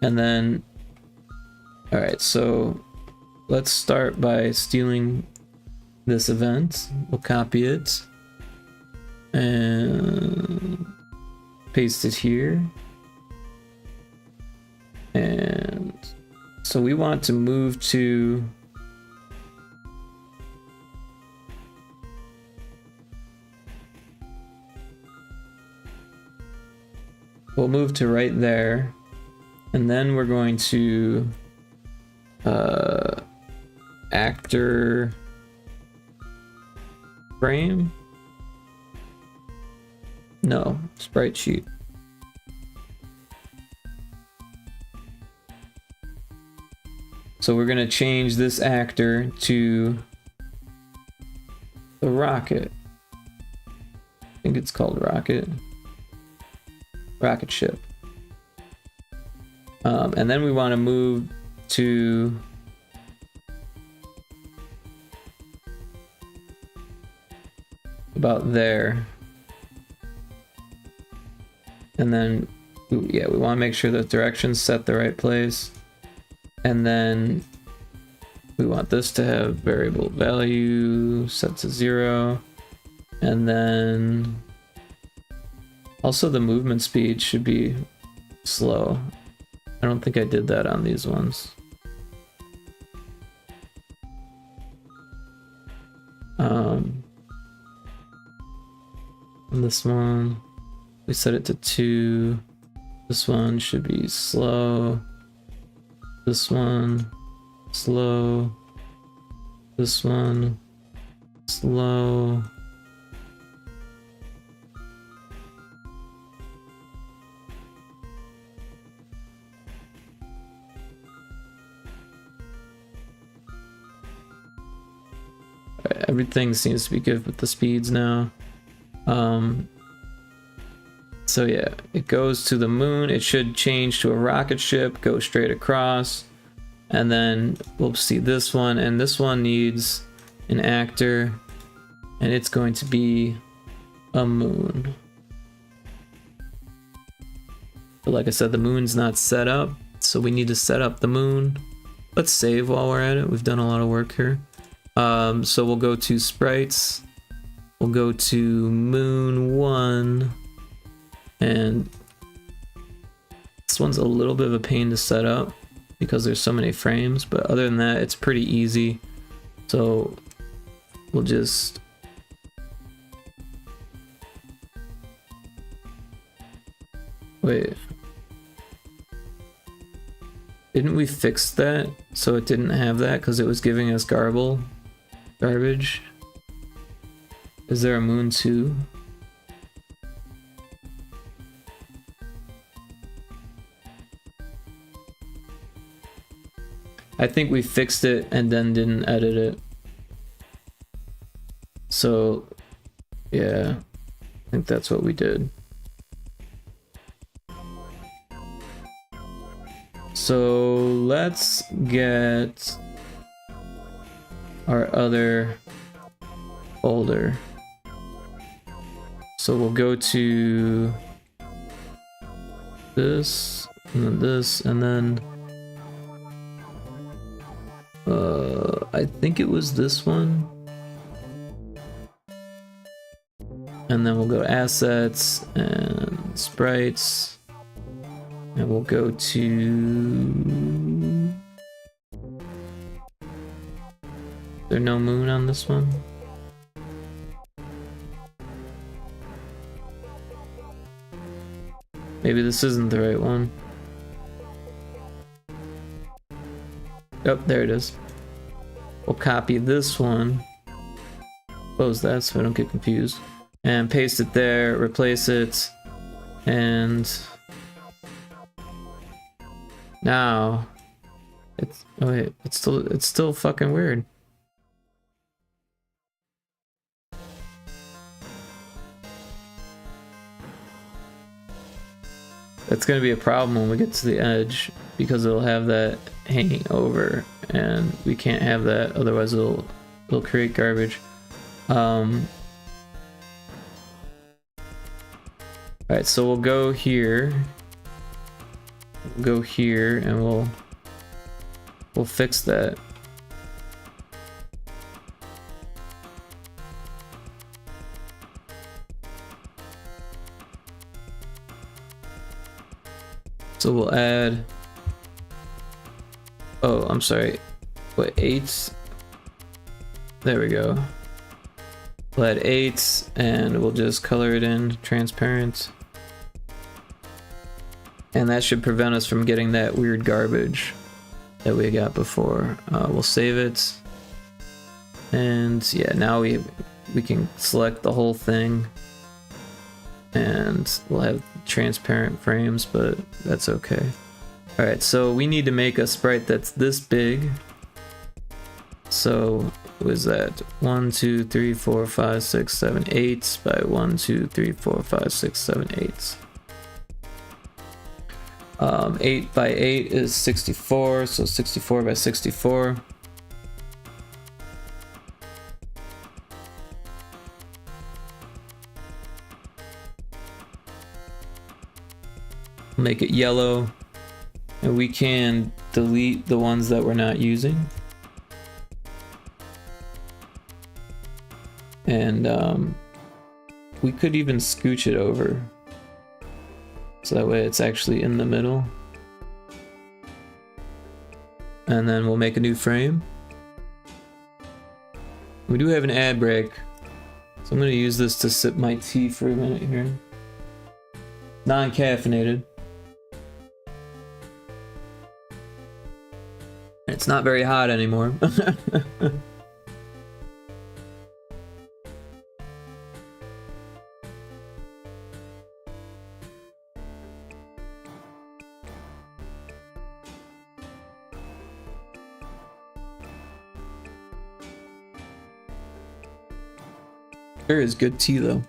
and then alright, so let's start by stealing this event. We'll copy it and paste it here. And so we want to move to we'll move to right there, and then we're going to actor frame, no, sprite sheet. So we're gonna change this actor to the rocket. I think it's called rocket ship. And then we want to move to about there. And then, yeah, we want to make sure the direction's set the right place. And then we want this to have variable value set to 0. And then also the movement speed should be slow. I don't think I did that on these ones. On this one, we set it to 2. This one should be slow. This one, slow. This one, slow. Everything seems to be good with the speeds now. So yeah, it goes to the moon. It should change to a rocket ship, go straight across, and then we'll see this one, and this one needs an actor, and it's going to be a moon. But like I said, the moon's not set up, so we need to set up the moon. Let's save while we're at it. We've done a lot of work here. So we'll go to sprites, we'll go to moon 1, and this one's a little bit of a pain to set up because there's so many frames, but other than that it's pretty easy. So we'll just wait, didn't we fix that so it didn't have that because it was giving us garbage? Is there a moon 2? I think we fixed it and then didn't edit it. So yeah, I think that's what we did. So let's get our other folder. So we'll go to this, and then this, and then I think it was this one. And then we'll go assets and sprites. And we'll go to... Is there no moon on this one? Maybe this isn't the right one. Oh, there it is. We'll copy this one. Close that so I don't get confused. And paste it there, replace it, and now it's, oh wait, it's still fucking weird. That's gonna be a problem when we get to the edge because it'll have that hanging over, and we can't have that, otherwise it'll create garbage. Alright, so we'll go here. We'll go here and we'll fix that. So we'll add, oh, I'm sorry, what, 8s? There we go. We'll add 8s and we'll just color it in transparent. And that should prevent us from getting that weird garbage that we got before. We'll save it. And yeah, now we can select the whole thing. And we'll have transparent frames, but that's okay. Alright, so we need to make a sprite that's this big. So what is that? 1, 2, 3, 4, 5, 6, 7, 8 by 1, 2, 3, 4, 5, 6, 7, 8. 8 by 8 is 64, so 64 by 64. Make it yellow, and we can delete the ones that we're not using. And we could even scooch it over. So that way it's actually in the middle. And then we'll make a new frame. We do have an ad break. So I'm gonna use this to sip my tea for a minute here. Non-caffeinated. It's not very hot anymore. There is good tea though.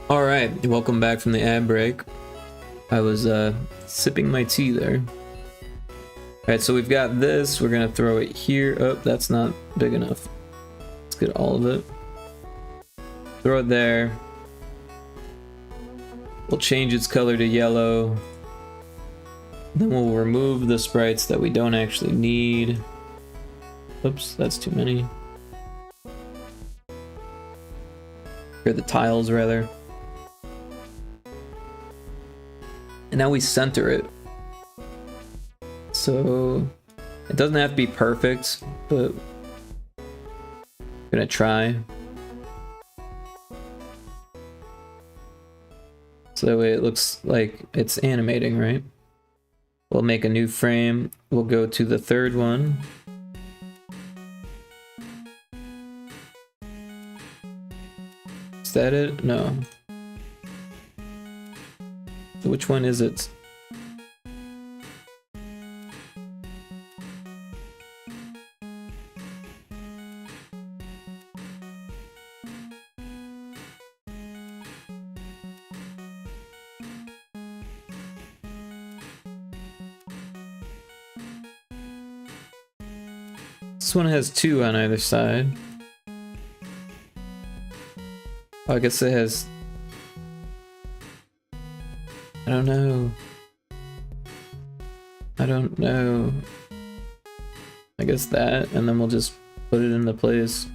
Alright, welcome back from the ad break. I was sipping my tea there. Alright, so we've got this. We're gonna throw it here. Oh, that's not big enough. Let's get all of it. Throw it there. We'll change its color to yellow. Then we'll remove the sprites that we don't actually need. Oops, that's too many. Or the tiles, rather. And now we center it. So it doesn't have to be perfect, but I'm gonna try. So that way it looks like it's animating, right? We'll make a new frame. We'll go to the third one. Is that it? No. So which one is it? This one has two on either side. Oh, I guess it has... I don't know. I don't know. I guess that, and then we'll just put it into place.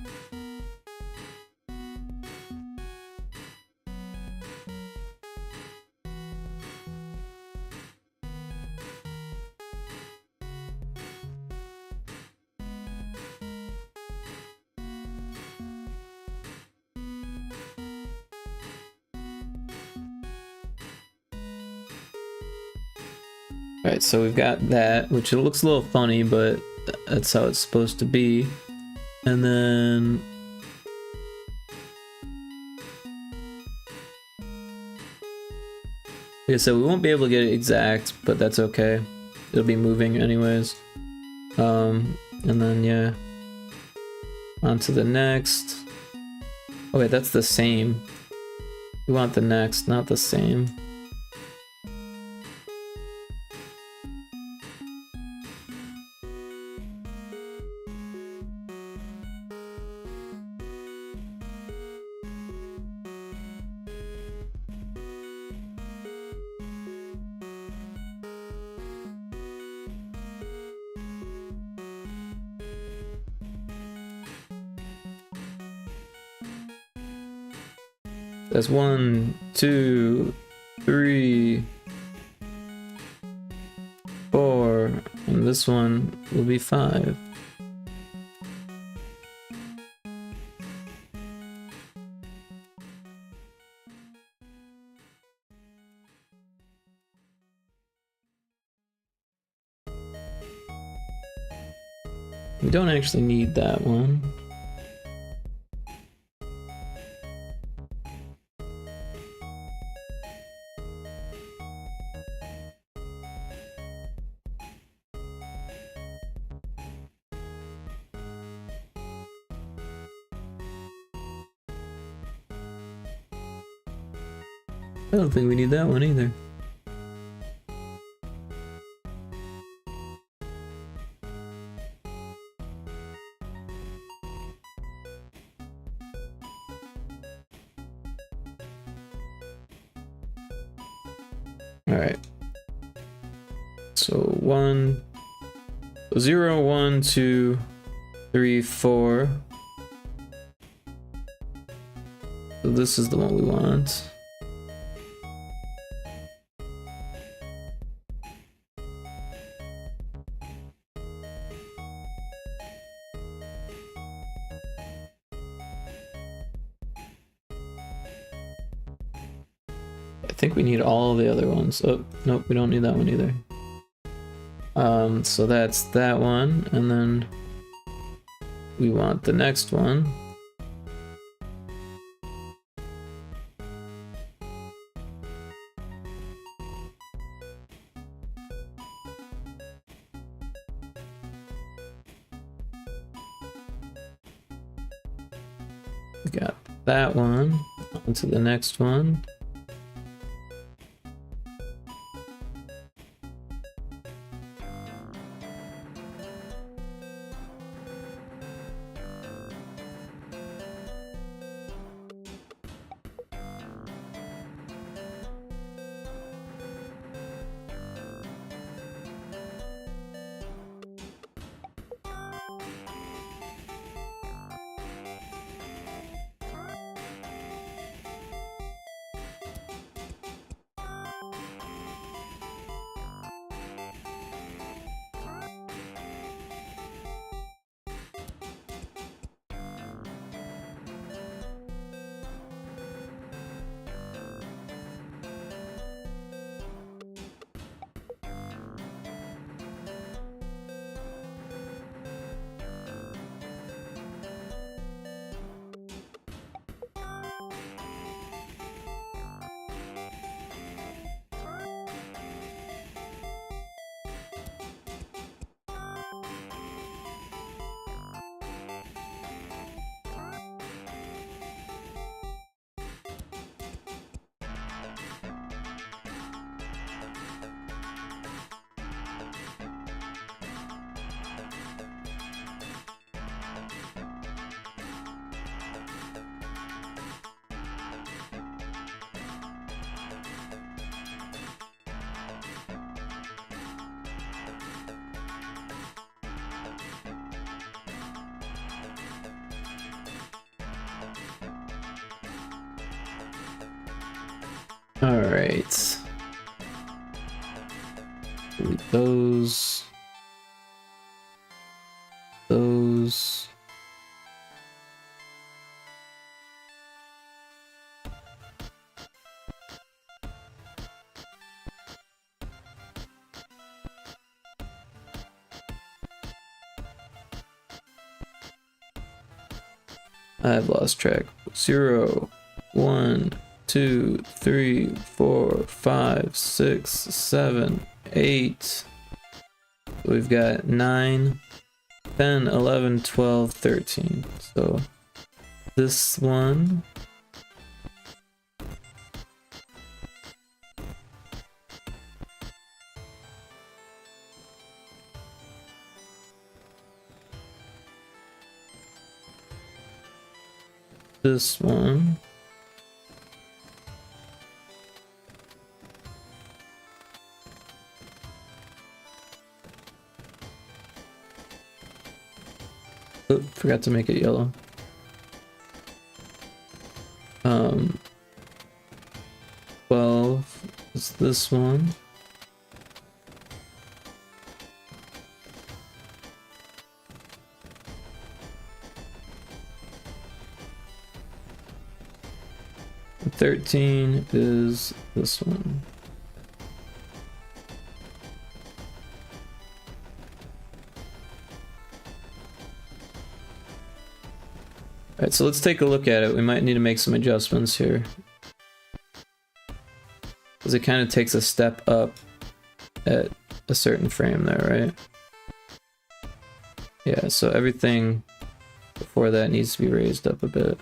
Alright, so we've got that, which it looks a little funny, but that's how it's supposed to be. And then... like I said, we won't be able to get it exact, but that's okay. It'll be moving anyways. And then, yeah. On to the next. Oh wait, that's the same. We want the next, not the same. That's 1, 2, 3, 4, and this one will be 5. We don't actually need that one. I don't think we need that one either. Alright. So 0, 1, 2, 3, 4. So this is the one we want. I think we need all the other ones. Oh, nope, we don't need that one either. So that's that one, and then we want the next one. We got that one. On to the next one. All right. Delete those. Those. I've lost track. 0, 1, 2, 3, 4, 5, 6, 7, 8. We've got 9, 10, 11, 12, 13. So this one. This one. Oh, forgot to make it yellow. It's this one. And 13 is this one. Alright, so let's take a look at it. We might need to make some adjustments here. Because it kind of takes a step up at a certain frame there, right? Yeah, so everything before that needs to be raised up a bit.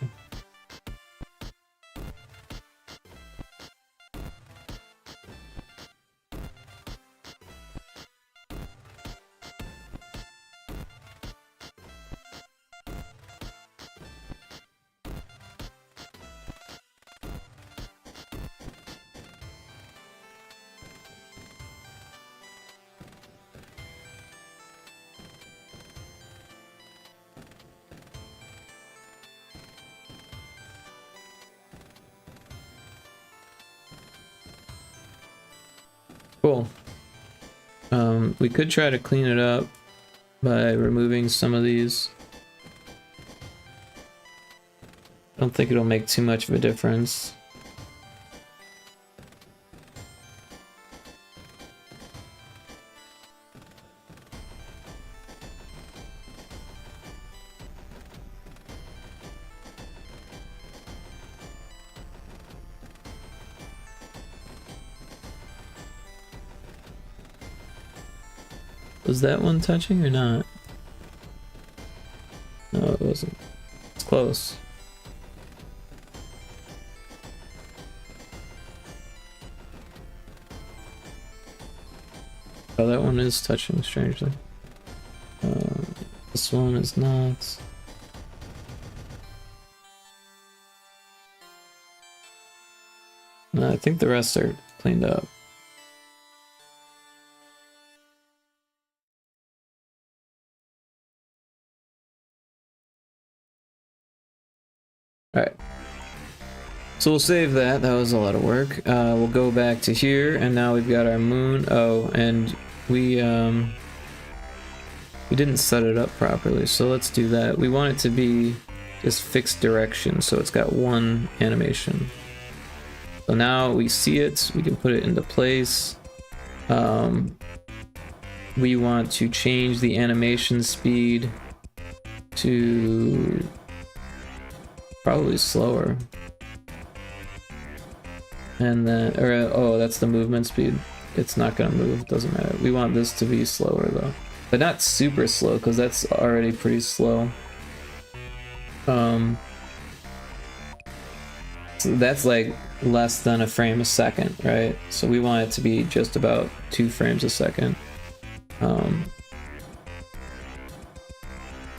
Cool. We could try to clean it up by removing some of these. I don't think it'll make too much of a difference. Was that one touching or not? No, it wasn't. It's close. Oh, that one is touching, strangely. This one is not. No, I think the rest are cleaned up. Alright, so we'll save that. That was a lot of work. We'll go back to here, and now we've got our moon. Oh, and we didn't set it up properly, so let's do that. We want it to be just fixed direction, so it's got one animation. So now we see it, we can put it into place. We want to change the animation speed to probably slower. And then, oh, that's the movement speed. It's not gonna move, doesn't matter. We want this to be slower though. But not super slow, because that's already pretty slow. So that's like less than a frame a second, right? So we want it to be just about 2 frames a second.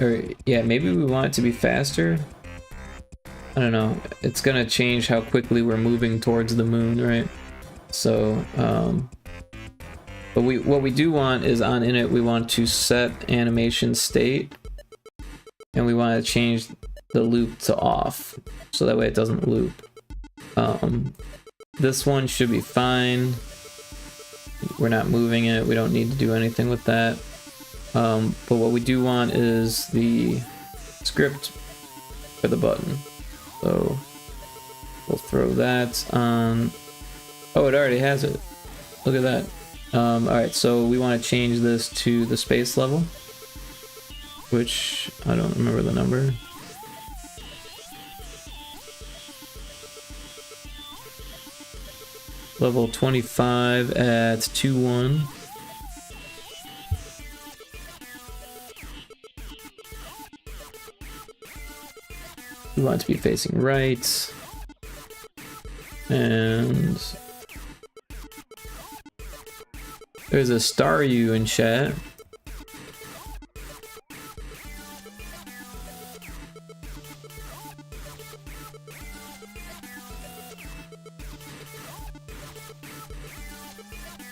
Or yeah, maybe we want it to be faster. I don't know. It's gonna change how quickly we're moving towards the moon, right? So, but what we do want is on init, we want to set animation state, and we want to change the loop to off, so that way it doesn't loop. This one should be fine. We're not moving it. We don't need to do anything with that. But what we do want is the script for the button. So we'll throw that on. Oh, it already has it. Look at that. Alright, so we want to change this to the space level, which I don't remember the number. Level 25 at 2.1. We want it to be facing right. And there's a star U in chat.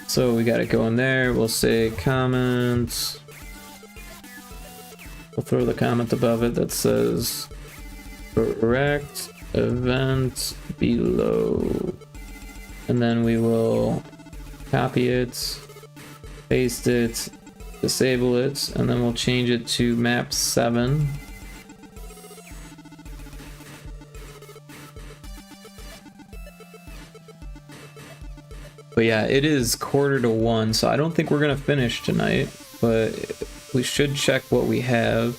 So we gotta go in there, we'll say comment. We'll throw the comment above it that says correct event below. and then we will copy it, paste it, disable it, and then we'll change it to map 7. But yeah, it is 1:45, so I don't think we're gonna finish tonight, but we should check what we have.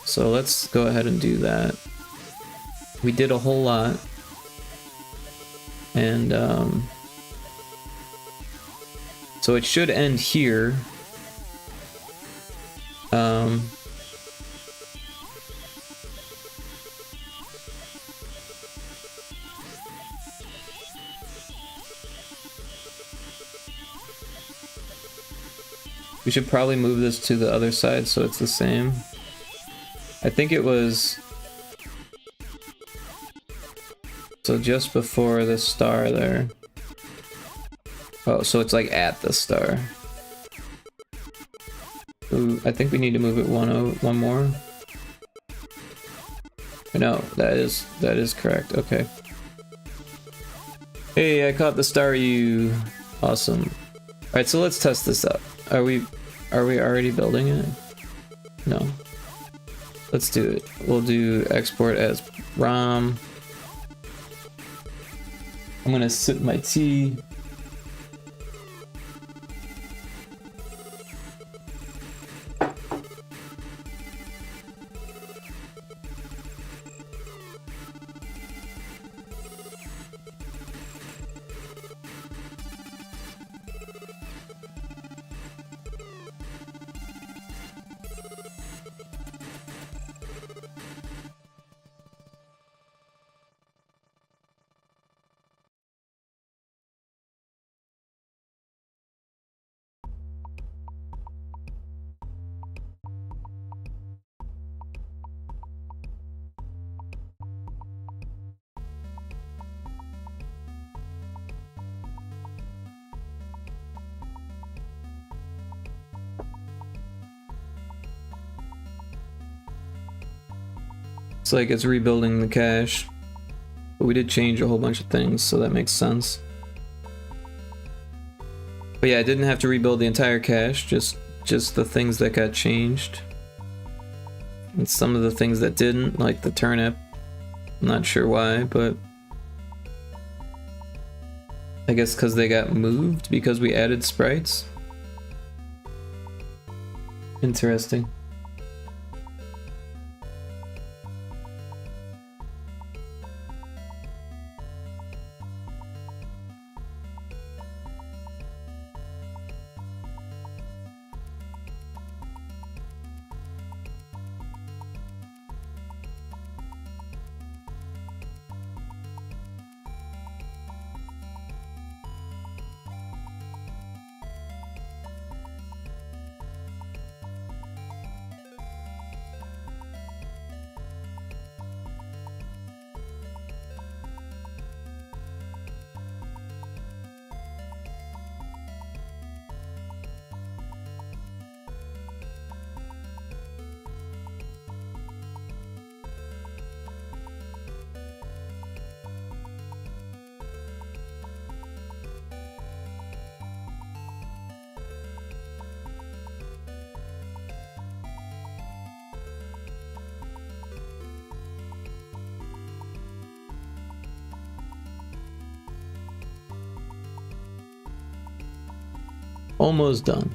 So let's go ahead and do that. We did a whole lot. And so it should end here. We should probably move this to the other side so it's the same. I think it was so just before the star there. Oh, so it's like at the star. Ooh, I think we need to move it one more. No, that is correct. Okay. Hey, I caught the star, you. Awesome. All right, so let's test this out. Are we already building it? No. Let's do it. We'll do export as ROM. I'm gonna sip my tea. It's like it's rebuilding the cache, but we did change a whole bunch of things, so that makes sense. But yeah, I didn't have to rebuild the entire cache, just the things that got changed. And some of the things that didn't, like the turnip. I'm not sure why, but I guess because they got moved because we added sprites. Interesting. Almost done.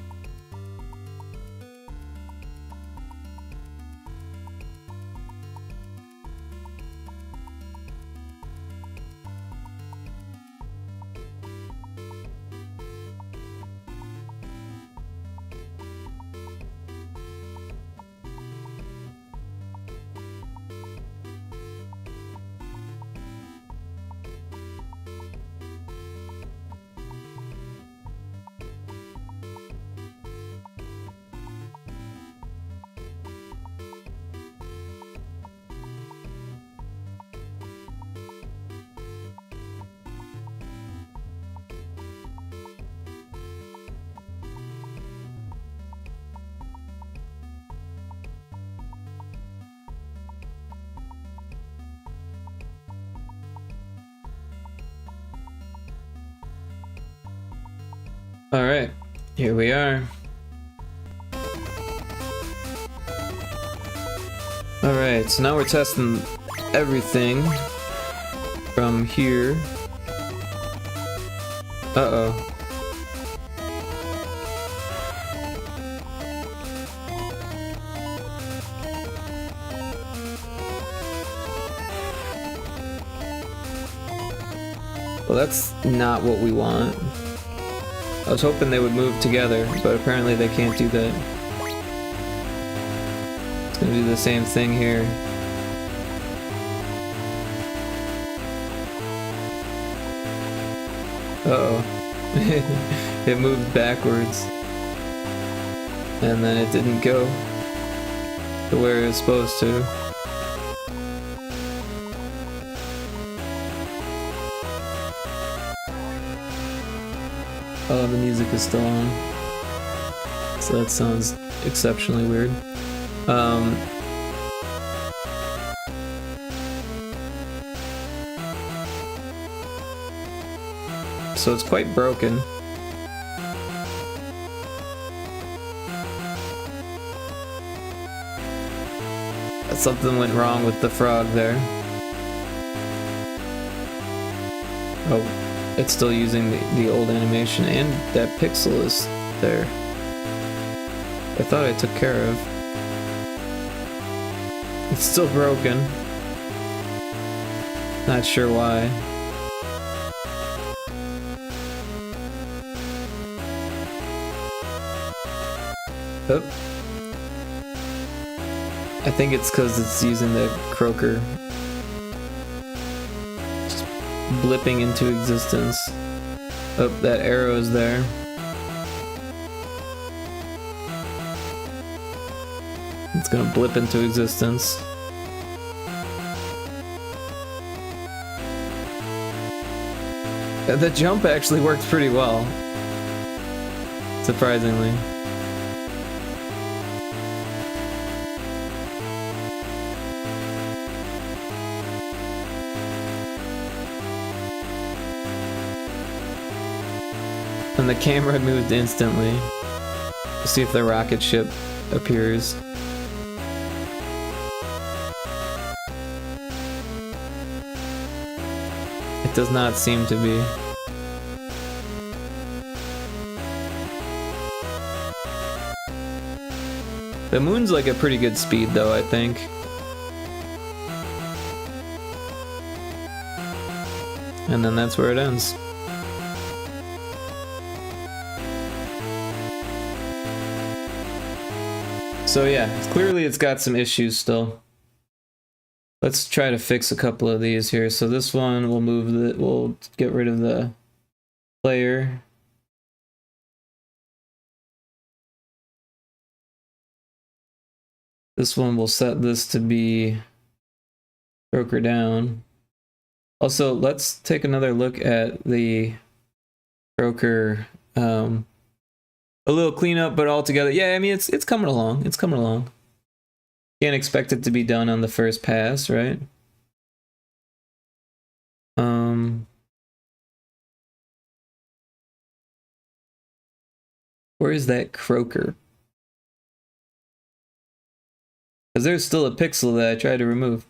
Alright, here we are. Alright, so now we're testing everything from here. Uh-oh. Well, that's not what we want. I was hoping they would move together, but apparently they can't do that. It's gonna do the same thing here. Uh-oh. It moved backwards. And then it didn't go to where it was supposed to. Oh, the music is still on. So that sounds exceptionally weird. So it's quite broken. Something went wrong with the frog there. Oh, it's still using the old animation, and that pixel is there. I thought I took care of. It's still broken. Not sure why. Oh. I think it's because it's using the croaker. Just blipping into existence. Oh, that arrow is there. It's gonna blip into existence. The jump actually works pretty well. Surprisingly. And the camera moved instantly. Let's see if the rocket ship appears. It does not seem to be. The moon's like a pretty good speed though, I think. And then that's where it ends. So yeah, clearly it's got some issues still. Let's try to fix a couple of these here. So this one, we'll get rid of the player. This one, we'll set this to be broker down. Also, let's take another look at the broker. A little cleanup, but all together. Yeah, I mean, it's coming along. It's coming along. Can't expect it to be done on the first pass, right? Where is that croaker? Because there's still a pixel that I tried to remove.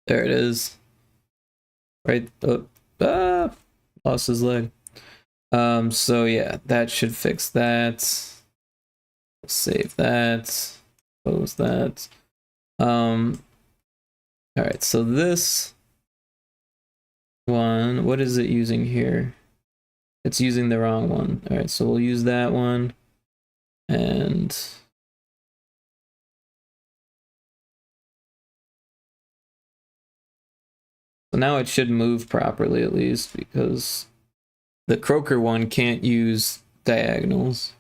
There it is. Right. Oh, lost his leg. So yeah, that should fix that. Save that. Close that. Alright, so this one, what is it using here? It's using the wrong one. Alright, so we'll use that one. And so now it should move properly at least, because the croaker one can't use diagonals.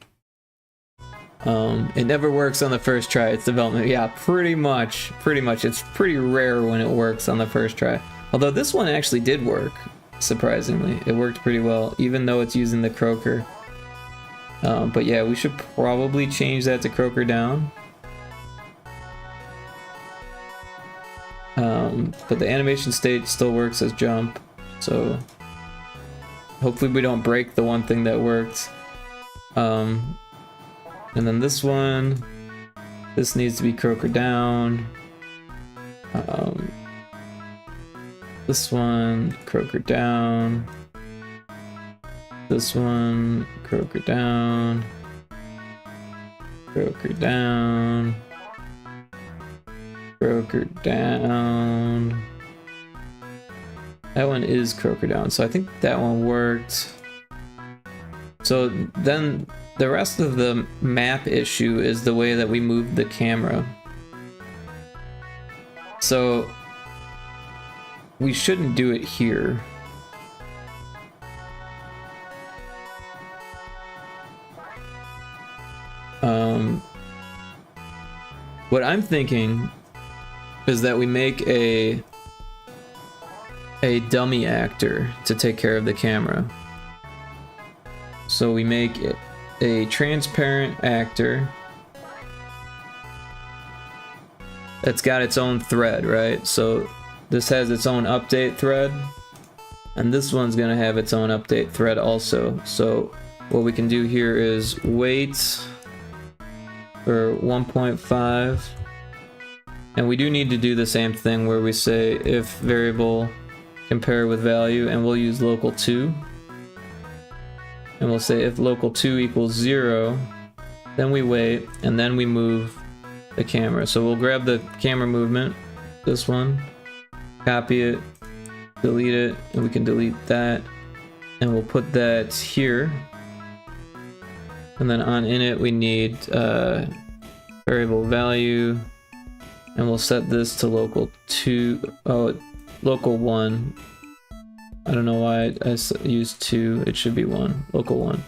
It never works on the first try. It's development. Yeah, pretty much. It's pretty rare when it works on the first try. Although this one actually did work, surprisingly. It worked pretty well, even though it's using the croaker. But yeah, we should probably change that to croaker down. But the animation state still works as jump, so hopefully we don't break the one thing that worked. And then this one, this needs to be Croaker down. This one, Croaker down. This one, Croaker down. Croaker down. Croaker down. That one is Croaker down, so I think that one worked. So then the rest of the map issue is the way that we move the camera. So we shouldn't do it here. What I'm thinking is that we make a dummy actor to take care of the camera. So we make it a transparent actor that's got its own thread, right? So this has its own update thread, and this one's gonna have its own update thread also. So what we can do here is wait for 1.5, and we do need to do the same thing where we say if variable compare with value, and we'll use local 2, and we'll say if local 2 equals 0, then we wait, and then we move the camera. So we'll grab the camera movement, this one, copy it, delete it, and we can delete that, and we'll put that here. And then on init we need variable value, and we'll set this to local 2, local 1. I don't know why I used 2, it should be 1, local 1.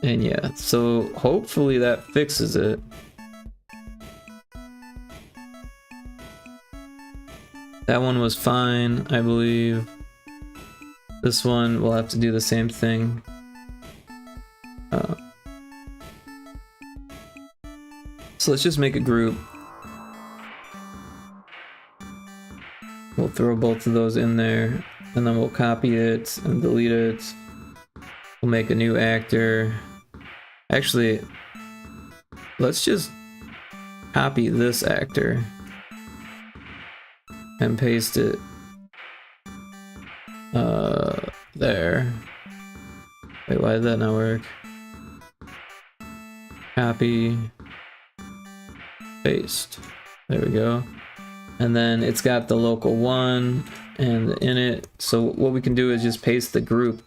And yeah, so hopefully that fixes it. That one was fine, I believe. This one we'll have to do the same thing. So let's just make a group. We'll throw both of those in there, and then we'll copy it and delete it. We'll make a new actor. Actually, let's just copy this actor and paste it there. Wait, why did that not work? Copy, paste. There we go. And then it's got the local 1 and the init. So what we can do is just paste the group.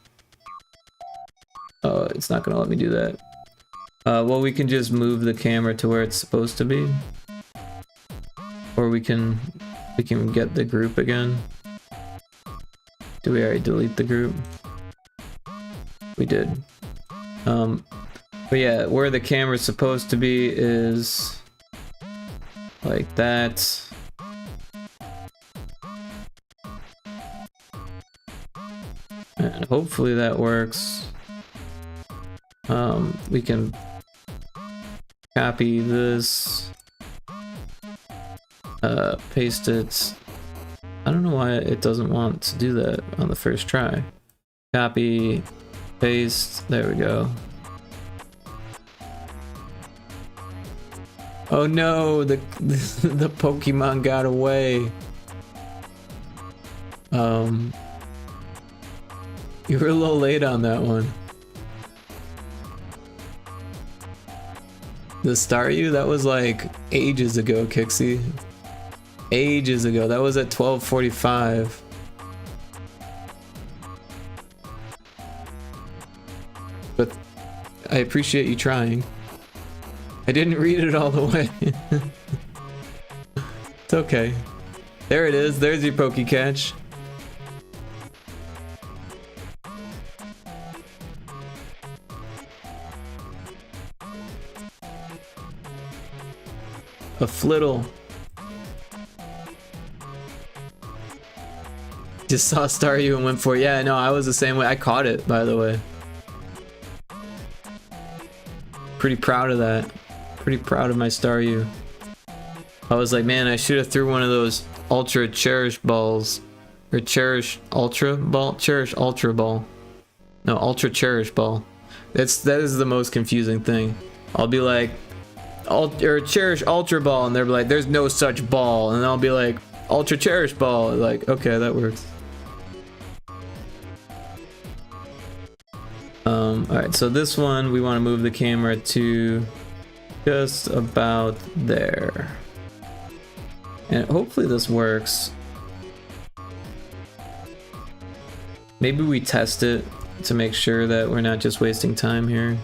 Oh, it's not gonna let me do that. Well, we can just move the camera to where it's supposed to be, or we can get the group again. Do we already delete the group? We did. But yeah, where the camera's supposed to be is like that. And hopefully that works. We can copy this, paste it. I don't know why it doesn't want to do that on the first try. Copy, paste, there we go. Oh no, the Pokemon got away. You were a little late on that one. The Staryu, that was like ages ago, Kixie. Ages ago. That was at 12:45. But I appreciate you trying. I didn't read it all the way. It's okay. There it is. There's your Pokecatch. A Flittle. Just saw Staryu and went for it. Yeah, no, I was the same way. I caught it, by the way. Pretty proud of that. Pretty proud of my Staryu. I was like, man, I should have threw one of those ultra cherish balls. Or cherish ultra ball? Cherish ultra ball. No, ultra cherish ball. That is the most confusing thing. I'll be like, or cherish ultra ball, and they'll be like, there's no such ball. And I'll be like, ultra cherish ball. Like, okay, that works. Alright, so this one, we want to move the camera to just about there. And hopefully this works. Maybe we test it to make sure that we're not just wasting time here.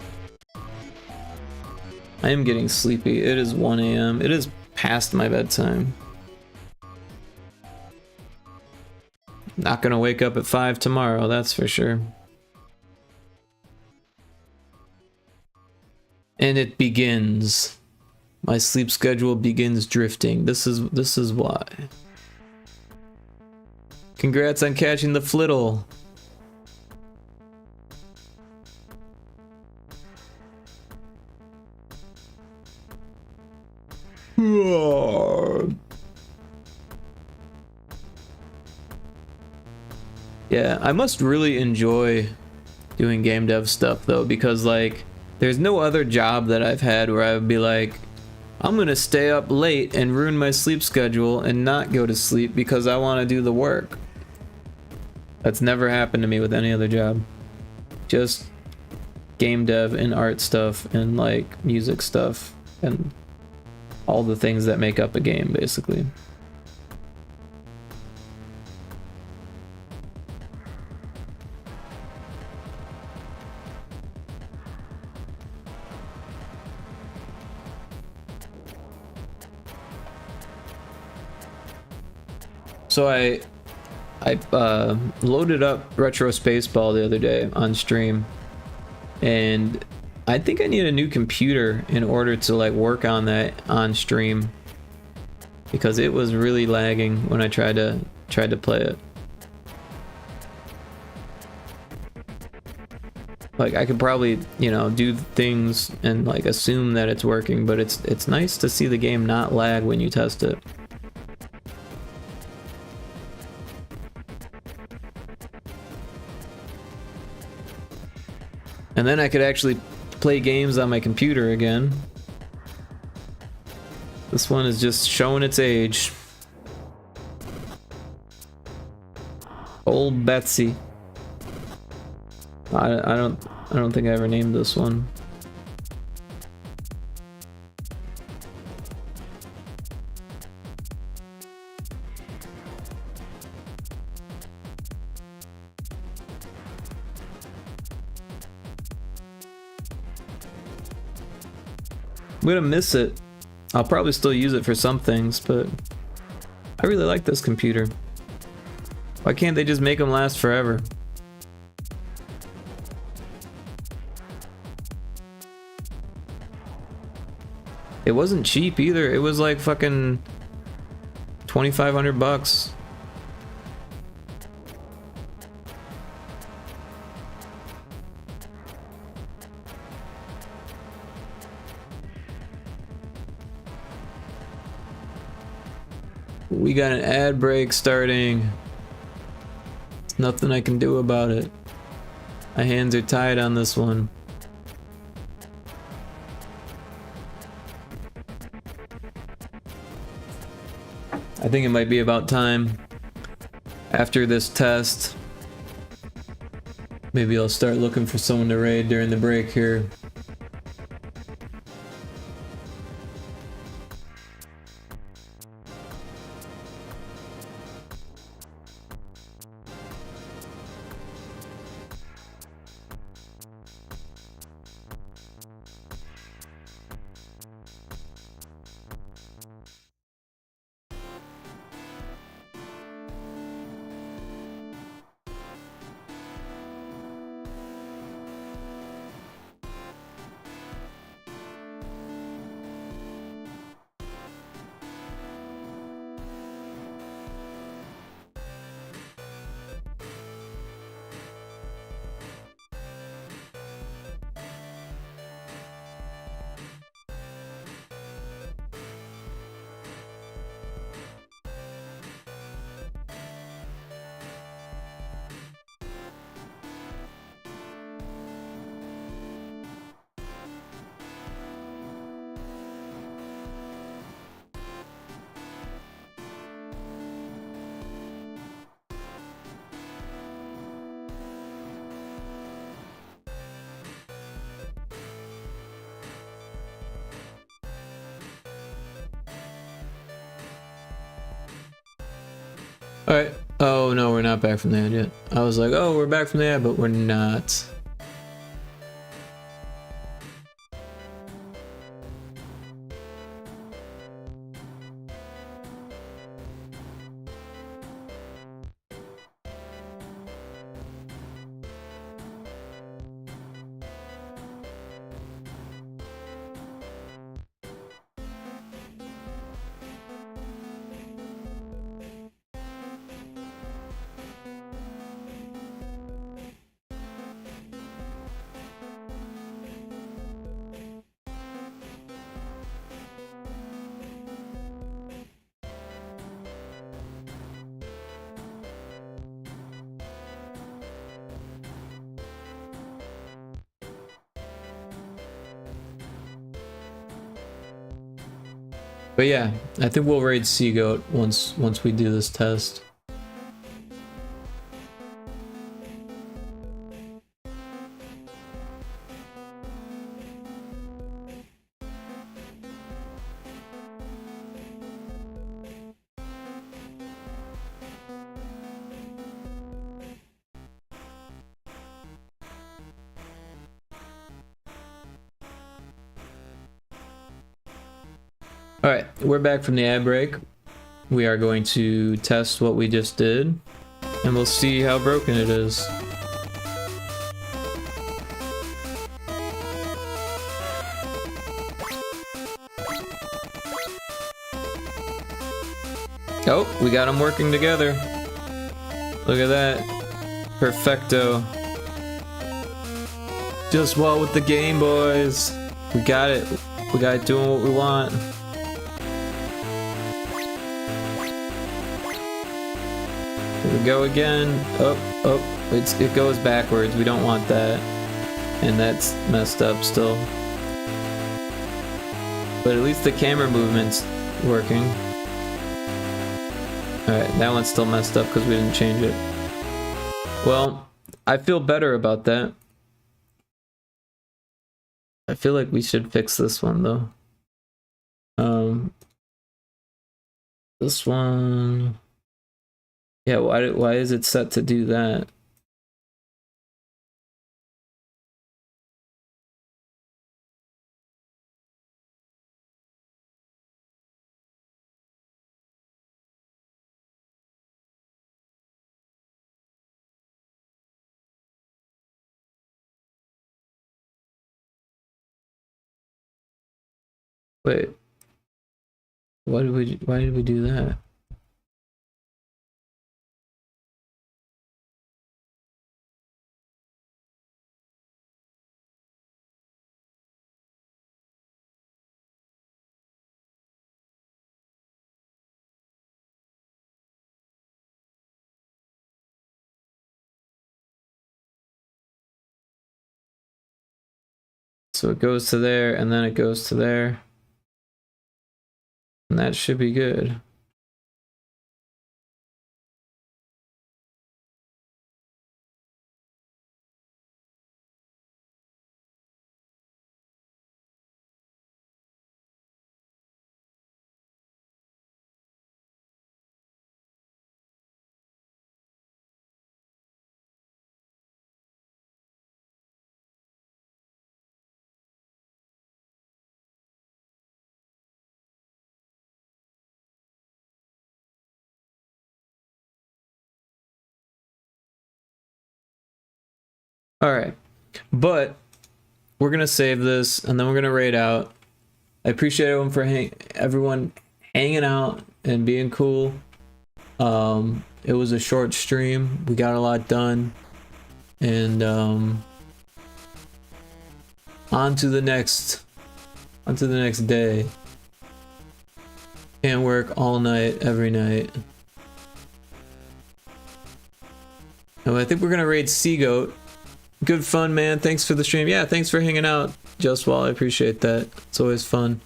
I am getting sleepy. It is 1 a.m. It is past my bedtime. Not gonna wake up at 5 tomorrow, that's for sure. And it begins. My sleep schedule begins drifting. This is why. Congrats on catching the flittle. Yeah, I must really enjoy doing game dev stuff though, because like there's no other job that I've had where I would be like, I'm gonna stay up late and ruin my sleep schedule and not go to sleep because I want to do the work. That's never happened to me with any other job. Just game dev and art stuff and like music stuff and all the things that make up a game, basically. So I loaded up Retro Spaceball the other day on stream, and I think I need a new computer in order to like work on that on stream, because it was really lagging when I tried to play it. Like I could probably, you know, do things and like assume that it's working, but it's nice to see the game not lag when you test it. And then I could actually play games on my computer again. This one is just showing its age. Old Betsy. I don't think I ever named this one. I'm gonna miss it. I'll probably still use it for some things, but I really like this computer. Why can't they just make them last forever? It wasn't cheap either. It was like fucking 2,500 bucks. We got an ad break starting. There's nothing I can do about it. My hands are tied on this one. I think it might be about time. After this test, maybe I'll start looking for someone to raid during the break here. Alright. Oh no, we're not back from the ad yet. I was like, oh, we're back from the ad, but we're not. But yeah, I think we'll raid Sea Goat once we do this test. Alright, we're back from the ad break. We are going to test what we just did, and we'll see how broken it is. Oh, we got them working together. Look at that. Perfecto. Just well with the game, boys. We got it. We got it doing what we want. Here we go again. It goes backwards. We don't want that. And that's messed up still. But at least the camera movement's working. Alright, that one's still messed up because we didn't change it. Well, I feel better about that. I feel like we should fix this one though. This one... Yeah, why is it set to do that? Wait. Why did we do that? So it goes to there, and then it goes to there. And that should be good. All right, but we're gonna save this and then we're gonna raid out. I appreciate everyone hanging out and being cool. It was a short stream. We got a lot done, and on to the next day. Can't work all night, every night. And I think we're gonna raid Sea Goat. Good fun, man. Thanks for the stream. Yeah, thanks for hanging out, Just Wall. I appreciate that. It's always fun.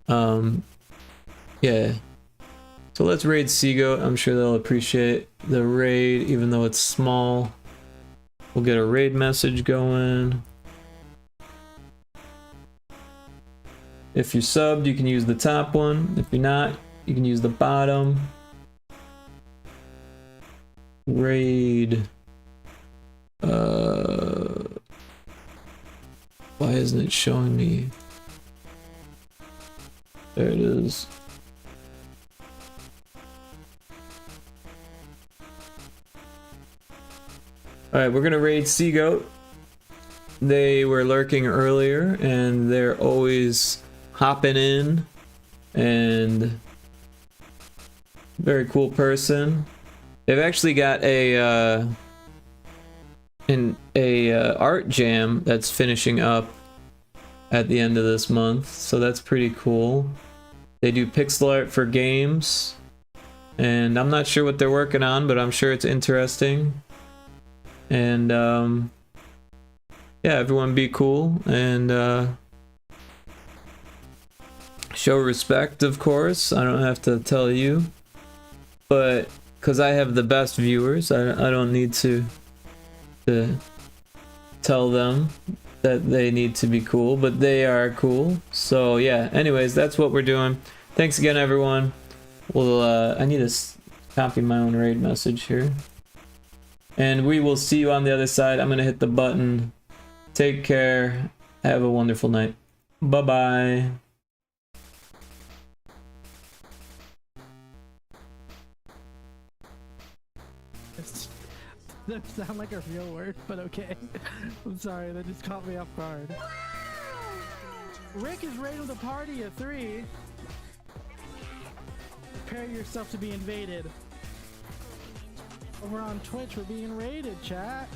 Yeah. So let's raid Sea Goat. I'm sure they'll appreciate the raid, even though it's small. We'll get a raid message going. If you're subbed, you can use the top one. If you're not, you can use the bottom. raid. Why isn't it showing me? There it is. Alright, we're gonna raid Seagoat. They were lurking earlier and they're always hopping in, and very cool person. They've actually got a art jam that's finishing up at the end of this month, so that's pretty cool. They do pixel art for games, and I'm not sure what they're working on, but I'm sure it's interesting. And yeah, everyone be cool and show respect, of course. I don't have to tell you, but because I have the best viewers, I don't need to tell them that they need to be cool, but they are cool. So yeah, anyways, that's what we're doing. Thanks again, everyone. Well, I need to copy my own raid message here. And we will see you on the other side. I'm gonna hit the button. Take care. Have a wonderful night. Bye-bye. That sound like a real word, but okay. I'm sorry, that just caught me off guard. Rick is raiding the party at 3. Prepare yourself to be invaded. Over on Twitch, we're being raided, chat.